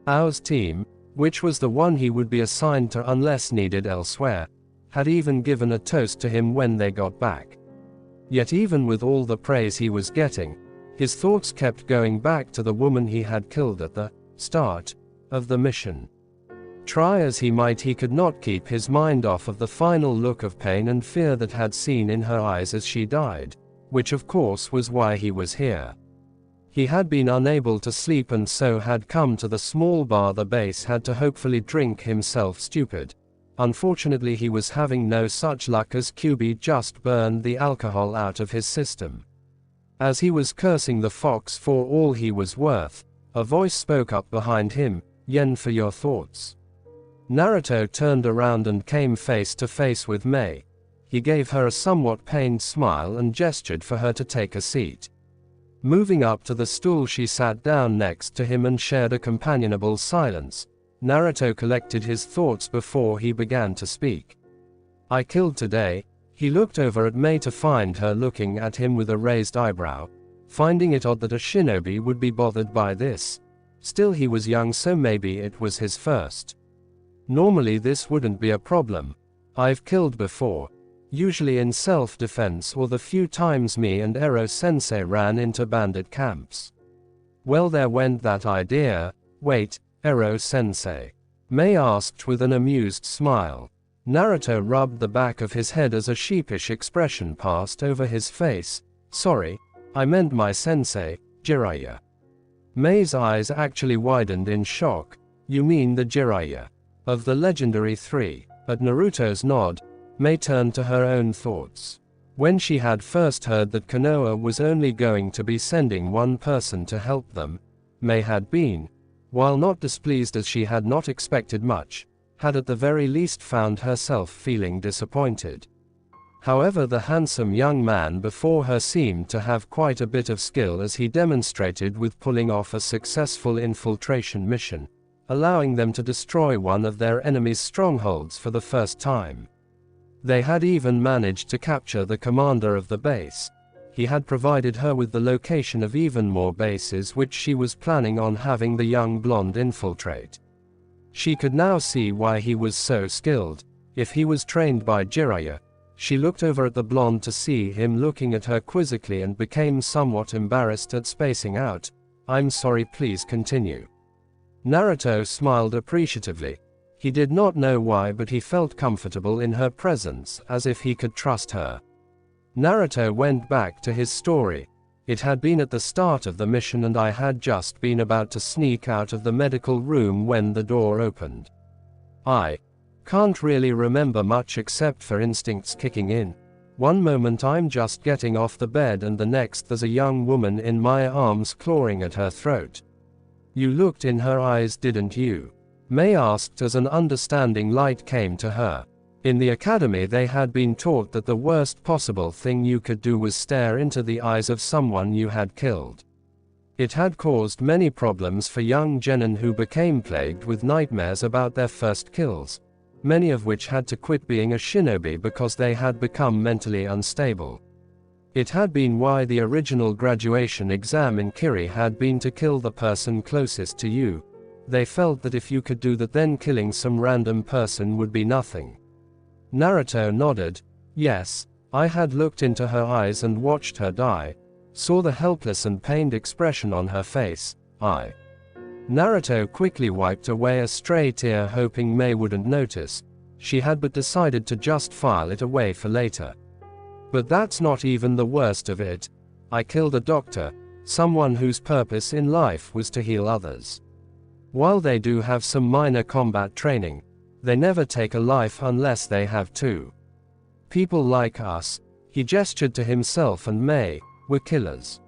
Ao's team, which was the one he would be assigned to unless needed elsewhere, had even given a toast to him when they got back. Yet even with all the praise he was getting, his thoughts kept going back to the woman he had killed at the start of the mission. Try as he might, he could not keep his mind off of the final look of pain and fear that had seen in her eyes as she died, which of course was why he was here. He had been unable to sleep and so had come to the small bar the base had to hopefully drink himself stupid. Unfortunately, he was having no such luck as QB just burned the alcohol out of his system. As he was cursing the fox for all he was worth, a voice spoke up behind him, "Yen, for your thoughts." Naruto turned around and came face to face with Mei. He gave her a somewhat pained smile and gestured for her to take a seat. Moving up to the stool, she sat down next to him and shared a companionable silence. Naruto collected his thoughts before he began to speak. "I killed today." He looked over at Mei to find her looking at him with a raised eyebrow, finding it odd that a shinobi would be bothered by this. Still, he was young, so maybe it was his first. Normally this wouldn't be a problem. I've killed before. Usually in self-defense or the few times me and Ero-sensei ran into bandit camps. Well, there went that idea. Wait, Ero-sensei? Mei asked with an amused smile. Naruto rubbed the back of his head as a sheepish expression passed over his face. "Sorry, I meant my sensei, Jiraiya." Mei's eyes actually widened in shock. "You mean the Jiraiya of the legendary 3? At Naruto's nod, Mei turned to her own thoughts. When she had first heard that Konoha was only going to be sending one person to help them, Mei had been, while not displeased as she had not expected much, had at the very least found herself feeling disappointed. However, the handsome young man before her seemed to have quite a bit of skill, as he demonstrated with pulling off a successful infiltration mission, allowing them to destroy one of their enemy's strongholds for the first time. They had even managed to capture the commander of the base. He had provided her with the location of even more bases which she was planning on having the young blonde infiltrate. She could now see why he was so skilled. If he was trained by Jiraiya. She looked over at the blonde to see him looking at her quizzically and became somewhat embarrassed at spacing out. "I'm sorry, please continue." Naruto smiled appreciatively. He did not know why, but he felt comfortable in her presence, as if he could trust her. Naruto went back to his story. "It had been at the start of the mission and I had just been about to sneak out of the medical room when the door opened. I can't really remember much except for instincts kicking in. One moment I'm just getting off the bed and the next there's a young woman in my arms clawing at her throat." "You looked in her eyes, didn't you?" Mei asked as an understanding light came to her. In the academy they had been taught that the worst possible thing you could do was stare into the eyes of someone you had killed. It had caused many problems for young genin who became plagued with nightmares about their first kills, many of which had to quit being a shinobi because they had become mentally unstable. It had been why the original graduation exam in Kiri had been to kill the person closest to you. They felt that if you could do that, then killing some random person would be nothing. Naruto nodded. Yes, I had looked into her eyes and watched her die, saw the helpless and pained expression on her face. Naruto quickly wiped away a stray tear, hoping Mei wouldn't notice. She had but decided to just file it away for later. But that's not even the worst of it. I killed a doctor, someone whose purpose in life was to heal others. While they do have some minor combat training, they never take a life unless they have to. People like us, he gestured to himself and Mei, were killers.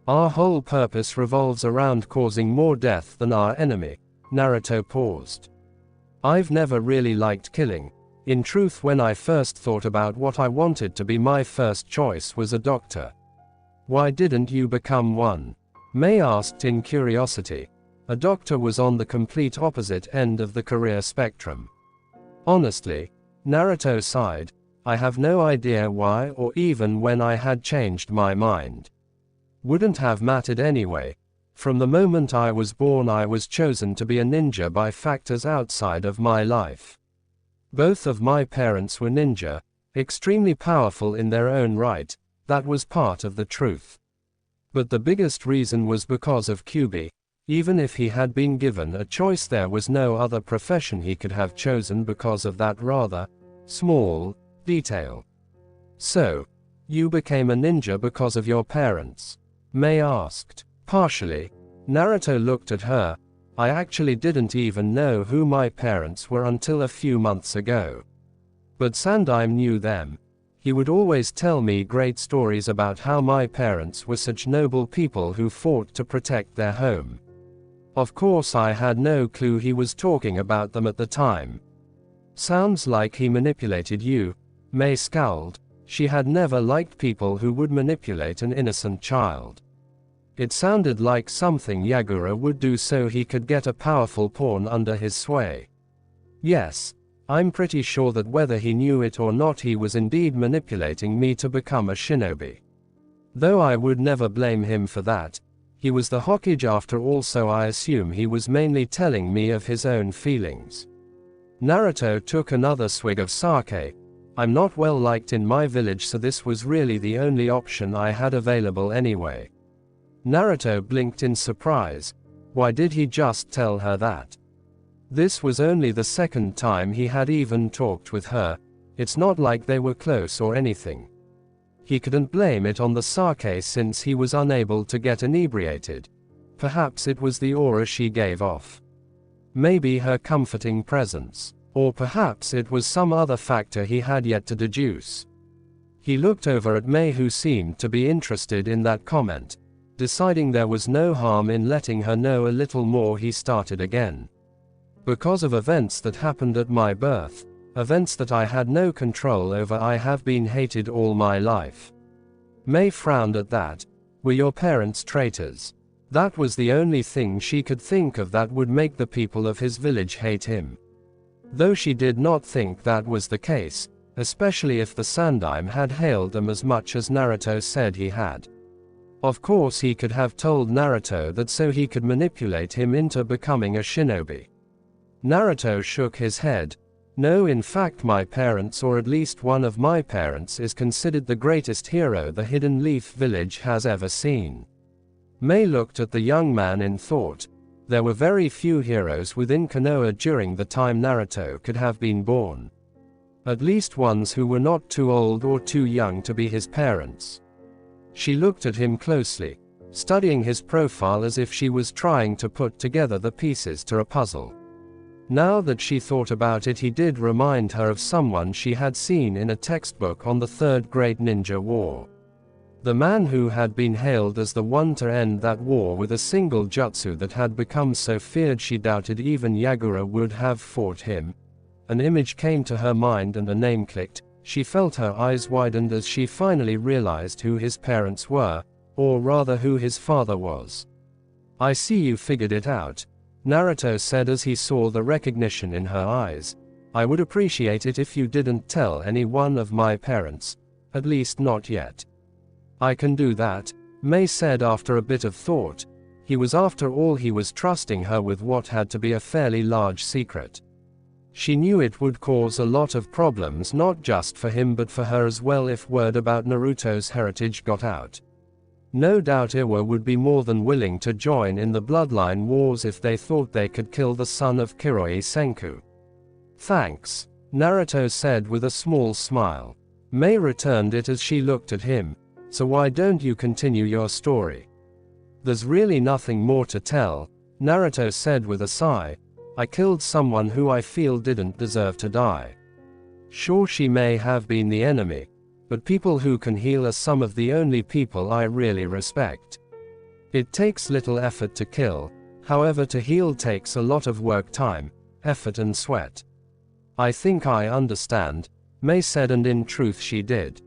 Our whole purpose revolves around causing more death than our enemy. Naruto paused. I've never really liked killing. In truth, when I first thought about what I wanted to be, my first choice was a doctor. Why didn't you become one? Mei asked in curiosity. A doctor was on the complete opposite end of the career spectrum. Honestly, Naruto sighed, I have no idea why or even when I had changed my mind. Wouldn't have mattered anyway. From the moment I was born, I was chosen to be a ninja by factors outside of my life. Both of my parents were ninja, extremely powerful in their own right. That was part of the truth. But the biggest reason was because of Kyuubi. Even if he had been given a choice, there was no other profession he could have chosen because of that rather small detail. So, you became a ninja because of your parents? Mei asked. Partially. Naruto looked at her. I actually didn't even know who my parents were until a few months ago. But Sandaime knew them. He would always tell me great stories about how my parents were such noble people who fought to protect their home. Of course, I had no clue he was talking about them at the time. Sounds like he manipulated you. Mei scowled. She had never liked people who would manipulate an innocent child. It sounded like something Yagura would do so he could get a powerful pawn under his sway. Yes, I'm pretty sure that whether he knew it or not, he was indeed manipulating me to become a shinobi. Though I would never blame him for that. He was the Hokage after all, so I assume he was mainly telling me of his own feelings. Naruto took another swig of sake. I'm not well liked in my village, so this was really the only option I had available anyway. Naruto blinked in surprise. Why did he just tell her that? This was only the second time he had even talked with her. It's not like they were close or anything. He couldn't blame it on the sake since he was unable to get inebriated. Perhaps it was the aura she gave off. Maybe her comforting presence. Or perhaps it was some other factor he had yet to deduce. He looked over at Mei, who seemed to be interested in that comment. Deciding there was no harm in letting her know a little more, he started again. Because of events that happened at my birth, events that I had no control over, I have been hated all my life. Mei frowned at that. Were your parents traitors? That was the only thing she could think of that would make the people of his village hate him. Though she did not think that was the case, especially if the Sandaime had hailed them as much as Naruto said he had. Of course, he could have told Naruto that so he could manipulate him into becoming a shinobi. Naruto shook his head. No, in fact, my parents, or at least one of my parents, is considered the greatest hero the Hidden Leaf Village has ever seen. Mei looked at the young man in thought. There were very few heroes within Konoha during the time Naruto could have been born. At least ones who were not too old or too young to be his parents. She looked at him closely, studying his profile as if she was trying to put together the pieces to a puzzle. Now that she thought about it, he did remind her of someone she had seen in a textbook on the Third Great Ninja War. The man who had been hailed as the one to end that war with a single jutsu that had become so feared she doubted even Yagura would have fought him. An image came to her mind and a name clicked. She felt her eyes widened as she finally realized who his parents were, or rather who his father was. "I see you figured it out," Naruto said as he saw the recognition in her eyes. "I would appreciate it if you didn't tell any one of my parents, at least not yet." "I can do that," Mei said after a bit of thought. After all he was trusting her with what had to be a fairly large secret. She knew it would cause a lot of problems not just for him but for her as well if word about Naruto's heritage got out. No doubt Iwa would be more than willing to join in the bloodline wars if they thought they could kill the son of Kiroi Senku. "Thanks," Naruto said with a small smile. Mei returned it as she looked at him. "So why don't you continue your story?" "There's really nothing more to tell," Naruto said with a sigh. "I killed someone who I feel didn't deserve to die. Sure, she may have been the enemy, but people who can heal are some of the only people I really respect. It takes little effort to kill, however to heal takes a lot of work, time, effort and sweat." "I think I understand," Mei said, and in truth she did.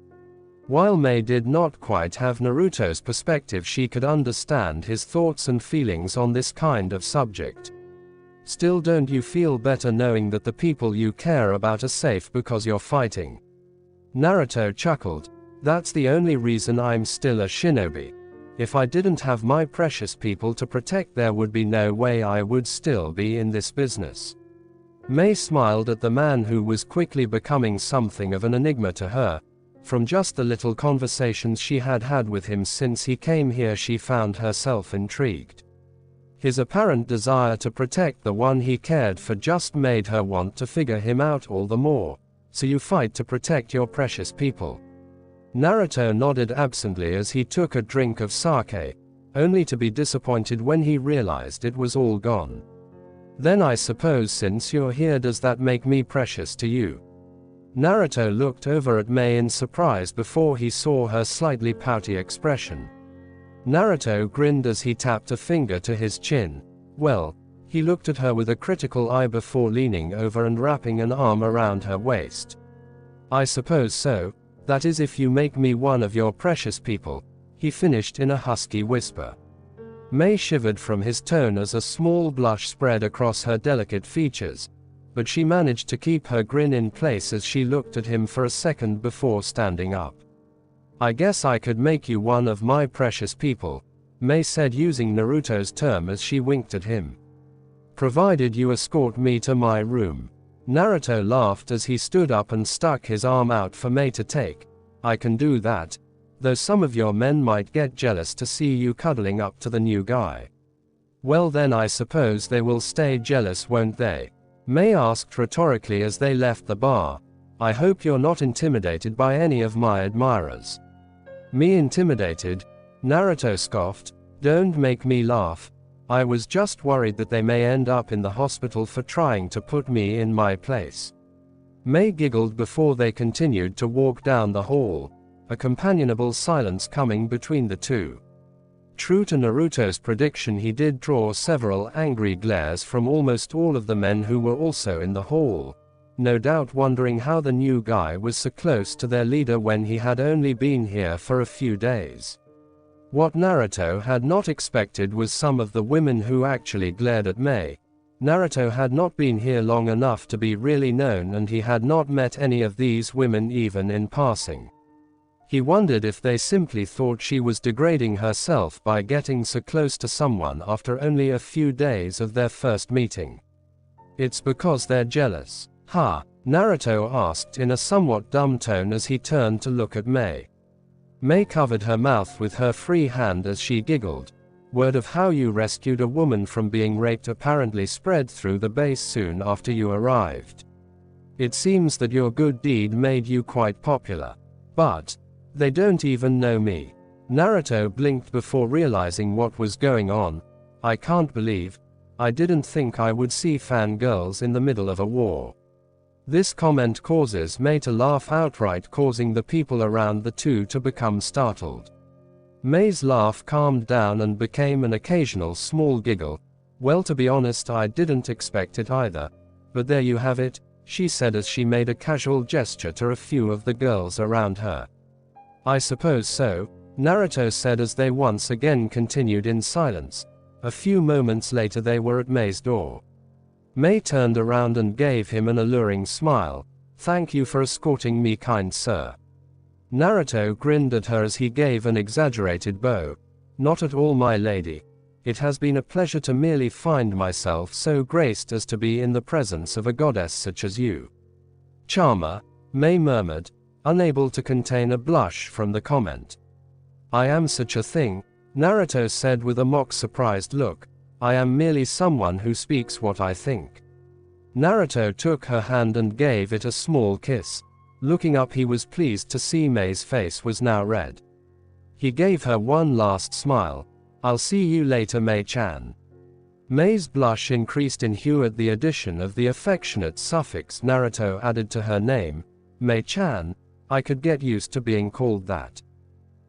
While Mei did not quite have Naruto's perspective, she could understand his thoughts and feelings on this kind of subject. "Still, don't you feel better knowing that the people you care about are safe because you're fighting?" Naruto chuckled. "That's the only reason I'm still a shinobi. If I didn't have my precious people to protect, there would be no way I would still be in this business." Mei smiled at the man who was quickly becoming something of an enigma to her. From just the little conversations she had had with him since he came here, she found herself intrigued. His apparent desire to protect the one he cared for just made her want to figure him out all the more. "So you fight to protect your precious people?" Naruto nodded absently as he took a drink of sake, only to be disappointed when he realized it was all gone. "Then I suppose since you're here, does that make me precious to you?" Naruto looked over at Mei in surprise before he saw her slightly pouty expression. Naruto grinned as he tapped a finger to his chin. "Well," he looked at her with a critical eye before leaning over and wrapping an arm around her waist. "I suppose so, that is if you make me one of your precious people," he finished in a husky whisper. Mei shivered from his tone as a small blush spread across her delicate features, but she managed to keep her grin in place as she looked at him for a second before standing up. "I guess I could make you one of my precious people," Mei said using Naruto's term as she winked at him. "Provided you escort me to my room." Naruto laughed as he stood up and stuck his arm out for Mei to take. "I can do that, though some of your men might get jealous to see you cuddling up to the new guy." "Well then I suppose they will stay jealous, won't they?" Mei asked rhetorically as they left the bar. "I hope you're not intimidated by any of my admirers." "Me intimidated?" Naruto scoffed. "Don't make me laugh. I was just worried that they may end up in the hospital for trying to put me in my place." Mei giggled before they continued to walk down the hall, a companionable silence coming between the two. True to Naruto's prediction, he did draw several angry glares from almost all of the men who were also in the hall, no doubt wondering how the new guy was so close to their leader when he had only been here for a few days. What Naruto had not expected was some of the women who actually glared at Mei. Naruto had not been here long enough to be really known, and he had not met any of these women even in passing. He wondered if they simply thought she was degrading herself by getting so close to someone after only a few days of their first meeting. "It's because they're jealous, huh?" Naruto asked in a somewhat dumb tone as he turned to look at Mei. Mei covered her mouth with her free hand as she giggled. "Word of how you rescued a woman from being raped apparently spread through the base soon after you arrived. It seems that your good deed made you quite popular. But they don't even know me." Naruto blinked before realizing what was going on. "I can't believe. I didn't think I would see fangirls in the middle of a war." This comment causes Mei to laugh outright, causing the people around the two to become startled. Mei's laugh calmed down and became an occasional small giggle. "Well, to be honest, I didn't expect it either. But there you have it," she said as she made a casual gesture to a few of the girls around her. I suppose so, Naruto said as they once again continued in silence. A few moments later they were at Mei's door. Mei turned around and gave him an alluring smile. Thank you for escorting me, kind sir. Naruto grinned at her as he gave an exaggerated bow. Not at all, my lady. It has been a pleasure to merely find myself so graced as to be in the presence of a goddess such as you. Charmer, Mei murmured, unable to contain a blush from the comment. I am such a thing, Naruto said with a mock surprised look. I am merely someone who speaks what I think. Naruto took her hand and gave it a small kiss. Looking up, he was pleased to see Mei's face was now red. He gave her one last smile. I'll see you later, Mei-chan. Mei's blush increased in hue at the addition of the affectionate suffix Naruto added to her name. Mei-chan, I could get used to being called that.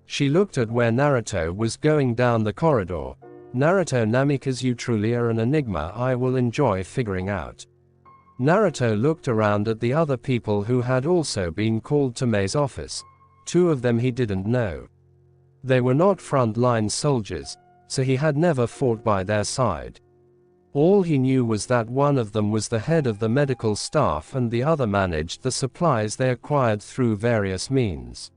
She looked at where Naruto was going down the corridor. Naruto, Namikaze, you truly are an enigma I will enjoy figuring out. Naruto looked around at the other people who had also been called to Mei's office. Two of them he didn't know. They were not front-line soldiers, so he had never fought by their side. All he knew was that one of them was the head of the medical staff and the other managed the supplies they acquired through various means.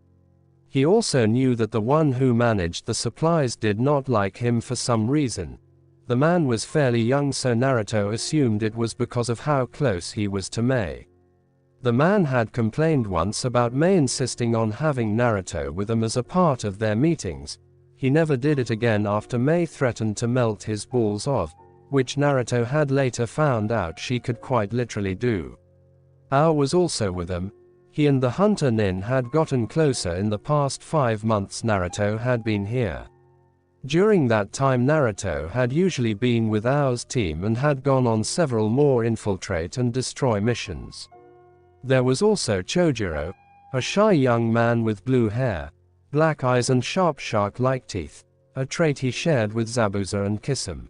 He also knew that the one who managed the supplies did not like him for some reason. The man was fairly young, so Naruto assumed it was because of how close he was to Mei. The man had complained once about Mei insisting on having Naruto with them as a part of their meetings. He never did it again after Mei threatened to melt his balls off, which Naruto had later found out she could quite literally do. Ao was also with them. He and the hunter Nin had gotten closer in the past 5 months Naruto had been here. During that time Naruto had usually been with Ao's team and had gone on several more infiltrate and destroy missions. There was also Chojiro, a shy young man with blue hair, black eyes and sharp shark-like teeth, a trait he shared with Zabuza and Kisame.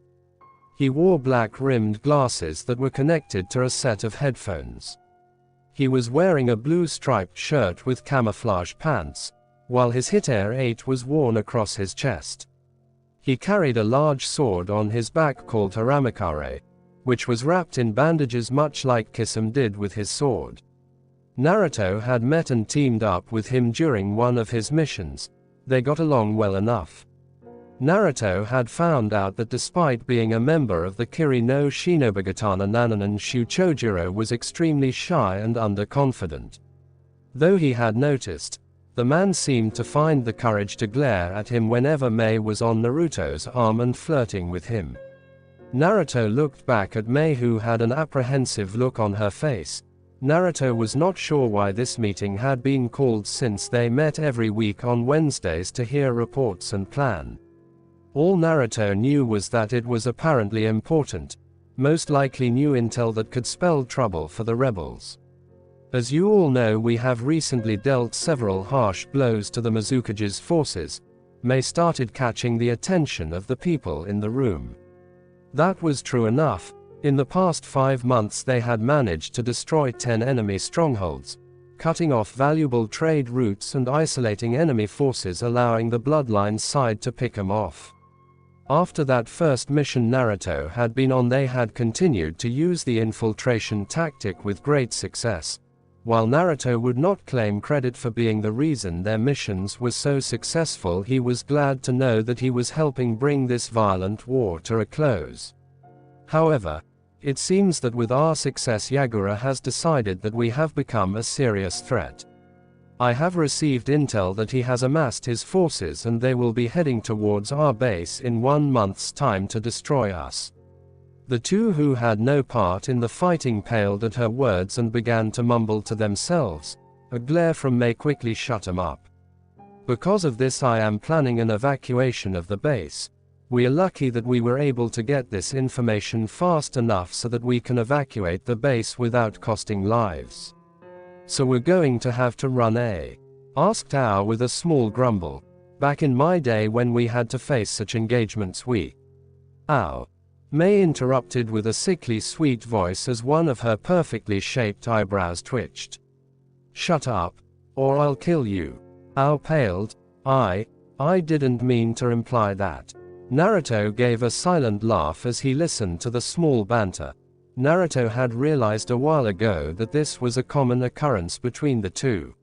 He wore black-rimmed glasses that were connected to a set of headphones. He was wearing a blue striped shirt with camouflage pants, while his Hitair 8 was worn across his chest. He carried a large sword on his back called Haramikare, which was wrapped in bandages much like Kisame did with his sword. Naruto had met and teamed up with him during one of his missions. They got along well enough. Naruto had found out that despite being a member of the Kiri no Shinobigatana Nananan Shu, Chojiro was extremely shy and underconfident. Though he had noticed, the man seemed to find the courage to glare at him whenever Mei was on Naruto's arm and flirting with him. Naruto looked back at Mei, who had an apprehensive look on her face. Naruto was not sure why this meeting had been called, since they met every week on Wednesdays to hear reports and plan. All Naruto knew was that it was apparently important, most likely new intel that could spell trouble for the rebels. As you all know, we have recently dealt several harsh blows to the Mizukage's forces. Mei started catching the attention of the people in the room. That was true enough. In the past 5 months they had managed to destroy 10 enemy strongholds, cutting off valuable trade routes and isolating enemy forces, allowing the bloodline side to pick them off. After that first mission Naruto had been on, they had continued to use the infiltration tactic with great success. While Naruto would not claim credit for being the reason their missions were so successful, he was glad to know that he was helping bring this violent war to a close. However, it seems that with our success Yagura has decided that we have become a serious threat. I have received intel that he has amassed his forces and they will be heading towards our base in 1 month's time to destroy us. The two who had no part in the fighting paled at her words and began to mumble to themselves. A glare from Mei quickly shut them up. Because of this, I am planning an evacuation of the base. We are lucky that we were able to get this information fast enough so that we can evacuate the base without costing lives. So we're going to have to run, eh? Asked Ao with a small grumble. Back in my day when we had to face such engagements, we... Ao. Mei interrupted with a sickly sweet voice as one of her perfectly shaped eyebrows twitched. Shut up, or I'll kill you. Ao paled. I didn't mean to imply that. Naruto gave a silent laugh as he listened to the small banter. Naruto had realized a while ago that this was a common occurrence between the two.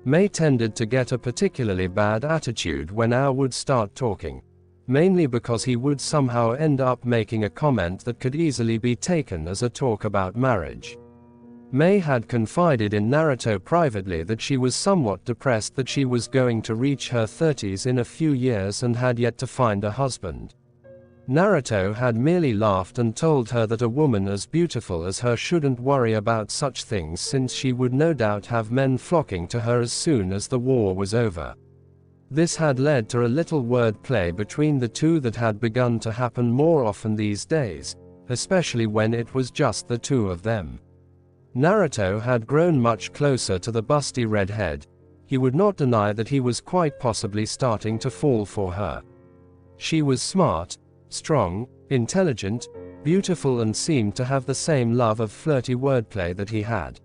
Mei tended to get a particularly bad attitude when Ao would start talking, mainly because he would somehow end up making a comment that could easily be taken as a talk about marriage. Mei had confided in Naruto privately that she was somewhat depressed that she was going to reach her 30s in a few years and had yet to find a husband. Naruto had merely laughed and told her that a woman as beautiful as her shouldn't worry about such things since she would no doubt have men flocking to her as soon as the war was over. This had led to a little wordplay between the two that had begun to happen more often these days, especially when it was just the two of them. Naruto had grown much closer to the busty redhead. He would not deny that he was quite possibly starting to fall for her. She was smart, strong, intelligent, beautiful and seemed to have the same love of flirty wordplay that he had.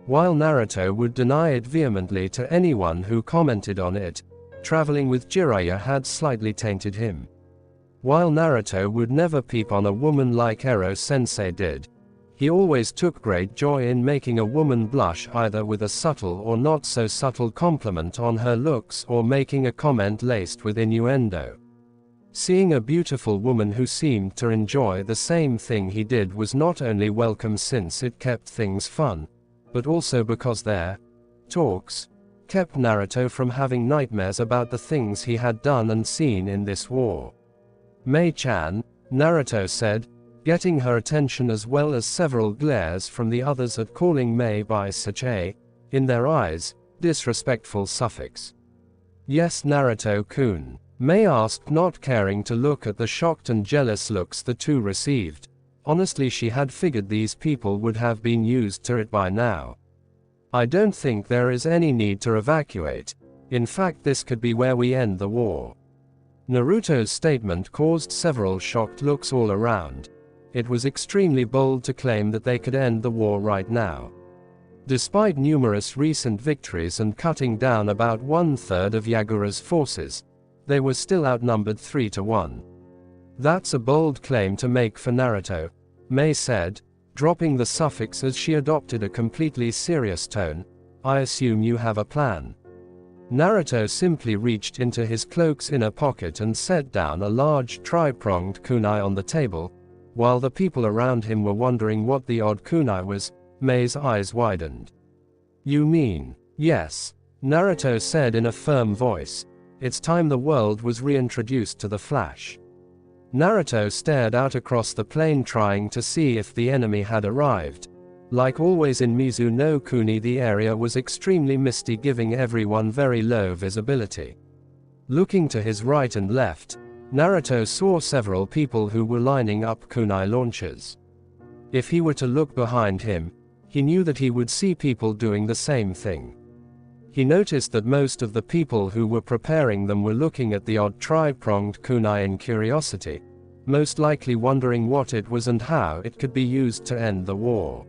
While Naruto would deny it vehemently to anyone who commented on it, traveling with Jiraiya had slightly tainted him. While Naruto would never peep on a woman like Ero-sensei did, he always took great joy in making a woman blush either with a subtle or not so subtle compliment on her looks or making a comment laced with innuendo. Seeing a beautiful woman who seemed to enjoy the same thing he did was not only welcome since it kept things fun, but also because their talks kept Naruto from having nightmares about the things he had done and seen in this war. Mei-chan, Naruto said, getting her attention as well as several glares from the others at calling Mei by such a, in their eyes, disrespectful suffix. Yes, Naruto-kun, Mei asked, not caring to look at the shocked and jealous looks the two received. Honestly, she had figured these people would have been used to it by now. I don't think there is any need to evacuate. In fact, this could be where we end the war. Naruto's statement caused several shocked looks all around. It was extremely bold to claim that they could end the war right now. Despite numerous recent victories and cutting down about 1/3 of Yagura's forces, they were still outnumbered 3-1. That's a bold claim to make for Naruto, Mei said, dropping the suffix as she adopted a completely serious tone. I assume you have a plan. Naruto simply reached into his cloak's inner pocket and set down a large tri-pronged kunai on the table. While the people around him were wondering what the odd kunai was, Mei's eyes widened. You mean, yes, Naruto said in a firm voice. It's time the world was reintroduced to the Flash. Naruto stared out across the plain trying to see if the enemy had arrived. Like always in Mizu no Kuni, the area was extremely misty, giving everyone very low visibility. Looking to his right and left, Naruto saw several people who were lining up kunai launchers. If he were to look behind him, he knew that he would see people doing the same thing. He noticed that most of the people who were preparing them were looking at the odd tri-pronged kunai in curiosity, most likely wondering what it was and how it could be used to end the war.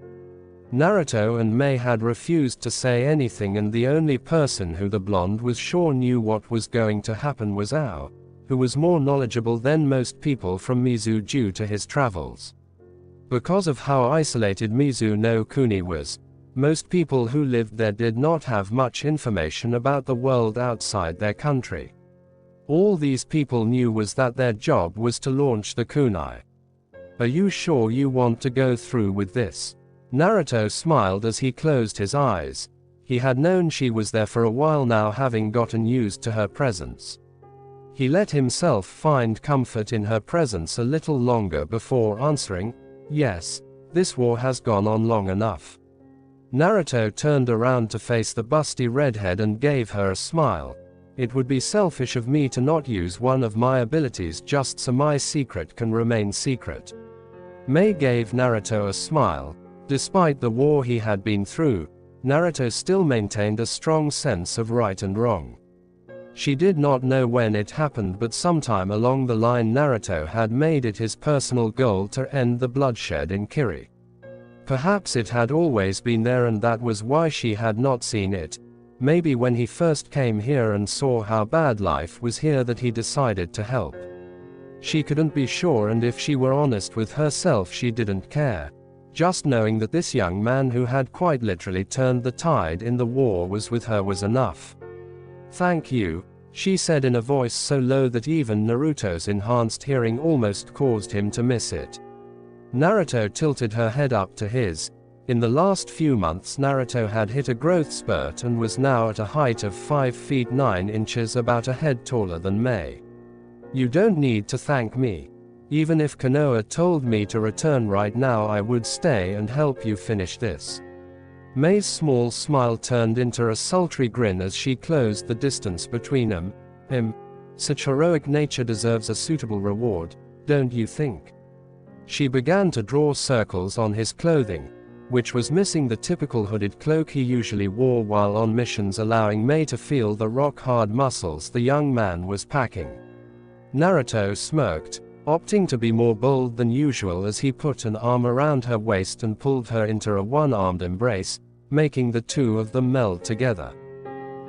Naruto and Mei had refused to say anything, and the only person who the blonde was sure knew what was going to happen was Ao, who was more knowledgeable than most people from Mizu due to his travels. Because of how isolated Mizu no Kuni was, most people who lived there did not have much information about the world outside their country. All these people knew was that their job was to launch the kunai. Are you sure you want to go through with this? Naruto smiled as he closed his eyes. He had known she was there for a while now, having gotten used to her presence. He let himself find comfort in her presence a little longer before answering, yes, this war has gone on long enough. Naruto turned around to face the busty redhead and gave her a smile. It would be selfish of me to not use one of my abilities just so my secret can remain secret. Mei gave Naruto a smile. Despite the war he had been through, Naruto still maintained a strong sense of right and wrong. She did not know when it happened, but sometime along the line Naruto had made it his personal goal to end the bloodshed in Kiri. Perhaps it had always been there and that was why she had not seen it. Maybe when he first came here and saw how bad life was here that he decided to help. She couldn't be sure, and if she were honest with herself she didn't care. Just knowing that this young man who had quite literally turned the tide in the war was with her was enough. "Thank you," she said in a voice so low that even Naruto's enhanced hearing almost caused him to miss it. Naruto tilted her head up to his. In the last few months Naruto had hit a growth spurt and was now at a height of 5 feet 9 inches, about a head taller than Mei. "You don't need to thank me. Even if Konoha told me to return right now I would stay and help you finish this." Mei's small smile turned into a sultry grin as she closed the distance between him. Such heroic nature deserves a suitable reward, don't you think? She began to draw circles on his clothing, which was missing the typical hooded cloak he usually wore while on missions, allowing Mei to feel the rock-hard muscles the young man was packing. Naruto smirked, opting to be more bold than usual as he put an arm around her waist and pulled her into a one-armed embrace, making the two of them meld together.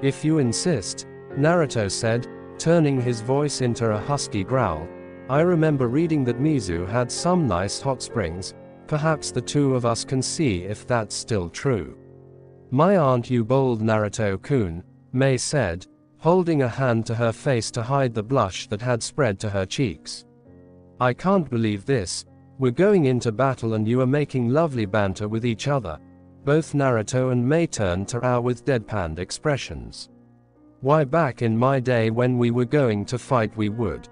"If you insist," Naruto said, turning his voice into a husky growl. "I remember reading that Mizu had some nice hot springs. Perhaps the two of us can see if that's still true." "My aren't you bold, Naruto-kun," Mei said, holding a hand to her face to hide the blush that had spread to her cheeks. "I can't believe this. We're going into battle and you are making lovely banter with each other." Both Naruto and Mei turned to her with deadpanned expressions. "Why, back in my day when we were going to fight we would."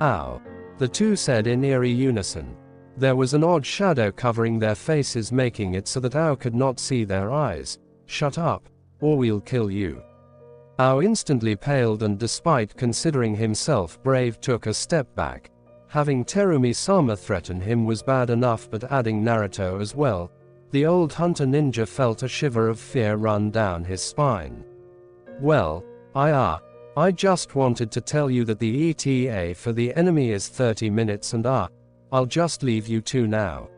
"Ow," the two said in eerie unison. There was an odd shadow covering their faces, making it so that Ao could not see their eyes. "Shut up, or we'll kill you." Ao instantly paled and, despite considering himself brave, took a step back. Having Terumi-sama threaten him was bad enough, but adding Naruto as well, the old hunter ninja felt a shiver of fear run down his spine. "Well, I just wanted to tell you that the ETA for the enemy is 30 minutes and I'll just leave you two now."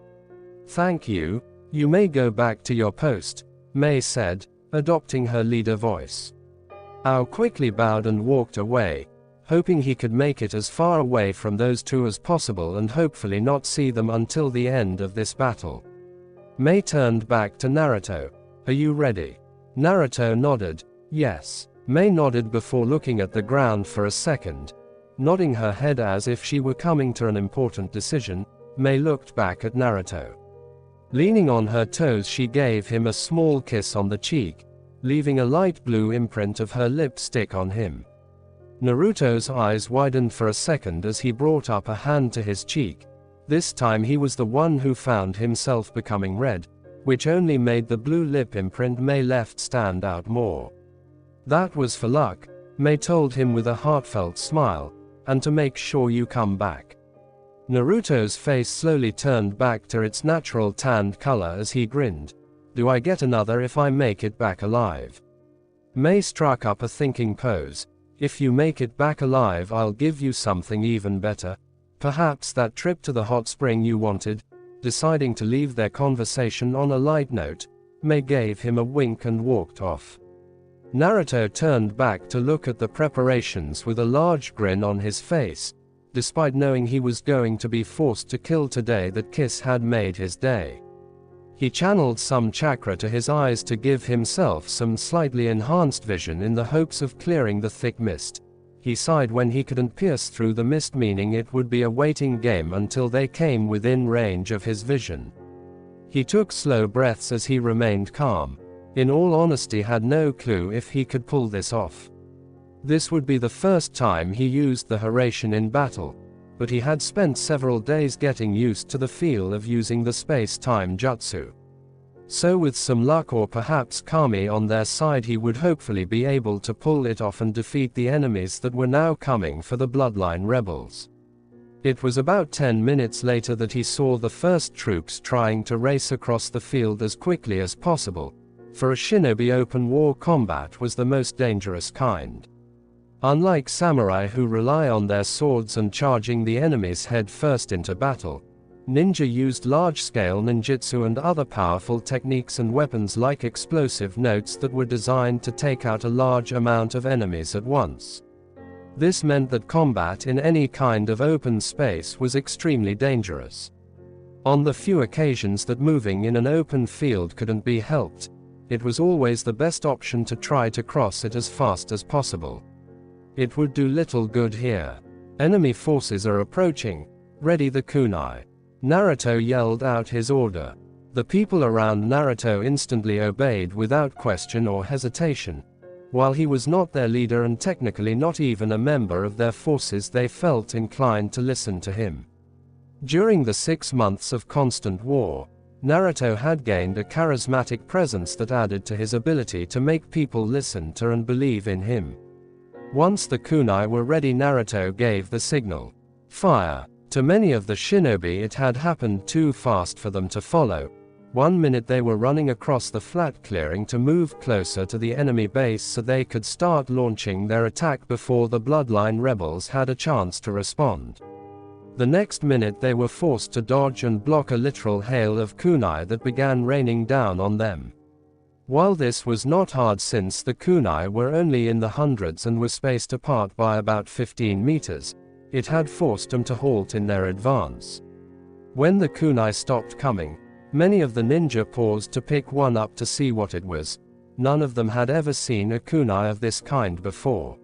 "Thank you, you may go back to your post," Mei said, adopting her leader voice. Ao quickly bowed and walked away, hoping he could make it as far away from those two as possible and hopefully not see them until the end of this battle. Mei turned back to Naruto. "Are you ready?" Naruto nodded. "Yes." Mei nodded before looking at the ground for a second. Nodding her head as if she were coming to an important decision, Mei looked back at Naruto. Leaning on her toes, she gave him a small kiss on the cheek, leaving a light blue imprint of her lipstick on him. Naruto's eyes widened for a second as he brought up a hand to his cheek. This time he was the one who found himself becoming red, which only made the blue lip imprint Mei left stand out more. "That was for luck," Mei told him with a heartfelt smile, "and to make sure you come back." Naruto's face slowly turned back to its natural tanned color as he grinned. "Do I get another if I make it back alive?" Mei struck up a thinking pose. "If you make it back alive, I'll give you something even better. Perhaps that trip to the hot spring you wanted." Deciding to leave their conversation on a light note, Mei gave him a wink and walked off. Naruto turned back to look at the preparations with a large grin on his face. Despite knowing he was going to be forced to kill today, that kiss had made his day. He channeled some chakra to his eyes to give himself some slightly enhanced vision in the hopes of clearing the thick mist. He sighed when he couldn't pierce through the mist, meaning it would be a waiting game until they came within range of his vision. He took slow breaths as he remained calm. In all honesty, had no clue if he could pull this off. This would be the first time he used the Hiraishin in battle, but he had spent several days getting used to the feel of using the space-time jutsu. So with some luck, or perhaps Kami on their side, he would hopefully be able to pull it off and defeat the enemies that were now coming for the Bloodline rebels. It was about 10 minutes later that he saw the first troops trying to race across the field as quickly as possible. For a shinobi, open war combat was the most dangerous kind. Unlike samurai who rely on their swords and charging the enemies head first into battle, ninja used large-scale ninjutsu and other powerful techniques and weapons like explosive notes that were designed to take out a large amount of enemies at once. This meant that combat in any kind of open space was extremely dangerous. On the few occasions that moving in an open field couldn't be helped, it was always the best option to try to cross it as fast as possible. It would do little good here. Enemy forces are approaching. Ready the kunai. Naruto yelled out his order. The people around Naruto instantly obeyed without question or hesitation. While he was not their leader and technically not even a member of their forces, they felt inclined to listen to him. During the 6 months of constant war, Naruto had gained a charismatic presence that added to his ability to make people listen to and believe in him. Once the kunai were ready, Naruto gave the signal. Fire! To many of the shinobi it had happened too fast for them to follow. 1 minute they were running across the flat clearing to move closer to the enemy base so they could start launching their attack before the bloodline rebels had a chance to respond. The next minute they were forced to dodge and block a literal hail of kunai that began raining down on them. While this was not hard since the kunai were only in the hundreds and were spaced apart by about 15 meters, it had forced them to halt in their advance. When the kunai stopped coming, many of the ninja paused to pick one up to see what it was. None of them had ever seen a kunai of this kind before.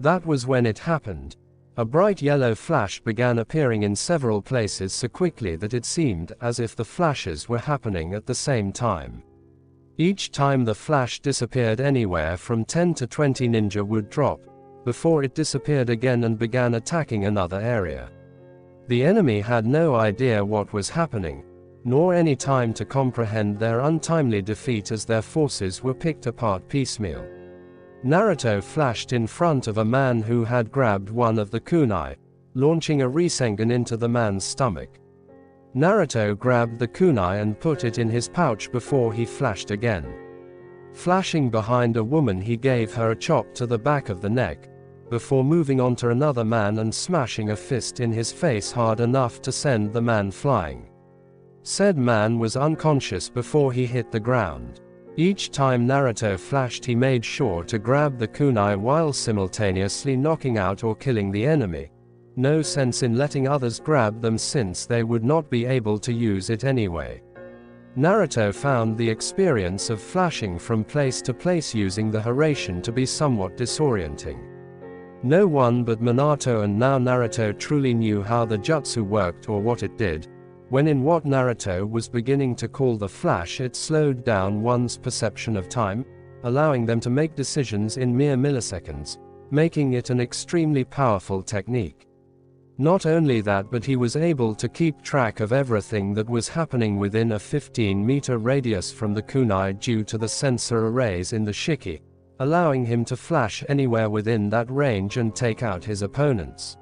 That was when it happened. A bright yellow flash began appearing in several places so quickly that it seemed as if the flashes were happening at the same time. Each time the flash disappeared, anywhere from 10 to 20 ninja would drop, before it disappeared again and began attacking another area. The enemy had no idea what was happening, nor any time to comprehend their untimely defeat as their forces were picked apart piecemeal. Naruto flashed in front of a man who had grabbed one of the kunai, launching a Rasengan into the man's stomach. Naruto grabbed the kunai and put it in his pouch before he flashed again. Flashing behind a woman, he gave her a chop to the back of the neck, before moving on to another man and smashing a fist in his face hard enough to send the man flying. Said man was unconscious before he hit the ground. Each time Naruto flashed, he made sure to grab the kunai while simultaneously knocking out or killing the enemy. No sense in letting others grab them since they would not be able to use it anyway. Naruto found the experience of flashing from place to place using the Hiraishin to be somewhat disorienting. No one but Minato and now Naruto truly knew how the jutsu worked or what it did. When in what Naruto was beginning to call the flash, it slowed down one's perception of time, allowing them to make decisions in mere milliseconds, making it an extremely powerful technique. Not only that, but he was able to keep track of everything that was happening within a 15-meter radius from the kunai due to the sensor arrays in the shiki, allowing him to flash anywhere within that range and take out his opponents.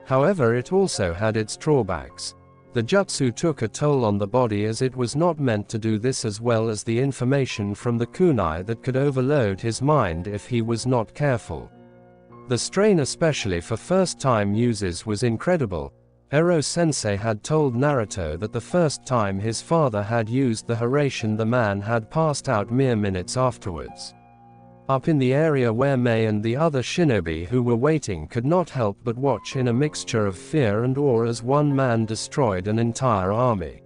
However, it also had its drawbacks. The jutsu took a toll on the body as it was not meant to do this, as well as the information from the kunai that could overload his mind if he was not careful. The strain, especially for first-time users, was incredible. Ero-sensei had told Naruto that the first time his father had used the Hiraishin, the man had passed out mere minutes afterwards. Up in the area where Mei and the other shinobi who were waiting could not help but watch in a mixture of fear and awe as one man destroyed an entire army.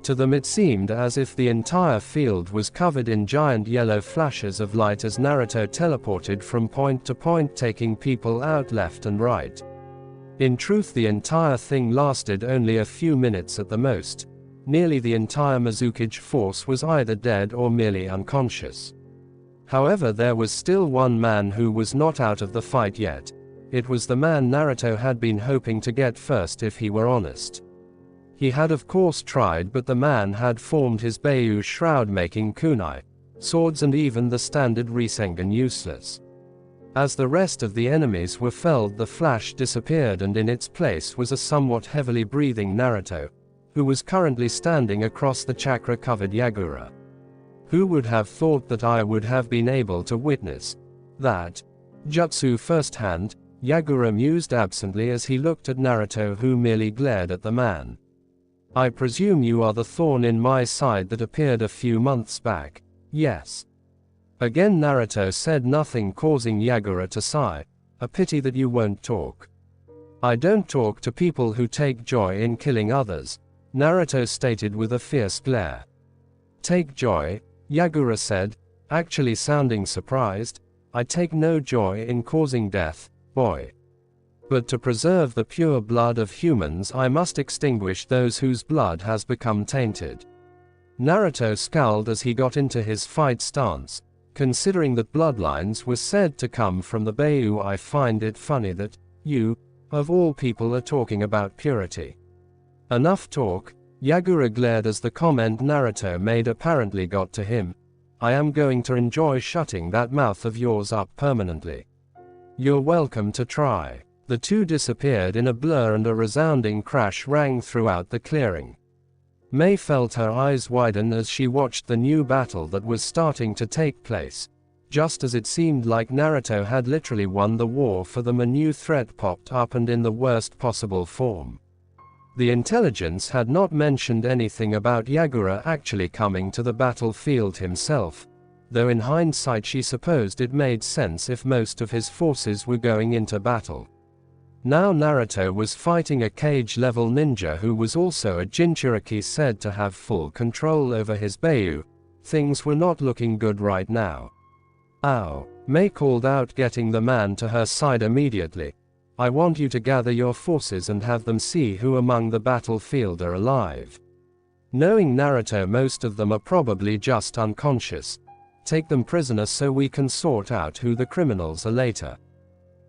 To them it seemed as if the entire field was covered in giant yellow flashes of light as Naruto teleported from point to point, taking people out left and right. In truth, the entire thing lasted only a few minutes at the most. Nearly the entire Mizukage force was either dead or merely unconscious. However, there was still one man who was not out of the fight yet. It was the man Naruto had been hoping to get first, if he were honest. He had of course tried, but the man had formed his Beiyu shroud, making kunai, swords and even the standard Rasengan useless. As the rest of the enemies were felled, the flash disappeared and in its place was a somewhat heavily breathing Naruto, who was currently standing across the chakra-covered Yagura. Who would have thought that I would have been able to witness that? Jutsu firsthand, Yagura mused absently as he looked at Naruto, who merely glared at the man. I presume you are the thorn in my side that appeared a few months back. Yes. Again Naruto said nothing, causing Yagura to sigh. A pity that you won't talk. I don't talk to people who take joy in killing others, Naruto stated with a fierce glare. Take joy? Yagura said, actually sounding surprised. I take no joy in causing death, boy. But to preserve the pure blood of humans, I must extinguish those whose blood has become tainted. Naruto scowled as he got into his fight stance. Considering that bloodlines were said to come from the Beiyu, I find it funny that you, of all people, are talking about purity. Enough talk, Yagura glared as the comment Naruto made apparently got to him. I am going to enjoy shutting that mouth of yours up permanently. You're welcome to try. The two disappeared in a blur and a resounding crash rang throughout the clearing. Mei felt her eyes widen as she watched the new battle that was starting to take place. Just as it seemed like Naruto had literally won the war for them, a new threat popped up, and in the worst possible form. The intelligence had not mentioned anything about Yagura actually coming to the battlefield himself, though in hindsight she supposed it made sense if most of his forces were going into battle. Now Naruto was fighting a cage-level ninja who was also a Jinchuriki, said to have full control over his Beiyu. Things were not looking good right now. Ow! Mei called out, getting the man to her side immediately. I want you to gather your forces and have them see who among the battlefield are alive. Knowing Naruto, most of them are probably just unconscious. Take them prisoner so we can sort out who the criminals are later.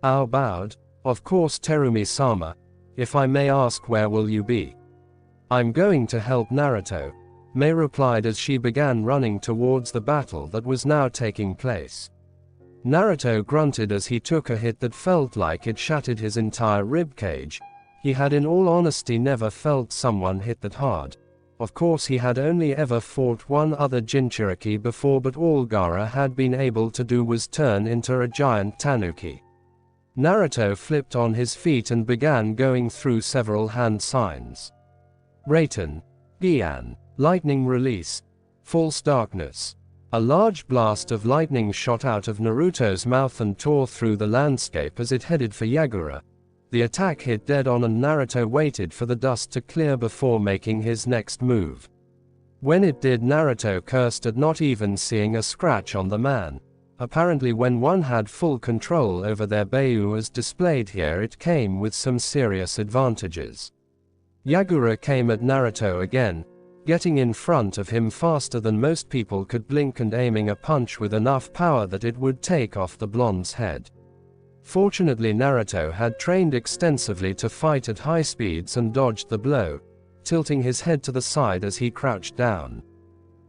Ao bowed. Of course, Terumi-sama. If I may ask, where will you be? I'm going to help Naruto, Mei replied as she began running towards the battle that was now taking place. Naruto grunted as he took a hit that felt like it shattered his entire ribcage. He had in all honesty never felt someone hit that hard. Of course he had only ever fought one other Jinchuriki before, but all Gaara had been able to do was turn into a giant tanuki. Naruto flipped on his feet and began going through several hand signs. Raiten. Gian. Lightning release. False darkness. A large blast of lightning shot out of Naruto's mouth and tore through the landscape as it headed for Yagura. The attack hit dead on and Naruto waited for the dust to clear before making his next move. When it did, Naruto cursed at not even seeing a scratch on the man. Apparently when one had full control over their Beiyu as displayed here, it came with some serious advantages. Yagura came at Naruto again, getting in front of him faster than most people could blink and aiming a punch with enough power that it would take off the blonde's head. Fortunately Naruto had trained extensively to fight at high speeds and dodged the blow, tilting his head to the side as he crouched down.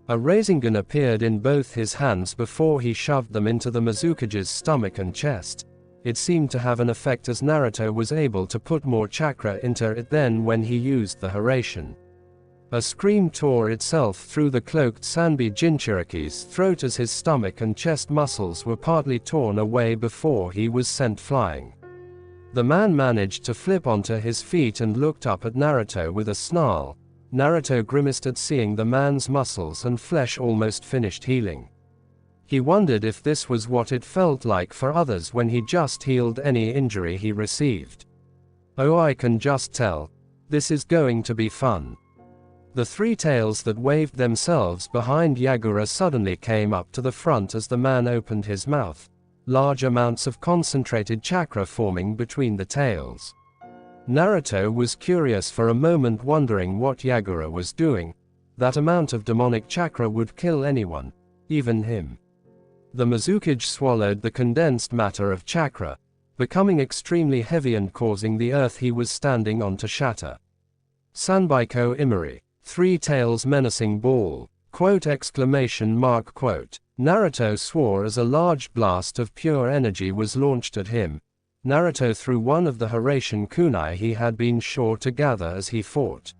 A Rasengan appeared in both his hands before he shoved them into the Mizukage's stomach and chest. It seemed to have an effect as Naruto was able to put more chakra into it than when he used the Hiraishin. A scream tore itself through the cloaked Sanbi Jinchuriki's throat as his stomach and chest muscles were partly torn away before he was sent flying. The man managed to flip onto his feet and looked up at Naruto with a snarl. Naruto grimaced at seeing the man's muscles and flesh almost finished healing. He wondered if this was what it felt like for others when he just healed any injury he received. Oh, I can just tell. This is going to be fun. The three tails that waved themselves behind Yagura suddenly came up to the front as the man opened his mouth, large amounts of concentrated chakra forming between the tails. Naruto was curious for a moment, wondering what Yagura was doing. That amount of demonic chakra would kill anyone, even him. The Mizukage swallowed the condensed matter of chakra, becoming extremely heavy and causing the earth he was standing on to shatter. Sanbaiko Imari. Three tails menacing ball. Quote exclamation mark quote. Naruto swore as a large blast of pure energy was launched at him. Naruto threw one of the Hiraishin kunai he had been sure to gather as he fought.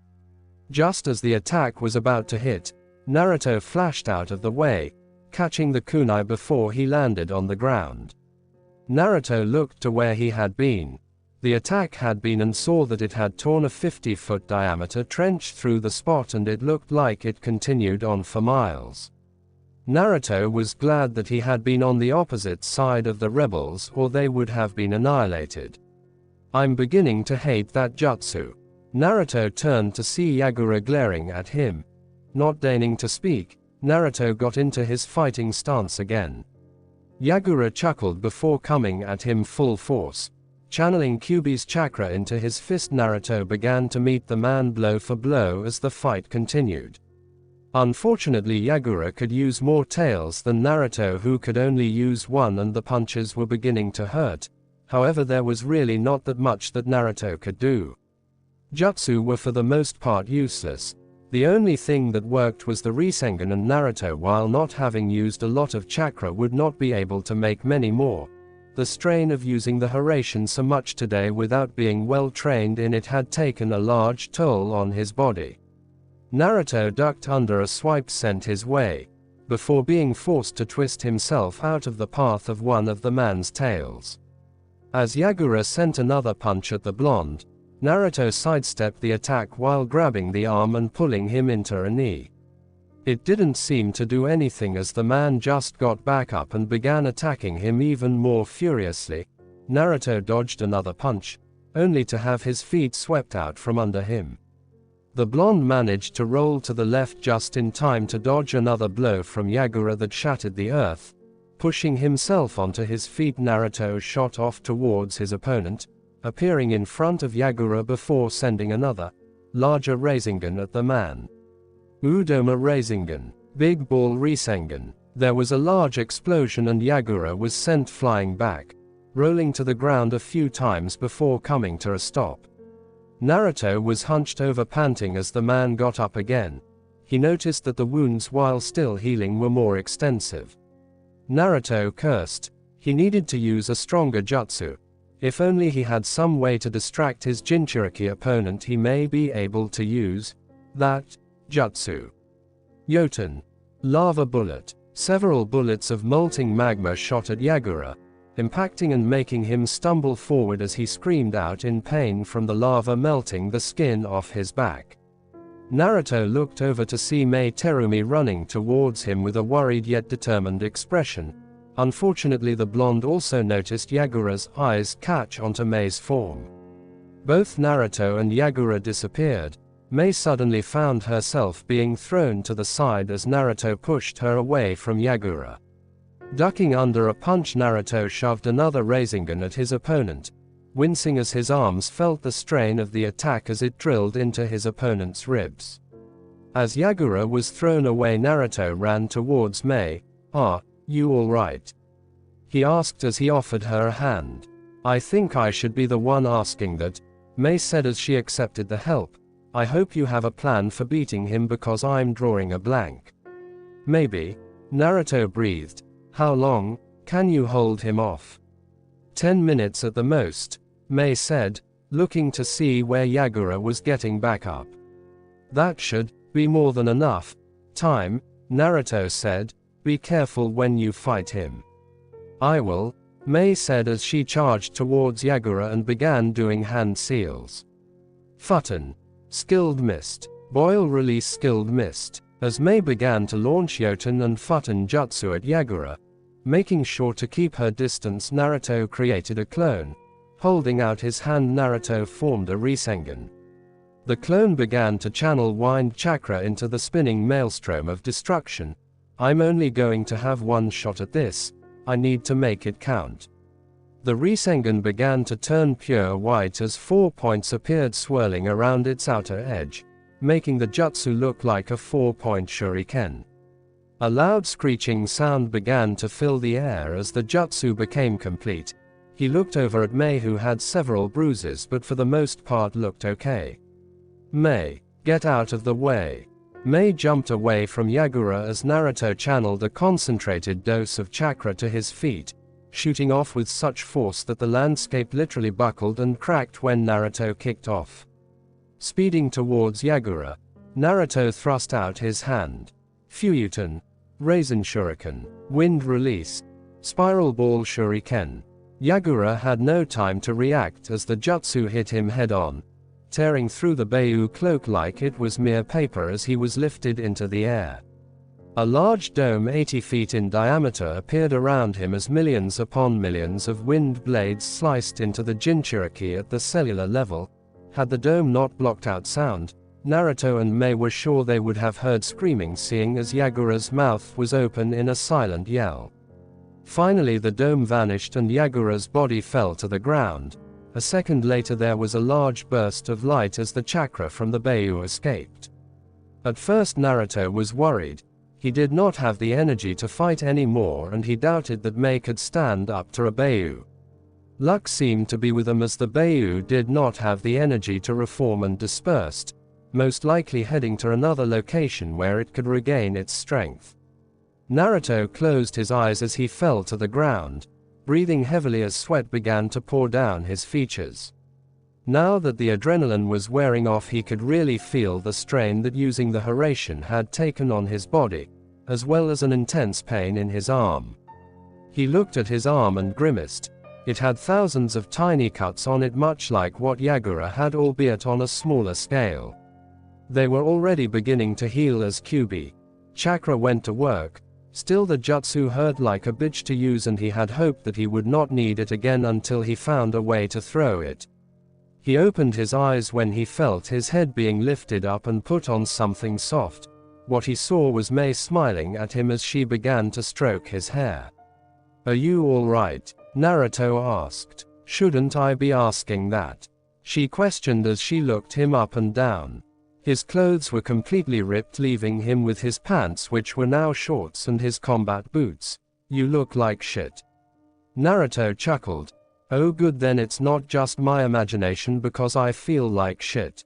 Just as the attack was about to hit, Naruto flashed out of the way, catching the kunai before he landed on the ground. Naruto looked to where he had been. The attack had been and saw that it had torn a 50-foot diameter trench through the spot, and it looked like it continued on for miles. Naruto was glad that he had been on the opposite side of the rebels, or they would have been annihilated. I'm beginning to hate that jutsu. Naruto turned to see Yagura glaring at him. Not deigning to speak, Naruto got into his fighting stance again. Yagura chuckled before coming at him full force. Channeling Kyuubi's chakra into his fist, Naruto began to meet the man blow for blow as the fight continued. Unfortunately, Yagura could use more tails than Naruto, who could only use one, and the punches were beginning to hurt. However, there was really not that much that Naruto could do. Jutsu were for the most part useless. The only thing that worked was the Rasengan, and Naruto, while not having used a lot of chakra, would not be able to make many more. The strain of using the Hiraishin so much today without being well trained in it had taken a large toll on his body. Naruto ducked under a swipe sent his way, before being forced to twist himself out of the path of one of the man's tails. As Yagura sent another punch at the blonde, Naruto sidestepped the attack while grabbing the arm and pulling him into a knee. It didn't seem to do anything, as the man just got back up and began attacking him even more furiously. Naruto dodged another punch, only to have his feet swept out from under him. The blonde managed to roll to the left just in time to dodge another blow from Yagura that shattered the earth. Pushing himself onto his feet, Naruto shot off towards his opponent, appearing in front of Yagura before sending another, larger Rasengan at the man. Udoma Rasengan, Big Ball Rasengan. There was a large explosion and Yagura was sent flying back, rolling to the ground a few times before coming to a stop. Naruto was hunched over, panting as the man got up again. He noticed that the wounds, while still healing, were more extensive. Naruto cursed. He needed to use a stronger jutsu. If only he had some way to distract his Jinchuriki opponent, he may be able to use that jutsu. Yoten. Lava bullet. Several bullets of molting magma shot at Yagura, impacting and making him stumble forward as he screamed out in pain from the lava melting the skin off his back. Naruto looked over to see Mei Terumi running towards him with a worried yet determined expression. Unfortunately, the blonde also noticed Yagura's eyes catch onto Mei's form. Both Naruto and Yagura disappeared. Mei suddenly found herself being thrown to the side as Naruto pushed her away from Yagura. Ducking under a punch, Naruto shoved another Rasengan at his opponent, wincing as his arms felt the strain of the attack as it drilled into his opponent's ribs. As Yagura was thrown away, Naruto ran towards Mei. "Are you all right?" he asked as he offered her a hand. "I think I should be the one asking that," Mei said as she accepted the help. "I hope you have a plan for beating him, because I'm drawing a blank." "Maybe," Naruto breathed. "How long can you hold him off?" 10 minutes at the most," Mei said, looking to see where Yagura was getting back up. "That should be more than enough time," Naruto said. "Be careful when you fight him." "I will," Mei said as she charged towards Yagura and began doing hand seals. Futon. Skilled Mist. Boil Release Skilled Mist. As Mei began to launch Yoten and Futon jutsu at Yagura, making sure to keep her distance, Naruto created a clone. Holding out his hand, Naruto formed a Rasengan. The clone began to channel wind chakra into the spinning maelstrom of destruction. "I'm only going to have one shot at this. I need to make it count." The Rasengan began to turn pure white as 4 points appeared swirling around its outer edge, making the jutsu look like a 4-point shuriken. A loud screeching sound began to fill the air as the jutsu became complete. He looked over at Mei, who had several bruises but for the most part looked okay. "Mei, get out of the way." Mei jumped away from Yagura as Naruto channeled a concentrated dose of chakra to his feet, shooting off with such force that the landscape literally buckled and cracked when Naruto kicked off. Speeding towards Yagura, Naruto thrust out his hand. Fuyuten. Raisin Shuriken. Wind Release. Spiral Ball Shuriken. Yagura had no time to react as the jutsu hit him head-on, tearing through the Beiyu cloak like it was mere paper as he was lifted into the air. A large dome 80 feet in diameter appeared around him as millions upon millions of wind blades sliced into the Jinchuriki at the cellular level. Had the dome not blocked out sound, Naruto and Mei were sure they would have heard screaming, seeing as Yagura's mouth was open in a silent yell. Finally the dome vanished and Yagura's body fell to the ground. A second later there was a large burst of light as the chakra from the Beiyu escaped. At first Naruto was worried. He did not have the energy to fight anymore and he doubted that Mei could stand up to a Beiyu. Luck seemed to be with them as the Beiyu did not have the energy to reform and dispersed, most likely heading to another location where it could regain its strength. Naruto closed his eyes as he fell to the ground, breathing heavily as sweat began to pour down his features. Now that the adrenaline was wearing off, he could really feel the strain that using the Hiraishin had taken on his body, as well as an intense pain in his arm. He looked at his arm and grimaced. It had thousands of tiny cuts on it, much like what Yagura had, albeit on a smaller scale. They were already beginning to heal as Kyuubi chakra went to work. Still the jutsu hurt like a bitch to use and he had hoped that he would not need it again until he found a way to throw it. He opened his eyes when he felt his head being lifted up and put on something soft. What he saw was Mei smiling at him as she began to stroke his hair. "Are you all right?" Naruto asked. "Shouldn't I be asking that?" she questioned as she looked him up and down. His clothes were completely ripped, leaving him with his pants, which were now shorts, and his combat boots. "You look like shit." Naruto chuckled. "Oh good, then it's not just my imagination because I feel like shit."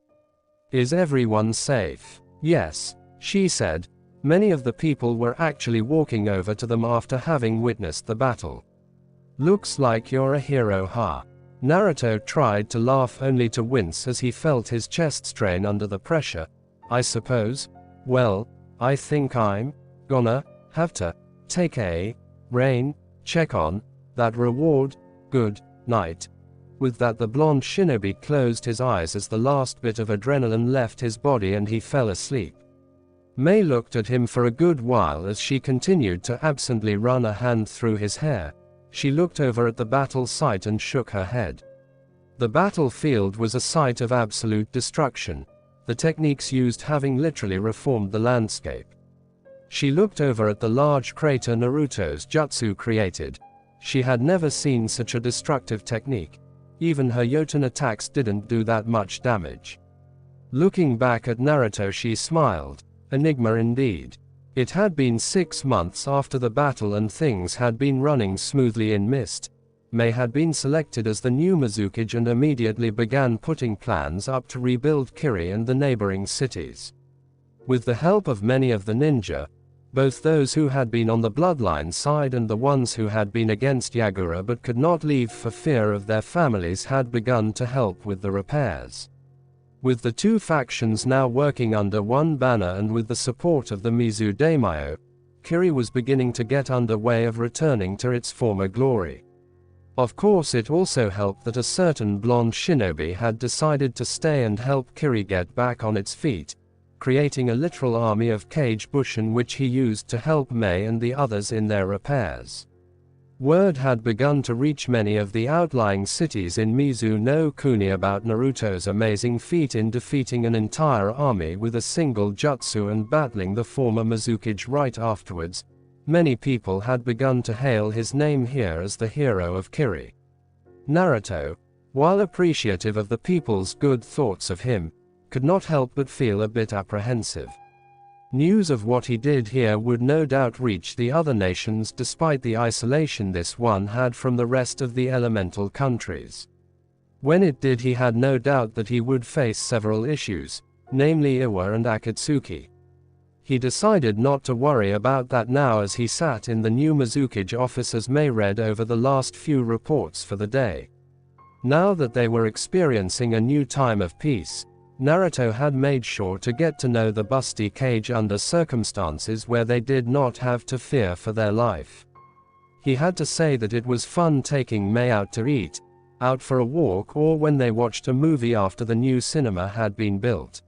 "Is everyone safe?" "Yes," she said. Many of the people were actually walking over to them after having witnessed the battle. "Looks like you're a hero, huh?" Naruto tried to laugh only to wince as he felt his chest strain under the pressure. "I suppose. Well, I think I'm gonna have to take a rain check on that reward. Good night." With that the blonde shinobi closed his eyes as the last bit of adrenaline left his body and he fell asleep. Mei looked at him for a good while as she continued to absently run a hand through his hair. She looked over at the battle site and shook her head. The battlefield was a site of absolute destruction, the techniques used having literally reformed the landscape. She looked over at the large crater Naruto's jutsu created. She had never seen such a destructive technique. Even her Yoten attacks didn't do that much damage. Looking back at Naruto, she smiled. Enigma indeed. It had been 6 months after the battle and things had been running smoothly in Mist. Mei had been selected as the new Mizukage and immediately began putting plans up to rebuild Kiri and the neighboring cities. With the help of many of the ninja, both those who had been on the bloodline side and the ones who had been against Yagura but could not leave for fear of their families, had begun to help with the repairs. With the two factions now working under one banner and with the support of the Mizu Daimyo, Kiri was beginning to get under way of returning to its former glory. Of course it also helped that a certain blonde shinobi had decided to stay and help Kiri get back on its feet, creating a literal army of Kage Bushin which he used to help Mei and the others in their repairs. Word had begun to reach many of the outlying cities in Mizu no Kuni about Naruto's amazing feat in defeating an entire army with a single jutsu and battling the former Mizukage right afterwards. Many people had begun to hail his name here as the hero of Kiri. Naruto, while appreciative of the people's good thoughts of him, could not help but feel a bit apprehensive. News of what he did here would no doubt reach the other nations despite the isolation this one had from the rest of the elemental countries. When it did, he had no doubt that he would face several issues, namely Iwa and Akatsuki. He decided not to worry about that now as he sat in the new Mizukage office as Mei read over the last few reports for the day. Now that they were experiencing a new time of peace, Naruto had made sure to get to know the Busty Cage under circumstances where they did not have to fear for their life. He had to say that it was fun taking May out to eat, out for a walk, or when they watched a movie after the new cinema had been built.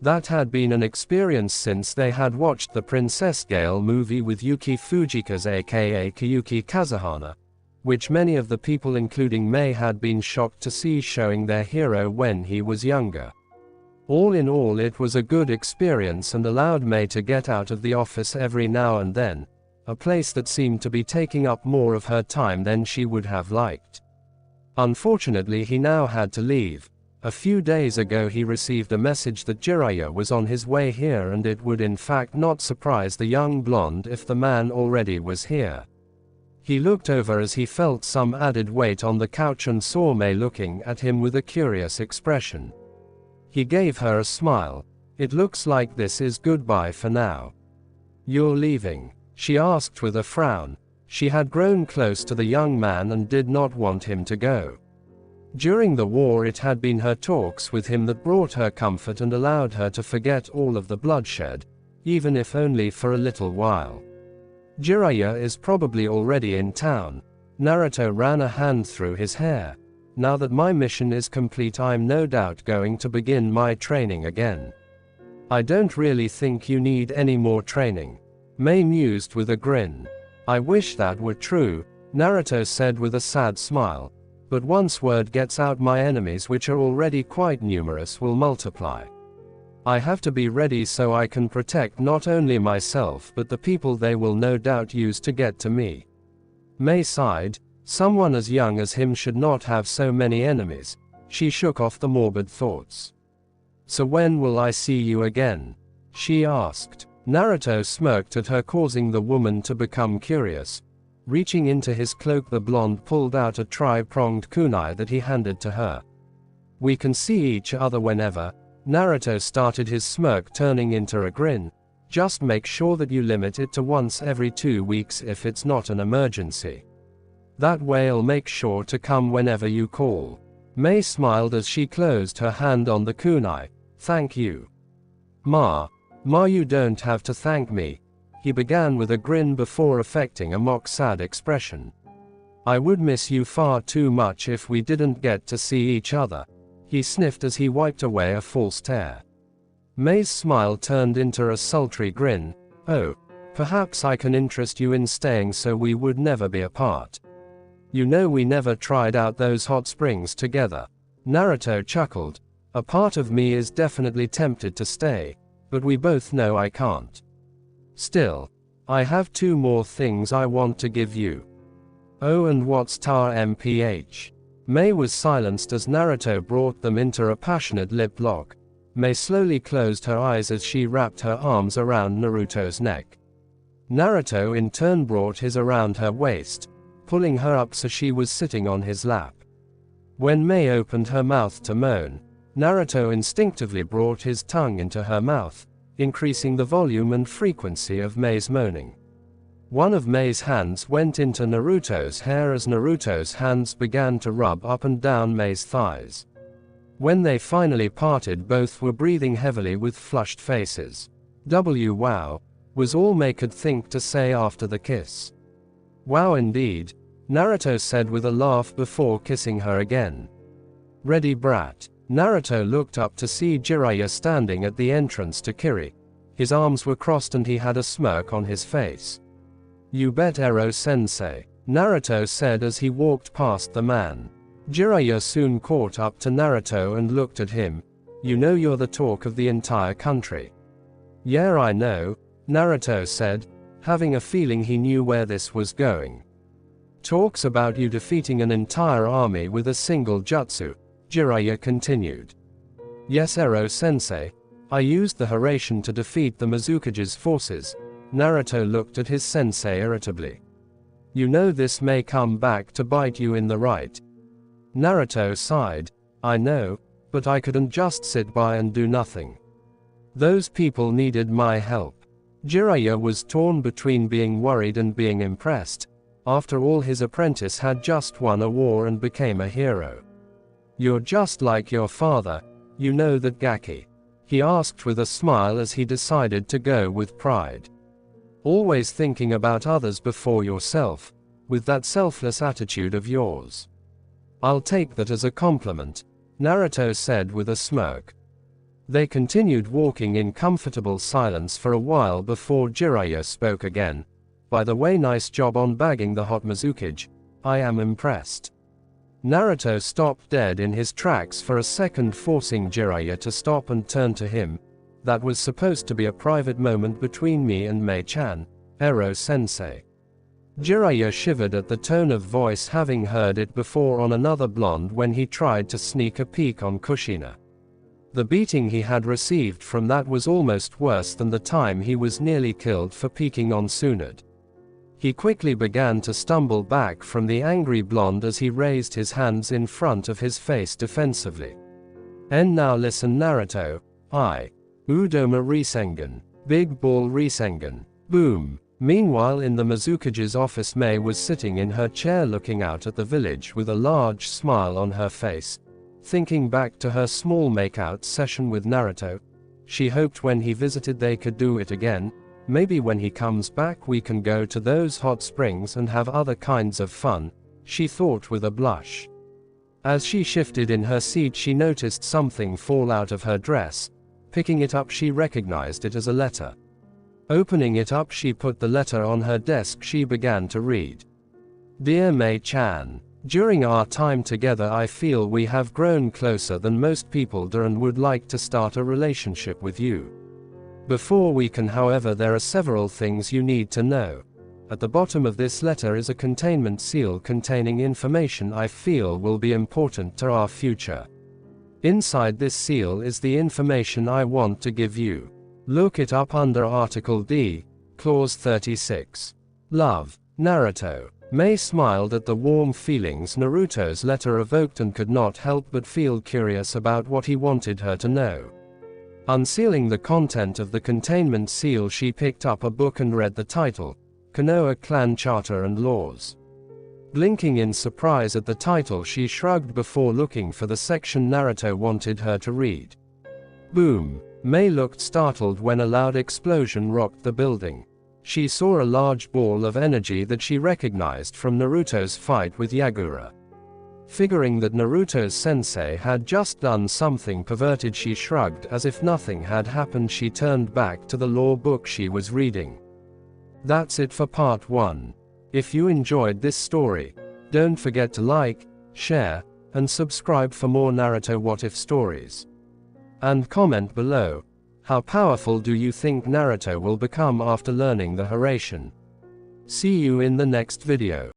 That had been an experience since they had watched the Princess Gale movie with Yuki Fujikaze aka Kiyuki Kazuhana, which many of the people including May had been shocked to see showing their hero when he was younger. All in all, it was a good experience and allowed May to get out of the office every now and then, a place that seemed to be taking up more of her time than she would have liked. Unfortunately, he now had to leave. A few days ago he received a message that Jiraiya was on his way here, and it would in fact not surprise the young blonde if the man already was here. He looked over as he felt some added weight on the couch and saw May looking at him with a curious expression. He gave her a smile. "It looks like this is goodbye for now." "You're leaving?" she asked with a frown. She had grown close to the young man and did not want him to go. During the war, it had been her talks with him that brought her comfort and allowed her to forget all of the bloodshed, even if only for a little while. "Jiraiya is probably already in town." Naruto ran a hand through his hair. "Now that my mission is complete, I'm no doubt going to begin my training again." "I don't really think you need any more training," May mused with a grin. "I wish that were true," Naruto said with a sad smile. "But once word gets out, my enemies, which are already quite numerous, will multiply. I have to be ready so I can protect not only myself but the people they will no doubt use to get to me." May sighed. Someone as young as him should not have so many enemies. She shook off the morbid thoughts. "So when will I see you again?" she asked. Naruto smirked at her, causing the woman to become curious. Reaching into his cloak, the blonde pulled out a tri-pronged kunai that he handed to her. "We can see each other whenever." Naruto started, his smirk turning into a grin. "Just make sure that you limit it to once every 2 weeks if it's not an emergency. That way I'll make sure to come whenever you call." May smiled as she closed her hand on the kunai. "Thank you." Ma, you don't have to thank me," he began with a grin before affecting a mock sad expression. "I would miss you far too much if we didn't get to see each other," he sniffed as he wiped away a false tear. May's smile turned into a sultry grin. "Oh, perhaps I can interest you in staying so we would never be apart. You know, we never tried out those hot springs together." Naruto chuckled. "A part of me is definitely tempted to stay, but we both know I can't. Still, I have 2 more things I want to give you." "Oh, and what's tar mph?" May was silenced as Naruto brought them into a passionate lip lock. May slowly closed her eyes as she wrapped her arms around Naruto's neck. Naruto in turn brought his around her waist, pulling her up so she was sitting on his lap. When May opened her mouth to moan, Naruto instinctively brought his tongue into her mouth, increasing the volume and frequency of May's moaning. One of May's hands went into Naruto's hair as Naruto's hands began to rub up and down May's thighs. When they finally parted, both were breathing heavily with flushed faces. Wow, was all May could think to say after the kiss. "Wow indeed," Naruto said with a laugh before kissing her again. "Ready, brat." Naruto looked up to see Jiraiya standing at the entrance to Kiri. His arms were crossed and he had a smirk on his face. "You bet, Ero-sensei," Naruto said as he walked past the man. Jiraiya soon caught up to Naruto and looked at him. "You know, you're the talk of the entire country." "Yeah, I know," Naruto said, having a feeling he knew where this was going. "Talks about you defeating an entire army with a single jutsu," Jiraiya continued. "Yes, Ero-sensei. I used the Hiraishin to defeat the Mizukage's forces." Naruto looked at his sensei irritably. "You know this may come back to bite you in the right." Naruto sighed. "I know, but I couldn't just sit by and do nothing. Those people needed my help." Jiraiya was torn between being worried and being impressed. After all, his apprentice had just won a war and became a hero. "You're just like your father, you know that, Gaki?" he asked with a smile as he decided to go with pride. "Always thinking about others before yourself. with that selfless attitude of yours. I'll take that as a compliment, Naruto said with a smirk. They continued walking in comfortable silence for a while before Jiraiya spoke again. By the way, nice job on bagging the hot Mizukage. I am impressed. Naruto stopped dead in his tracks for a second, forcing Jiraiya to stop and turn to him. That was supposed to be a private moment between me and Mei-chan, Ero-sensei. Jiraiya shivered at the tone of voice, having heard it before on another blonde when he tried to sneak a peek on Kushina. The beating he had received from that was almost worse than the time he was nearly killed for peeking on Tsunade. He quickly began to stumble back from the angry blonde as he raised his hands in front of his face defensively. And now listen, Naruto. Udoma Rasengan. Big Ball Rasengan. Boom. Meanwhile, in the Mizukage's office, Mei was sitting in her chair looking out at the village with a large smile on her face. Thinking back to her small makeout session with Naruto, she hoped when he visited they could do it again. Maybe when he comes back we can go to those hot springs and have other kinds of fun, she thought with a blush. As she shifted in her seat, she noticed something fall out of her dress. Picking it up, she recognized it as a letter. Opening it up, she put the letter on her desk. She began to read. Dear Mei-chan, during our time together I feel we have grown closer than most people do and would like to start a relationship with you. Before we can, however, there are several things you need to know. At the bottom of this letter is a containment seal containing information I feel will be important to our future. Inside this seal is the information I want to give you. Look it up under Article D, Clause 36. Love, Naruto. Mei smiled at the warm feelings Naruto's letter evoked and could not help but feel curious about what he wanted her to know. Unsealing the content of the containment seal, she picked up a book and read the title, Konoha Clan Charter and Laws. Blinking in surprise at the title, she shrugged before looking for the section Naruto wanted her to read. Boom! Mei looked startled when a loud explosion rocked the building. She saw a large ball of energy that she recognized from Naruto's fight with Yagura. Figuring that Naruto's sensei had just done something perverted, she shrugged. As if nothing had happened, she turned back to the law book she was reading. That's it for part 1. If you enjoyed this story, don't forget to like, share, and subscribe for more Naruto What If stories. And comment below, how powerful do you think Naruto will become after learning the Hiraishin? See you in the next video.